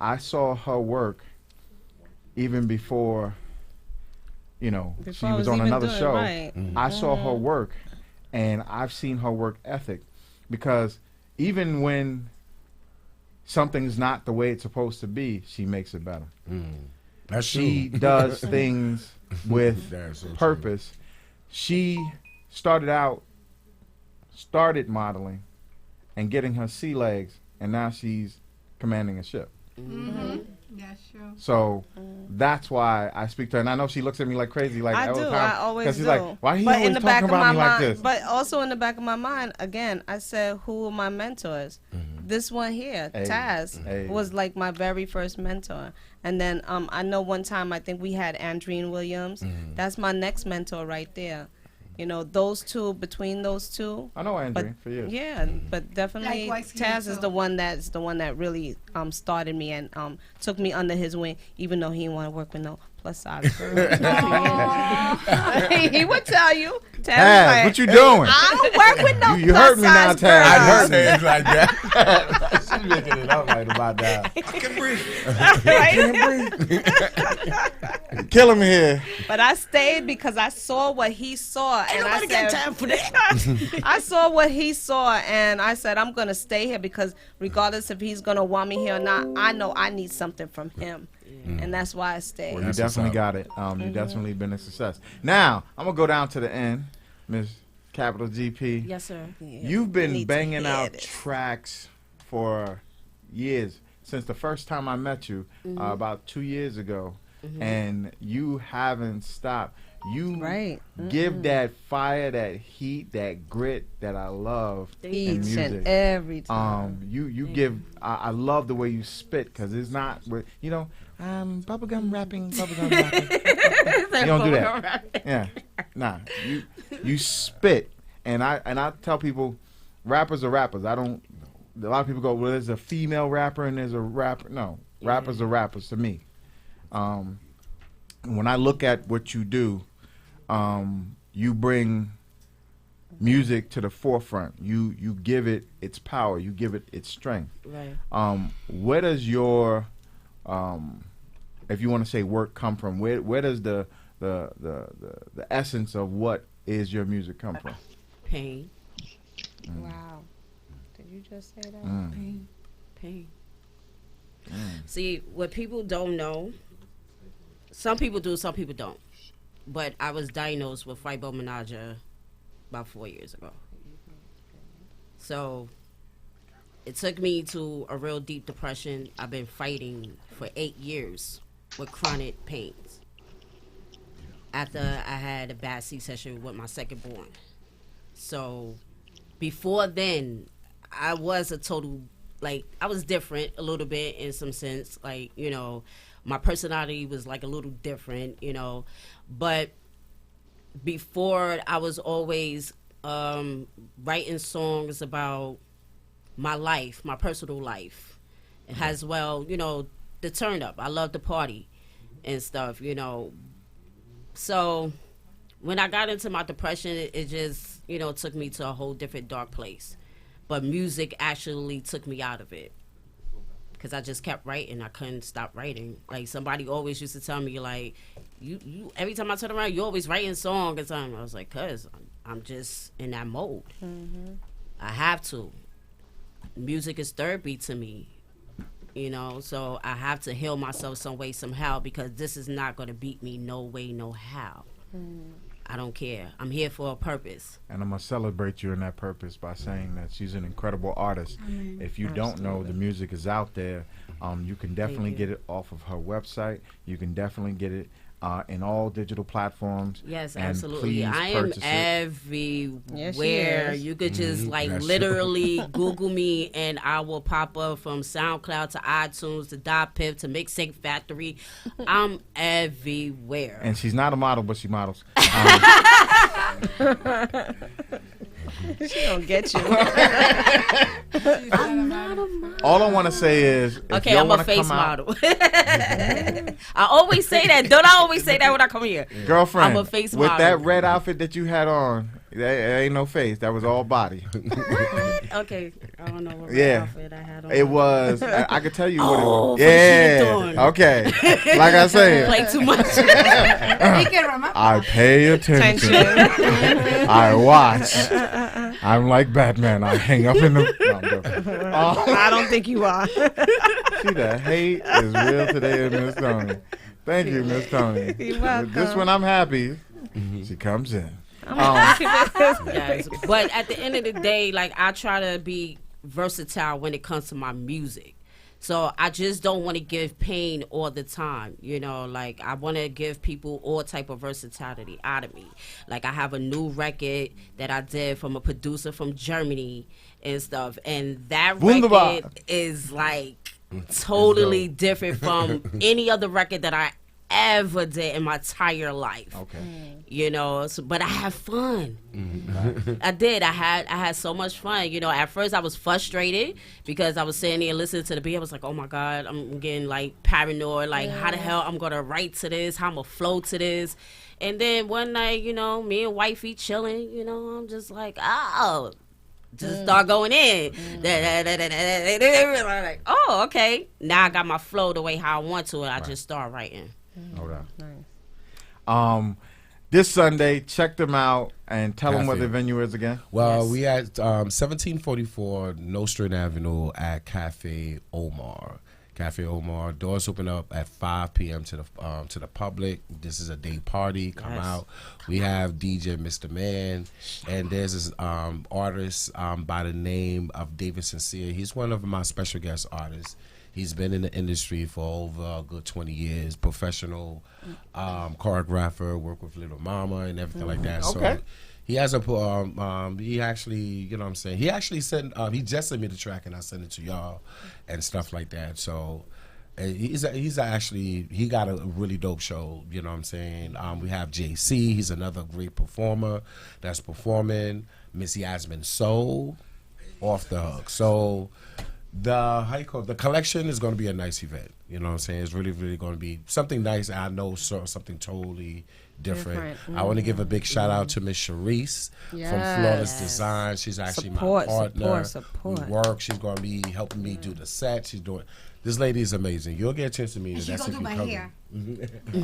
I saw her work even before, she Before I was was on even another doing show. right. I saw her work, and I've seen her work ethic, because even when something's not the way it's supposed to be, she makes it better. That's She true. does things with That's so true. purpose. She started modeling and getting her sea legs, and now she's commanding a ship. That's true. So that's why I speak to her, and I know she looks at me like crazy, like I all do. the time, I always 'cause do. she's like, "Why he but always in the talking back of about my me like mind, this?" But also in the back of my mind, again, I said, "Who are my mentors?" This one here, Hey. Taz, Hey. was like my very first mentor. And then I know one time I think we had Andreen Williams. That's my next mentor right there. Those two, between those two. I know Andreen but, for years. Yeah, but definitely Likewise here, Taz is too. the one that really started me and took me under his wing, even though he didn't want to work with no plus size girls. He would tell you. Taz, Taz, like, what you doing? I don't work with no You plus heard me now, size Taz. girls. I heard Say it like that. She's making it up right about that. Kill him here. But I stayed because I saw what he saw, and I said, got time for that. I saw what he saw, and I said, I'm gonna stay here because regardless if he's gonna want me here or not, I know I need something from him. and that's why I stayed. Well, you definitely got it. You definitely been a success. Now I'm gonna go down to the end, Miss Capital GP. Yes, sir. You've been banging out tracks for years, since the first time I met you about 2 years ago, and you haven't stopped. You give that fire, that heat, that grit that I love in Each music. and every time. You give. I love the way you spit, because it's not, bubblegum rapping, bubblegum rapping. You don't do that. Yeah, nah. You spit, and I tell people, rappers are rappers. I don't. A lot of people go, well, there's a female rapper and there's a rapper. No, rappers are rappers to me. When I look at what you do, you bring music to the forefront. You give it its power. You give it its strength. Right. Where does your, if you want to say work, come from? Where does the essence of what is your music come from? Pain. Wow. Did you just say that? Pain. See, what people don't know, some people do, some people don't. But I was diagnosed with fibromyalgia about 4 years ago. So it took me to a real deep depression. I've been fighting for 8 years with chronic pains. After I had a bad C-section with my second born. So before then, I was a total, I was different a little bit in some sense. My personality was a little different, But before, I was always writing songs about my life, my personal life. As well, the turn up. I love the party and stuff, So when I got into my depression, it just, took me to a whole different dark place. But music actually took me out of it. Because I just kept writing. I couldn't stop writing. Somebody always used to tell me, you every time I turn around, you always writing songs. And something. I was like, cuz I'm just in that mode. I have to. Music is therapy to me. So I have to heal myself some way, somehow, because this is not going to beat me no way, no how. I don't care. I'm here for a purpose. And I'm going to celebrate you in that purpose by saying that she's an incredible artist. If you don't know, the music is out there. You can definitely get it off of her website. You can definitely get it in all digital platforms. Yes, and absolutely. I am everywhere. Yes, you could just literally Google me and I will pop up, from SoundCloud to iTunes to DotPiff to Mixtape Factory. I'm everywhere. And she's not a model, but she models. She don't get you. I'm not a model. All I want to say is, okay, I'm a face model. I always say that. Don't I always say that when I come here? Girlfriend, I'm a face with model. that red outfit that you had on, there ain't no face. That was all body. Okay, I don't know what red outfit I had on. It was. I could tell you what it was. For Yeah. Okay. Like I said. Play too much. I pay attention. I watch. I'm like Batman. I hang up in the. No, I'm joking. I don't think you are. See, the hate is real today, Miss Tony. Thank you, Miss Tony. You're welcome. This one I'm happy. She comes in. Yes. But at the end of the day, I try to be versatile when it comes to my music. So I just don't want to give pain all the time, I want to give people all type of versatility out of me. I have a new record that I did from a producer from Germany and stuff, and that record is totally different from any other record that I ever did in my entire life. Okay. But I had fun. I did. I had so much fun. At first I was frustrated because I was sitting there listening to the beat. I was like, oh my God, I'm getting paranoid. How the hell I'm gonna write to this? How I'm gonna flow to this? And then one night, me and wifey chilling, I'm just just start going in. Like, oh, okay. Now I got my flow the way how I want to, and I just start writing. No doubt. Nice. This Sunday, check them out and tell them what the venue is again. Well, we at 1744 Nostrand Avenue at Cafe Omar. Cafe Omar. Doors open up at 5 p.m. to the public. This is a day party. Come out. We have DJ Mr. Man, and there's this artist by the name of David Sincere. He's one of my special guest artists. He's been in the industry for over a good 20 years. Professional choreographer, work with Little Mama and everything like that. Okay. So he has a he actually, you know what I'm saying, he actually sent he just sent me the track and I sent it to y'all and stuff like that. So he's actually, he got a really dope show, you know what I'm saying. We have JC, he's another great performer that's performing. Miss Yasmin Soul, Off the Hook. So the collection is going to be a nice event, you know what I'm saying. It's really, really going to be something nice. I know something totally different. I want to give a big shout out to Miss Sharice from Flawless Design. She's actually my partner. Support. We work. She's going to be helping me do the set. She's doing. This lady is amazing. You'll get a chance to meet her. She's gonna do my hair.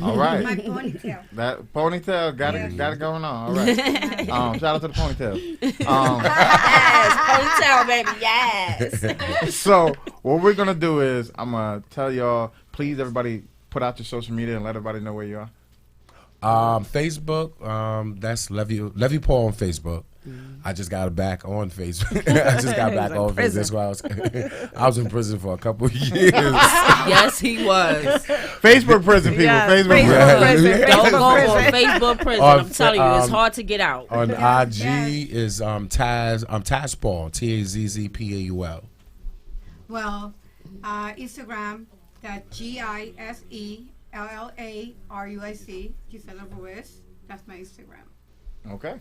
All right. My ponytail. That ponytail got it going on. All right. Shout out to the ponytail. Yes, ponytail, baby. Yes. So what we're gonna do is I'm gonna tell y'all. Please, everybody, put out your social media and let everybody know where you are. Facebook, that's Levy Paul on Facebook. I just got back on Facebook. I just got back on Facebook. That's why I was in prison for a couple of years. Yes, he was. Facebook prison, people. Yeah, Facebook prison. Don't go on Facebook prison. I'm telling you, it's hard to get out. On IG is Taz Paul, TAZZPAUL. Well, Instagram, that GISELLARUIC, Gisela Ruiz. That's my Instagram. Okay.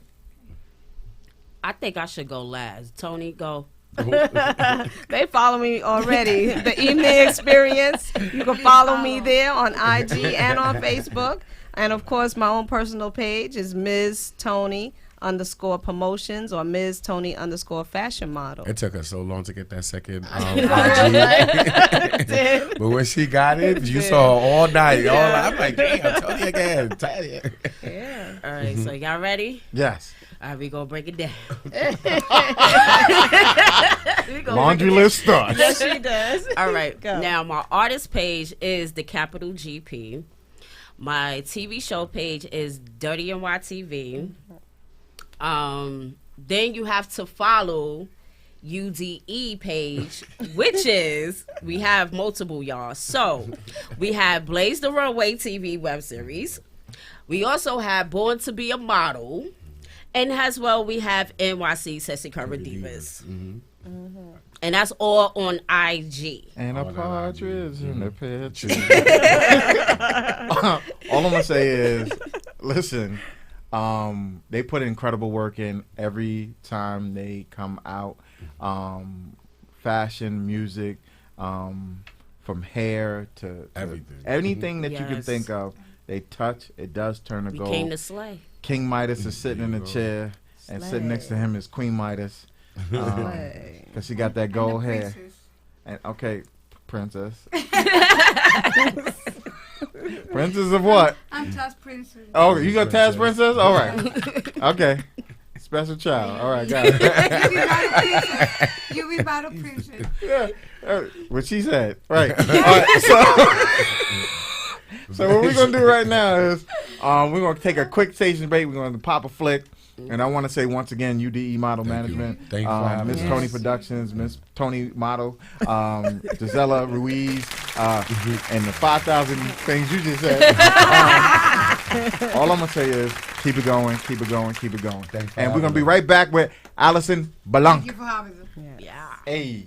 I think I should go last. Tony, go. They follow me already. The evening experience. You can follow me there on IG and on Facebook. And of course, my own personal page is Ms. Tony _promotions or Ms. Tony _fashion model. It took us so long to get that second IG. But when she got it, you saw her all night. I'm like, damn, Tony again. Yeah. All right, so y'all ready? Yes. All right, we gonna break it down. Laundry list starts. Yes, she does. All right. Go. Now, my artist page is the capital GP. My TV show page is Dirty NYTV. Then you have to follow UDE page, which is, we have multiple, y'all. So we have Blaze the Runway TV web series. We also have Born to Be a Model. And as well, we have NYC Sexy Curvy Divas. And that's all on IG. And a partridge in the picture. All I'm going to say is, listen, they put incredible work in every time they come out. Fashion, music, from hair to everything. Anything that you can think of, they touch. It does turn to gold. Came to slay. King Midas is sitting in the chair, and sitting next to him is Queen Midas, because she got that gold hair. And okay, princess. Princess of what? I'm Taz Princess. Oh, you got Taz Princess? All right. Okay. Special child. All right, got it. You be Battle Princess. Yeah. What she said. Right. All right. So what we're going to do right now is we're going to take a quick station break. We're going to pop a flick. And I want to say once again, UDE Model Management, Thank you for having Miss us. Tony Productions, Miss Tony Model, Gisela Ruiz, and the 5,000 things you just said. All I'm going to say is keep it going, keep it going, keep it going. And we're going to be right back with Allison Balanc. Thank you for having us. Yeah. Hey.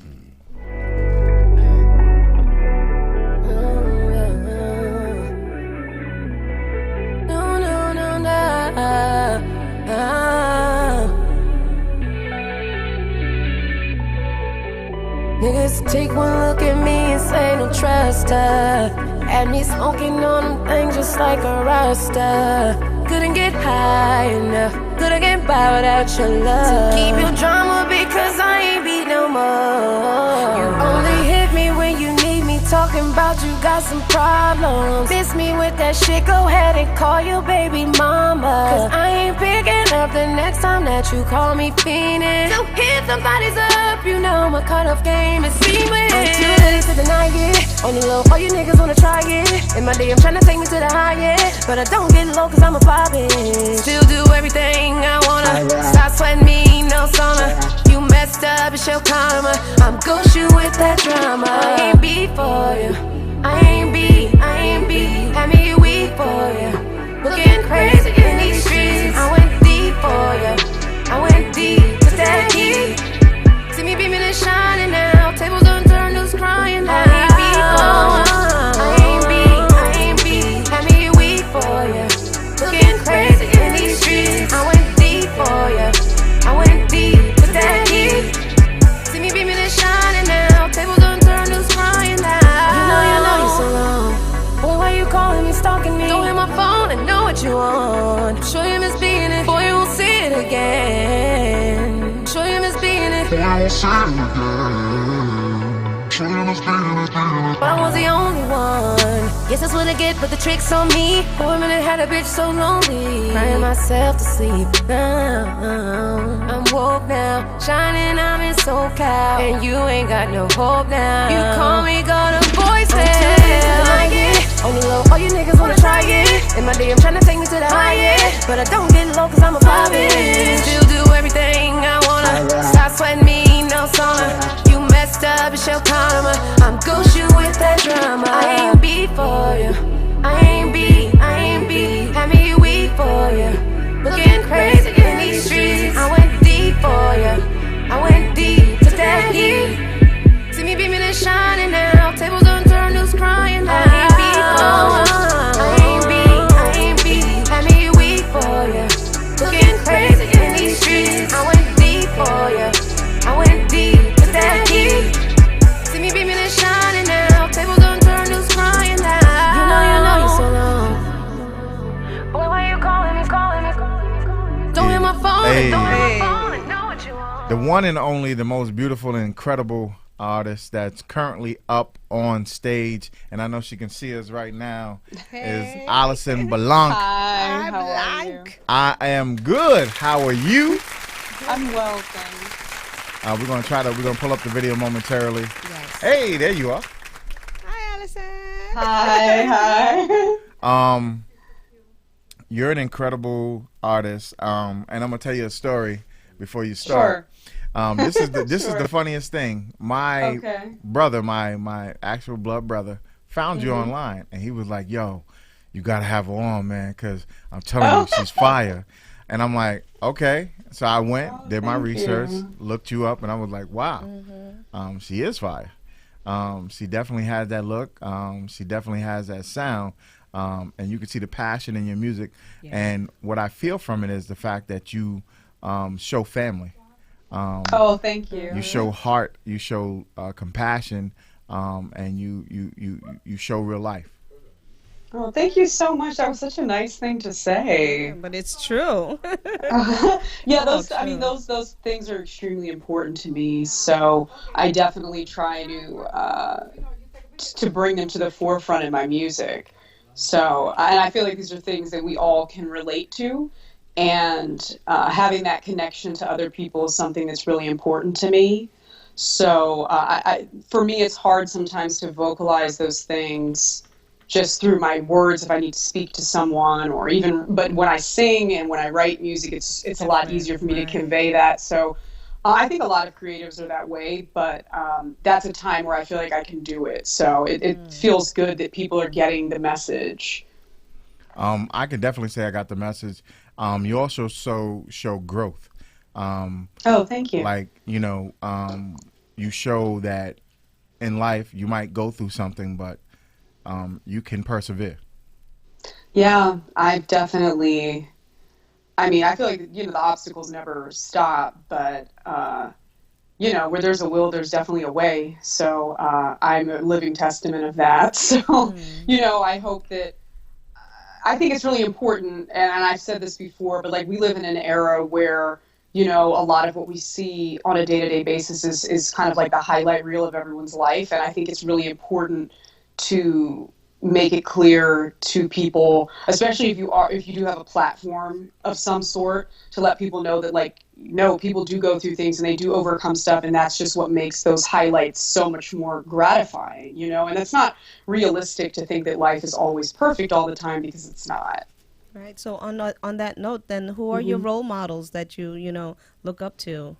Niggas take one look at me and say don't trust her. Had me smoking on them things just like a rasta. Couldn't get high enough, couldn't get by without your love. So keep your drama because I ain't beat no more. You only hit me when you need me, talking about you got some problems. Miss me with that shit, go ahead and call your baby mama. Cause I ain't picking up the next time that that you call me fiendin'. So hit somebody's up, you know my cutoff game is seamless. I'm too late to deny it. On the low, all you niggas wanna try it. In my day, I'm tryna take me to the highest, but I don't get low cause I'm a pop it. Still do everything I wanna. Stop sweating me, no sauna. You messed up, it's your karma. I'm gon' shoot with that drama. I ain't beat for you. I ain't beat. Had me weak for you. Looking crazy in these streets. I went deep for you. I went deep to that heat. See me beaming and shining now. Tables unturned, who's crying now. I ain't beat. Had me weak for you. Looking crazy in these streets. I went deep for you. I went deep to that heat. See me beaming and shining now. Tables unturned, who's crying now. You know you're so wrong. Boy, why you calling me, stalking me? Don't hit my phone, I know what you want. Sure you miss being it, boy, you won't see it again. Sure you miss being it, boy, I won't see it again. Sure you miss being it, but I was the only one. Guess that's what I get, but the trick's on me. For a minute had a bitch so lonely, crying myself to sleep. I'm woke now, shining, I'm in SoCal, and you ain't got no hope now. You call me, got a voicemail. Like it. On the low, all you niggas wanna try it. In my day, I'm tryna take me to the highest, but I don't get low cause I'm a private. Still do everything I wanna. Stop sweating me, no sauna. You messed up, it's your karma. I'm gon' shoot with that drama. I ain't beat for you. I ain't beat. Had me weak for you. Looking crazy in these streets. I went deep for you. I went deep to that heat. See me beaming and shining now. Tables unturned, who's crying now. I ain't beat. Had me weak for you. Looking crazy in these streets. I went deep for you. I went deep to that heat. See me beaming and shining now. Tables unturned, who's crying now. You know you're so long. Boy, why you calling me? Don't hit my phone. Hey. Don't hit my phone. I know what you want. The one and only, the most beautiful and incredible artist that's currently up on stage, and I know she can see us right now, is Allison Blanc. Hi, how are you? I am good. How are you? I'm well, thanks. We're gonna pull up the video momentarily. Yes. Hey, there you are. Hi. You're an incredible artist, and I'm gonna tell you a story before you start. Sure. This is the funniest thing. My brother, my actual blood brother, found you online, and he was like, "Yo, you gotta have her on, man, because I'm telling you, she's fire." And I'm like, "Okay." So I went, did my research, looked you up, and I was like, "Wow, she is fire. She definitely has that look. She definitely has that sound." And you can see the passion in your music. Yeah. And what I feel from it is the fact that you show family. Thank you. You show heart, you show compassion, and you show real life. Oh, thank you so much. That was such a nice thing to say. Yeah, but it's true. Yeah, those things are extremely important to me. So I definitely try to bring them to the forefront in my music. So, and I feel like these are things that we all can relate to, and having that connection to other people is something that's really important to me. So, for me, it's hard sometimes to vocalize those things just through my words if I need to speak to someone, but when I sing and when I write music, it's a lot easier for me to convey that. So, I think a lot of creatives are that way, but that's a time where I feel like I can do it. So it feels good that people are getting the message. I can definitely say I got the message. You also show growth. Thank you. Like, you show that in life you might go through something, but you can persevere. Yeah, I definitely... I mean, I feel like, the obstacles never stop, but, where there's a will, there's definitely a way. So I'm a living testament of that. So, I hope that, I think it's really important, and I've said this before, but like we live in an era where, a lot of what we see on a day-to-day basis is kind of like the highlight reel of everyone's life. And I think it's really important to make it clear to people, especially if you do have a platform of some sort, to let people know that, like, no, people do go through things and they do overcome stuff, and that's just what makes those highlights so much more gratifying, you know. And it's not realistic to think that life is always perfect all the time, because it's not. Right. So on that note, then, who are your role models that you look up to?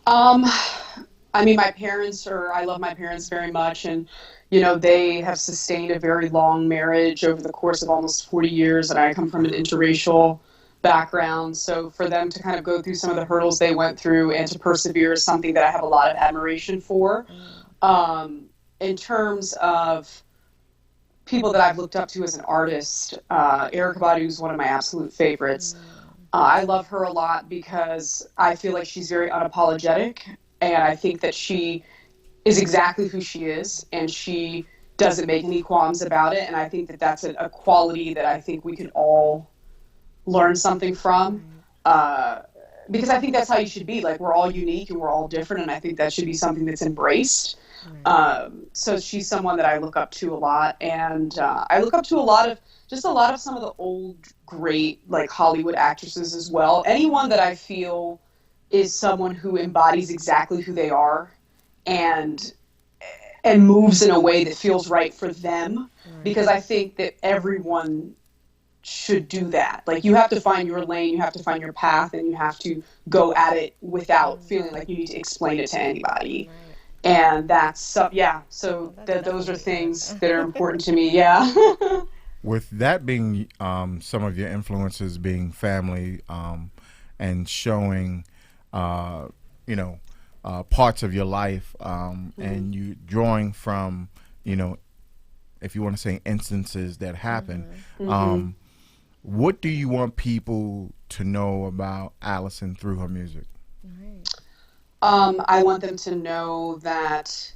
I mean, I love my parents very much, and they have sustained a very long marriage over the course of almost 40 years, and I come from an interracial background, so for them to kind of go through some of the hurdles they went through and to persevere is something that I have a lot of admiration for. In terms of people that I've looked up to as an artist, Erykah Badu is one of my absolute favorites. I love her a lot because I feel like she's very unapologetic, and I think that she is exactly who she is, and she doesn't make any qualms about it, and I think that that's a quality that I think we can all learn something from, because I think that's how you should be. Like, we're all unique and we're all different, and I think that should be something that's embraced. So she's someone that I look up to a lot, and I look up to a lot of some of the old great, like, Hollywood actresses as well. Anyone that I feel is someone who embodies exactly who they are and moves in a way that feels right for them, because I think that everyone should do that. Like, you have to find your lane, you have to find your path, and you have to go at it without feeling like you need to explain it to anybody. And that's so those are things that are important to me. With that being some of your influences being family, and showing parts of your life, and you drawing from, if you want to say, instances that happen, what do you want people to know about Allison through her music? I want them to know that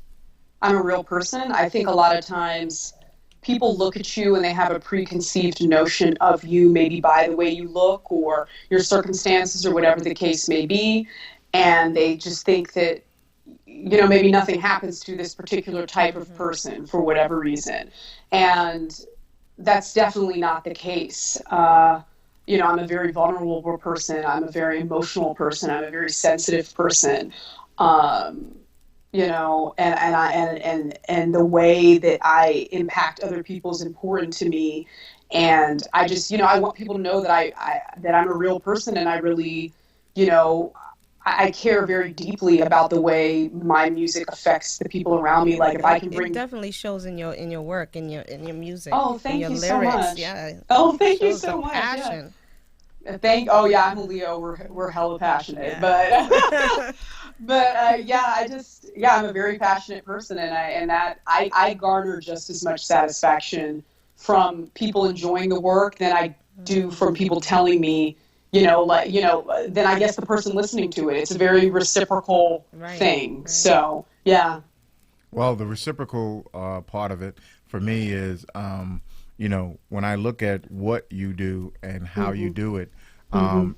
I'm a real person. I think a lot of times people look at you and they have a preconceived notion of you, maybe by the way you look or your circumstances or whatever the case may be, and they just think that maybe nothing happens to this particular type of person for whatever reason. And that's definitely not the case. I'm a very vulnerable person. I'm a very emotional person. I'm a very sensitive person. And the way that I impact other people is important to me. And I just, I want people to know that that I'm a real person, and I really, I care very deeply about the way my music affects the people around me. Like, if I can bring, it definitely shows in your work, in your music. Oh, thank you so much. Yeah. Oh, thank you so much. Passion. Yeah. I'm a Leo. We're hella passionate, but I'm a very passionate person, and I garner just as much satisfaction from people enjoying the work than I do from people telling me, then I guess the person listening to it. It's a very reciprocal thing. Right. So, yeah. Well, the reciprocal part of it for me is, when I look at what you do and how you do it,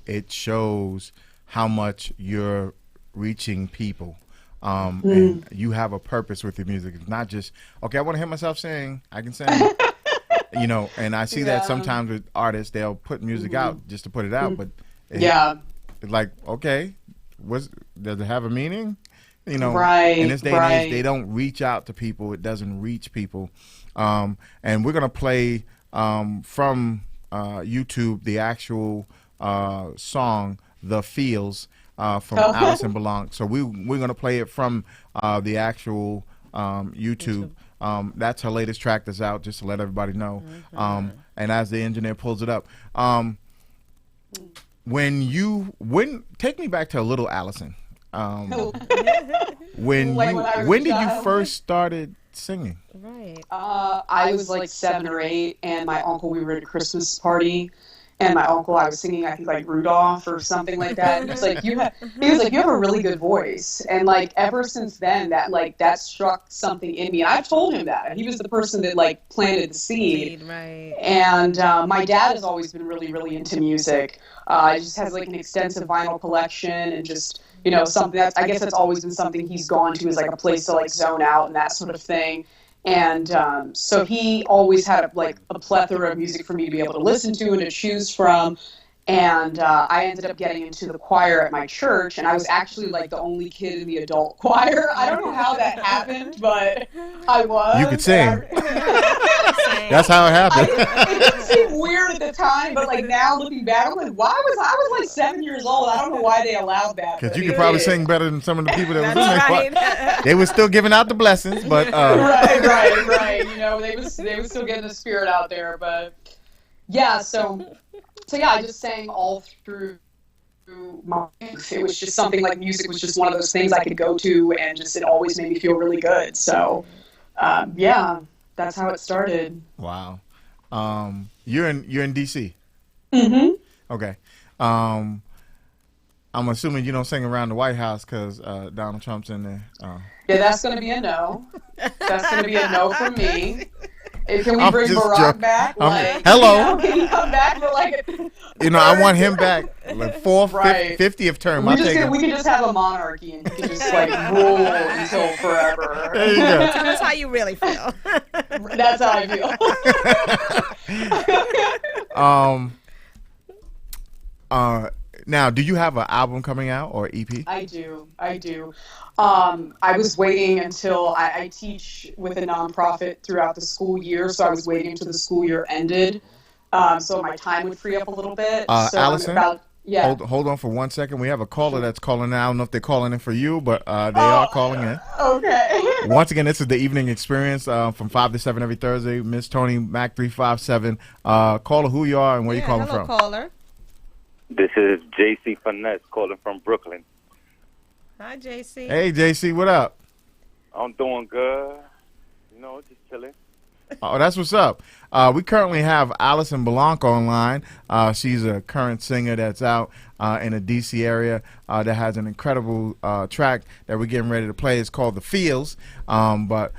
it shows how much you're reaching people. And you have a purpose with your music. It's not just, okay, I want to hear myself sing, I can sing. And I see that sometimes with artists, they'll put music out just to put it out, but it's like, okay, does it have a meaning? Right, in this day and age, they don't reach out to people. It doesn't reach people. And we're going to play from YouTube the actual song, The Feels, from Allison Blanc. So we're going to play it from the actual YouTube. That's her latest track that's out, just to let everybody know. And as the engineer pulls it up, take me back to a little Allison. When did you first started singing? Right. I was like 7 or 8, and my uncle, we were at a Christmas party, and my uncle, I was singing, I think, like Rudolph or something like that. And he was like, you have a really good voice. And like, ever since then, that struck something in me. And I've told him that. He was the person that like planted the seed. Right. And my dad has always been really, really into music. He just has like an extensive vinyl collection, and just, something I guess that's always been something he's gone to, is like a place to like zone out and that sort of thing. And so he always had a plethora of music for me to be able to listen to and to choose from. And I ended up getting into the choir at my church, and I was actually like the only kid in the adult choir. I don't know how that happened, but I was. You could sing. That's how it happened. It didn't seem weird at the time, but like now looking back, I'm like, why was I was like 7 years old? I don't know why they allowed that. Because you could probably sing better than some of the people that was in that choir. They were still giving out the blessings, but right. You know, they was still getting the spirit out there, but yeah. So yeah, I just sang all through my youth. It was just something like music was just one of those things I could go to, and just it always made me feel really good. So yeah, that's how it started. Wow. You're in DC. Mm-hmm. Okay. I'm assuming you don't sing around the White House because Donald Trump's in there. Yeah, that's going to be a no. That's going to be a no from me. Can we bring Barack back? Hello. Can he come back for like I want him back. Like 50th term. We can just have a monarchy and he can just like rule until forever. There you go. Tell us how you really feel. That's how I feel. Now, do you have an album coming out or EP? I do. I was waiting until I teach with a nonprofit throughout the school year, so I was waiting until the school year ended, so my time would free up a little bit. So Allison, hold on for 1 second. We have a caller that's calling in. I don't know if they're calling in for you, but they are calling in. Okay. Once again, this is the Evening Experience from 5 to 7 every Thursday. Miss Tony Mac 357. Caller, who you are and where you calling from? Caller. This is JC Finesse calling from Brooklyn. Hi, JC. Hey, JC, what up? I'm doing good. Just chilling. Oh, that's what's up. We currently have Allison Blanco online. She's a current singer that's out in the D.C. area that has an incredible track that we're getting ready to play. It's called The Feels. But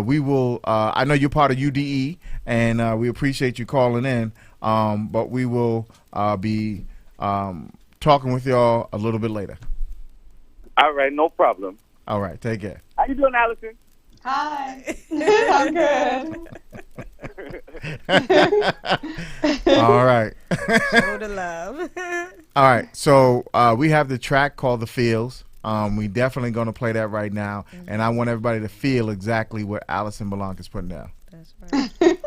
we will, I know you're part of UDE, and we appreciate you calling in. But we will be talking with y'all a little bit later. All right, no problem. All right, take care. How you doing, Allison? Hi. I'm good. All right. Show the love. All right, so we have the track called The Feels. We definitely going to play that right now, and I want everybody to feel exactly what Allison Blanco is putting down. That's right.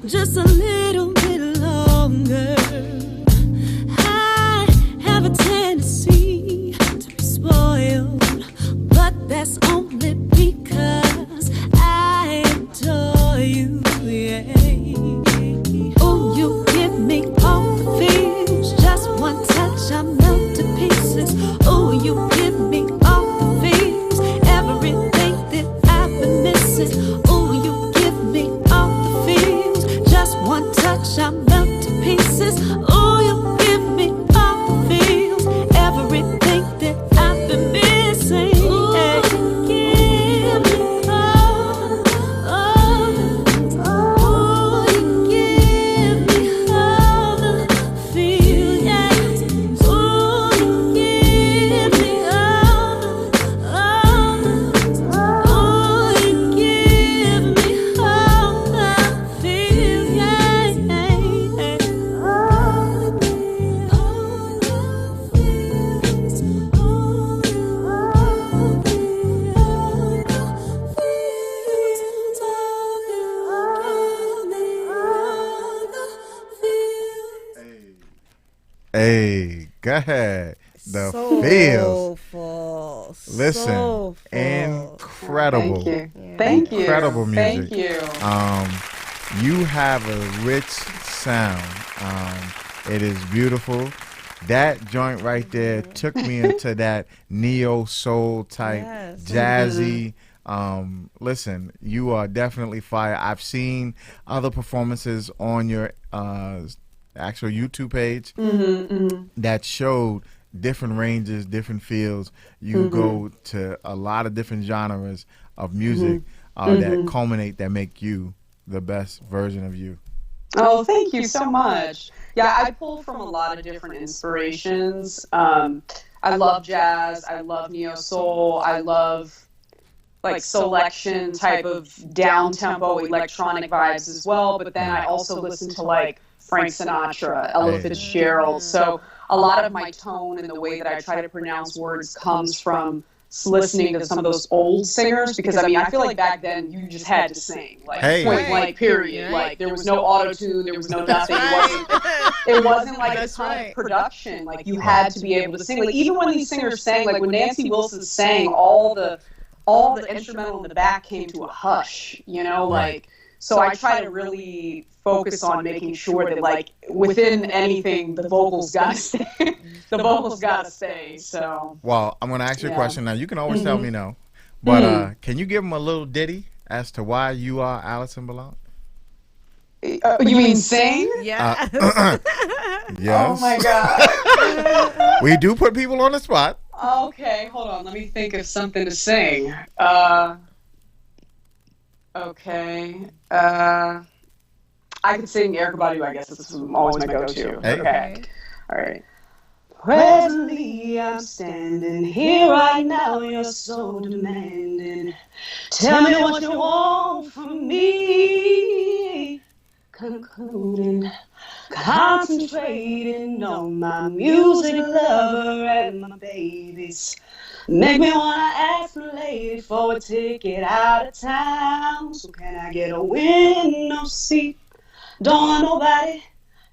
Just a little bit longer. Hey, go ahead. The Soulful. feels. Listen, Soulful. incredible. Thank you. Thank you. Incredible music. Thank you. You have a rich sound. It is beautiful. That joint right there took me into that neo soul type, Yes. jazzy. Listen, you are definitely fire. I've seen other performances on your actual YouTube page that showed different ranges, different feels. You go to a lot of different genres of music that culminate, that make you the best version of you. Oh, thank you so much. Yeah, I pull from a lot of different inspirations. I love jazz. I love neo soul. I love like selection type of down tempo electronic vibes as well. But then I also listen to like Frank Sinatra, Ella Fitzgerald. So a lot of my tone and the way that I try to pronounce words comes from listening to some of those old singers, because I mean, I feel like back then you just had to sing, like point blank, period. Like there was no auto tune, there was no nothing. It wasn't like a ton of production. Like you had to be able to sing. Like even when these singers sang, like when Nancy Wilson sang, all the instrumental in the back came to a hush. You know, like so I try to really focus on making sure that like within anything the vocals gotta stay. The vocals gotta stay. So. Well, I'm gonna ask you a question now. You can always tell me no, but can you give them a little ditty as to why you are Alison Blanc? You mean sing? Yeah. Yes. Oh my God. We do put people on the spot. Okay, hold on. Let me think of something to sing. Okay. I could sing Erykah Badu, I guess. This is always my go-to. Hey. Okay. All right. Presently, I'm standing here right now. You're so demanding. Tell me what you want from me. Concluding, concentrating on my music lover and my babies. Make me wanna ask the lady for a ticket out of town. So can I get a window seat? Don't want nobody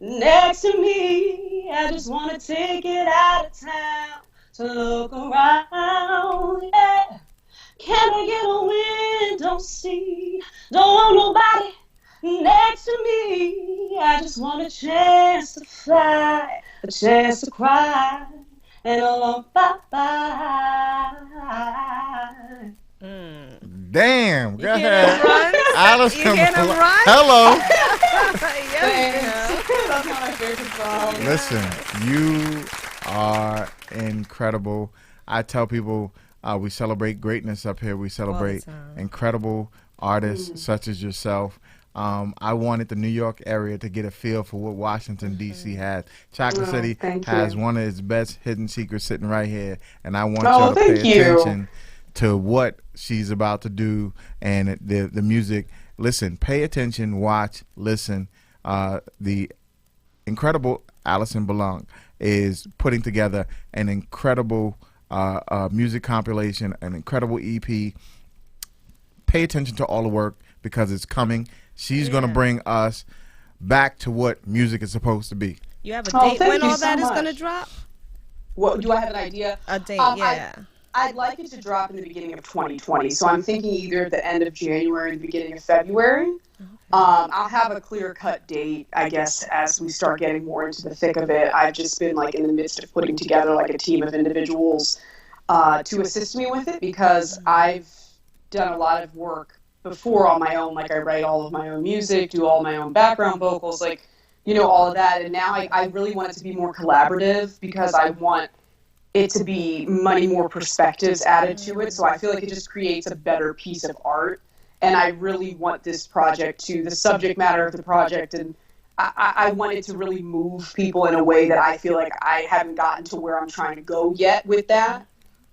next to me. I just want a ticket out of town to look around. Yeah. Can I get a window seat? Don't want nobody next to me. I just want a chance to fly, a chance to cry, and a long bye-bye. Damn. Go hear ahead. them runs? Alison You hear them Blanc. runs? Hello. That's not my favorite song. Listen, you are incredible. I tell people we celebrate greatness up here. We celebrate incredible artists such as yourself. I wanted the New York area to get a feel for what Washington, D.C. has. Chocolate City has one of its best hidden secrets sitting right here, and I want y'all to pay attention to what she's about to do and the music. Listen, pay attention, watch, listen. The incredible Alison Blanc is putting together an incredible music compilation, an incredible EP. Pay attention to all the work because it's coming. She's going to bring us back to what music is supposed to be. You have a date when all that is going to drop? What, do I have an idea? A date, yeah. I'd like it to drop in the beginning of 2020. So I'm thinking either at the end of January or the beginning of February. I'll have a clear-cut date, I guess, as we start getting more into the thick of it. I've just been like in the midst of putting together like a team of individuals to assist me with it, because I've done a lot of work before on my own. Like I write all of my own music, do all my own background vocals, like, you know, all of that. And now I really want it to be more collaborative, because I want it to be many more perspectives added to it. So I feel like it just creates a better piece of art. And I really want this project to, the subject matter of the project, and I want it to really move people in a way that I feel like I haven't gotten to where I'm trying to go yet with that.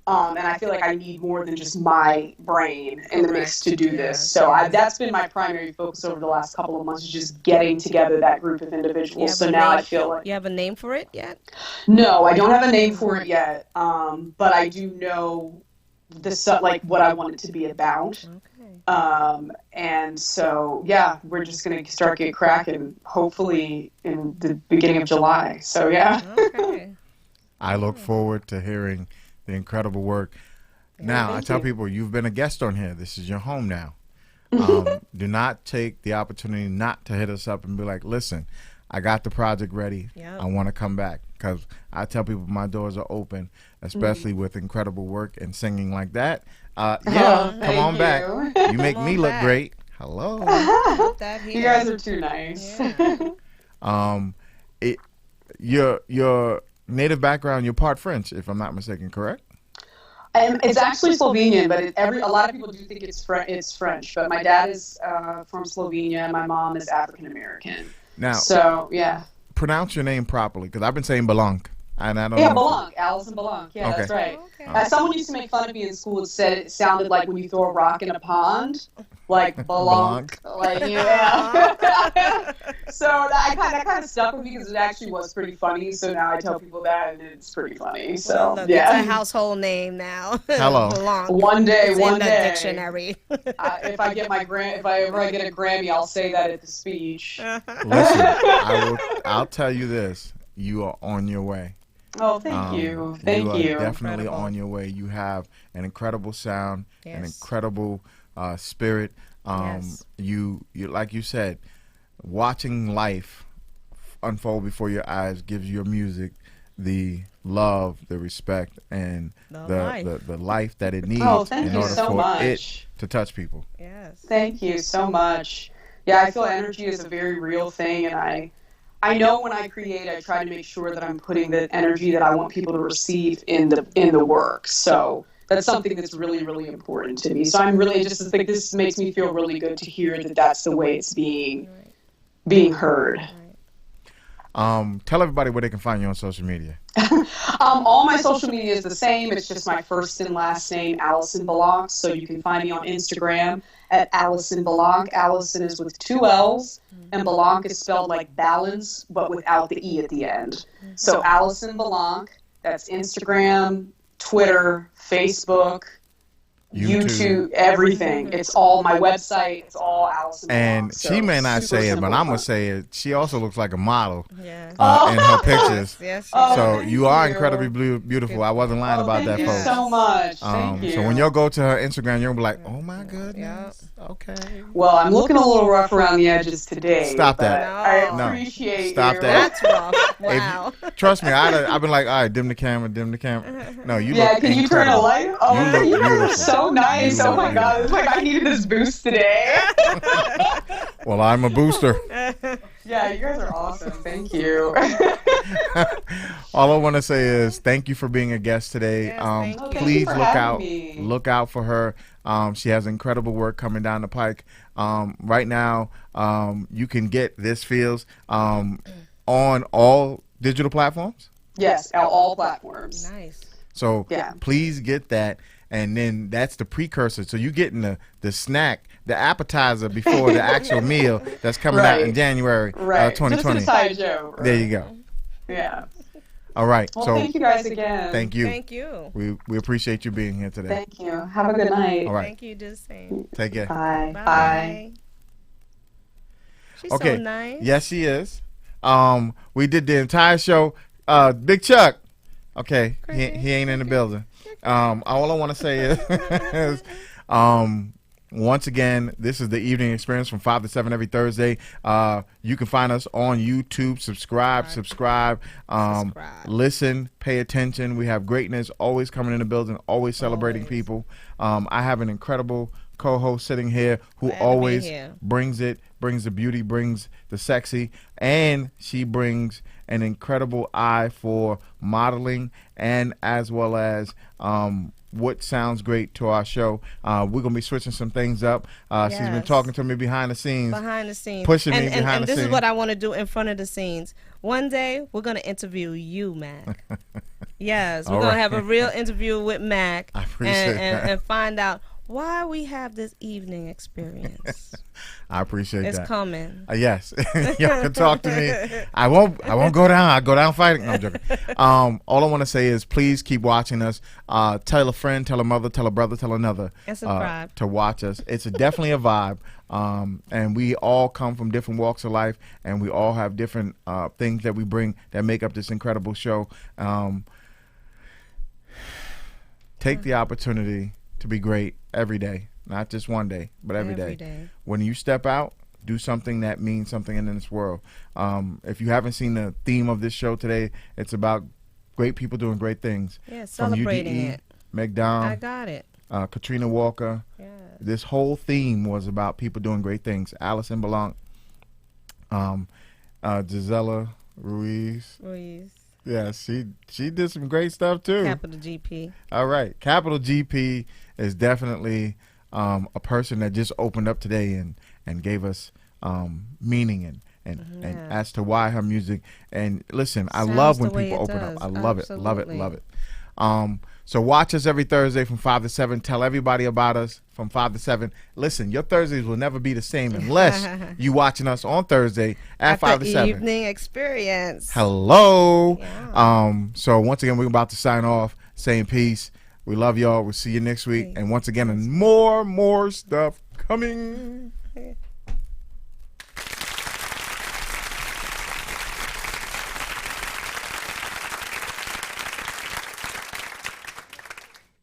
And I feel like I need more than just my brain in the mix to do this. So that's been my primary focus over the last couple of months, just getting together that group of individuals. So now I feel like... You have a name for it yet? No, I don't have a name for it yet. But I do know like what I want it to be about. And so, yeah, we're just going to start getting cracking, hopefully in the beginning of July. So, yeah. I look forward to hearing the incredible work. Now, I tell people, you've been a guest on here. This is your home now. Do not take the opportunity not to hit us up and be like, listen, I got the project ready. I want to come back. Because I tell people my doors are open, especially with incredible work and singing like that. Come on back. You make me look great. Hello. You guys are too nice. Your native background, you're part French, if I'm not mistaken, correct? It's actually Slovenian, but a lot of people do think it's French. But my dad is from Slovenia. My mom is African American. Now, so yeah. Pronounce your name properly, because I've been saying Belanc, and I don't. Yeah, Belanc, Allison Belanc. Yeah, Okay. that's right. Okay. Someone used to make fun of me in school and said it sounded like when you throw a rock in a pond, like Belanc. Like yeah. So that kind of stuck with me because it actually was pretty funny. So now I tell people that, and it's pretty funny. So Well, look, yeah, it's a household name now. Hello. Blanc. One day, It's one in the day. dictionary. If I ever get a Grammy, I'll say that at the speech. Listen, I'll tell you this: you are on your way. Oh, thank you. Thank you. you. Are definitely on your way. You have an incredible sound, an incredible spirit. You like you said, watching life unfold before your eyes gives your music the love, the respect, and the life that it needs in order for it to touch people. Yes. Thank you so much. Yeah, I feel energy is a very real thing, and I know when I create, I try to make sure that I'm putting the energy that I want people to receive in the work. So that's something that's really, really important to me. So I'm really just think this makes me feel really good to hear that that's the way it's being heard. Tell everybody where they can find you on social media. All my social media is the same. It's just my first and last name, Allison Belanc. So you can find me on Instagram at Allison Belanc. Allison is with 2 L's, and Belanc is spelled like balance, but without the E at the end. So Allison Belanc, that's Instagram, Twitter, Facebook, YouTube, everything. It's all my website. It's all Allison Belanc. And she may not say it, but I'm gonna say it. She also looks like a model Yes. in her pictures. Yes, she So does. you are incredibly beautiful. I wasn't lying about that, Thank you folks. so much. Thank you. So when you'll go to her Instagram, you'll be like, "Oh my goodness, okay." Well, I'm looking a little rough around the edges today. Stop but that. I No. appreciate Stop you. that. That's rough. Wow. Trust me, I've been like, all right, dim the camera. No, you Yeah, look can you turn a incredible. light? Oh, You you look guys are beautiful. so nice. You Oh look my God, it's like I needed this boost today. Well, I'm a booster. Yeah, you guys are awesome. Thank you. All I want to say is thank you for being a guest today. thank you. Please Thank you for look having out. me. Look out for her. She has incredible work coming down the pike. Right now, you can get This Feels on all digital platforms. Yes, on all platforms. Nice. So Yeah. please get that. And then that's the precursor. So you're getting the snack, the appetizer before the actual meal that's coming out in Right. January Right. 2020. Just a side joke. There you go. Yeah. All right. Well, so thank you guys again. Thank you. Thank you. We appreciate you being here today. Thank you. Have a good night. All right. Thank you. Just saying. Take care. Bye. Bye. Bye. She's Okay. so nice. Yes, she is. We did the entire show. Big Chuck. Okay, he ain't in the building. All I want to say is, once again, this is the evening experience from 5 to 7 every Thursday. You can find us on YouTube. Subscribe. Listen, pay attention. We have greatness always coming in the building, always celebrating people. I have an incredible co-host sitting here who Glad to be always here. brings the beauty, brings the sexy, and she brings an incredible eye for modeling and as well as what sounds great to our show. We're going to be switching some things up. She's been Yes. talking to me behind the scenes. and, Pushing me and, behind and the this scenes. is what I want to do in front of the scenes. One day we're gonna interview you, Mac. Yes, we're All gonna right. have a real interview with Mac I appreciate that. and find out why we have this evening experience. I appreciate It's that. coming. Yes, y'all can talk to me. I won't go down. I go down fighting. No, I'm joking. All I want to say is please keep watching us. Tell a friend, tell a mother, tell a brother, tell another And subscribe. to watch us. It's definitely a vibe. And we all come from different walks of life, and we all have different things that we bring that make up this incredible show. Take the opportunity to be great every day, not just one day, but every day. When you step out, do something that means something in this world. If you haven't seen the theme of this show today, it's about great people doing great things. Yeah, From celebrating UDE, it. McDonald, I got it. Katrina Walker. This whole theme was about people doing great things. Allison Blanc, Gisela Ruiz. Yeah, she did some great stuff too. Capital GP. All right, Capital GP is definitely a person that just opened up today and gave us meaning and as to why her music. And listen, I love when people open up. I love it, love it, love it. So watch us every Thursday from 5 to 7. Tell everybody about us from 5 to 7. Listen, your Thursdays will never be the same unless you watching us on Thursday at 5 to 7. Evening experience. Hello. So once again, we're about to sign off, saying peace. We love y'all. We'll see you next week. And once again, and more stuff coming.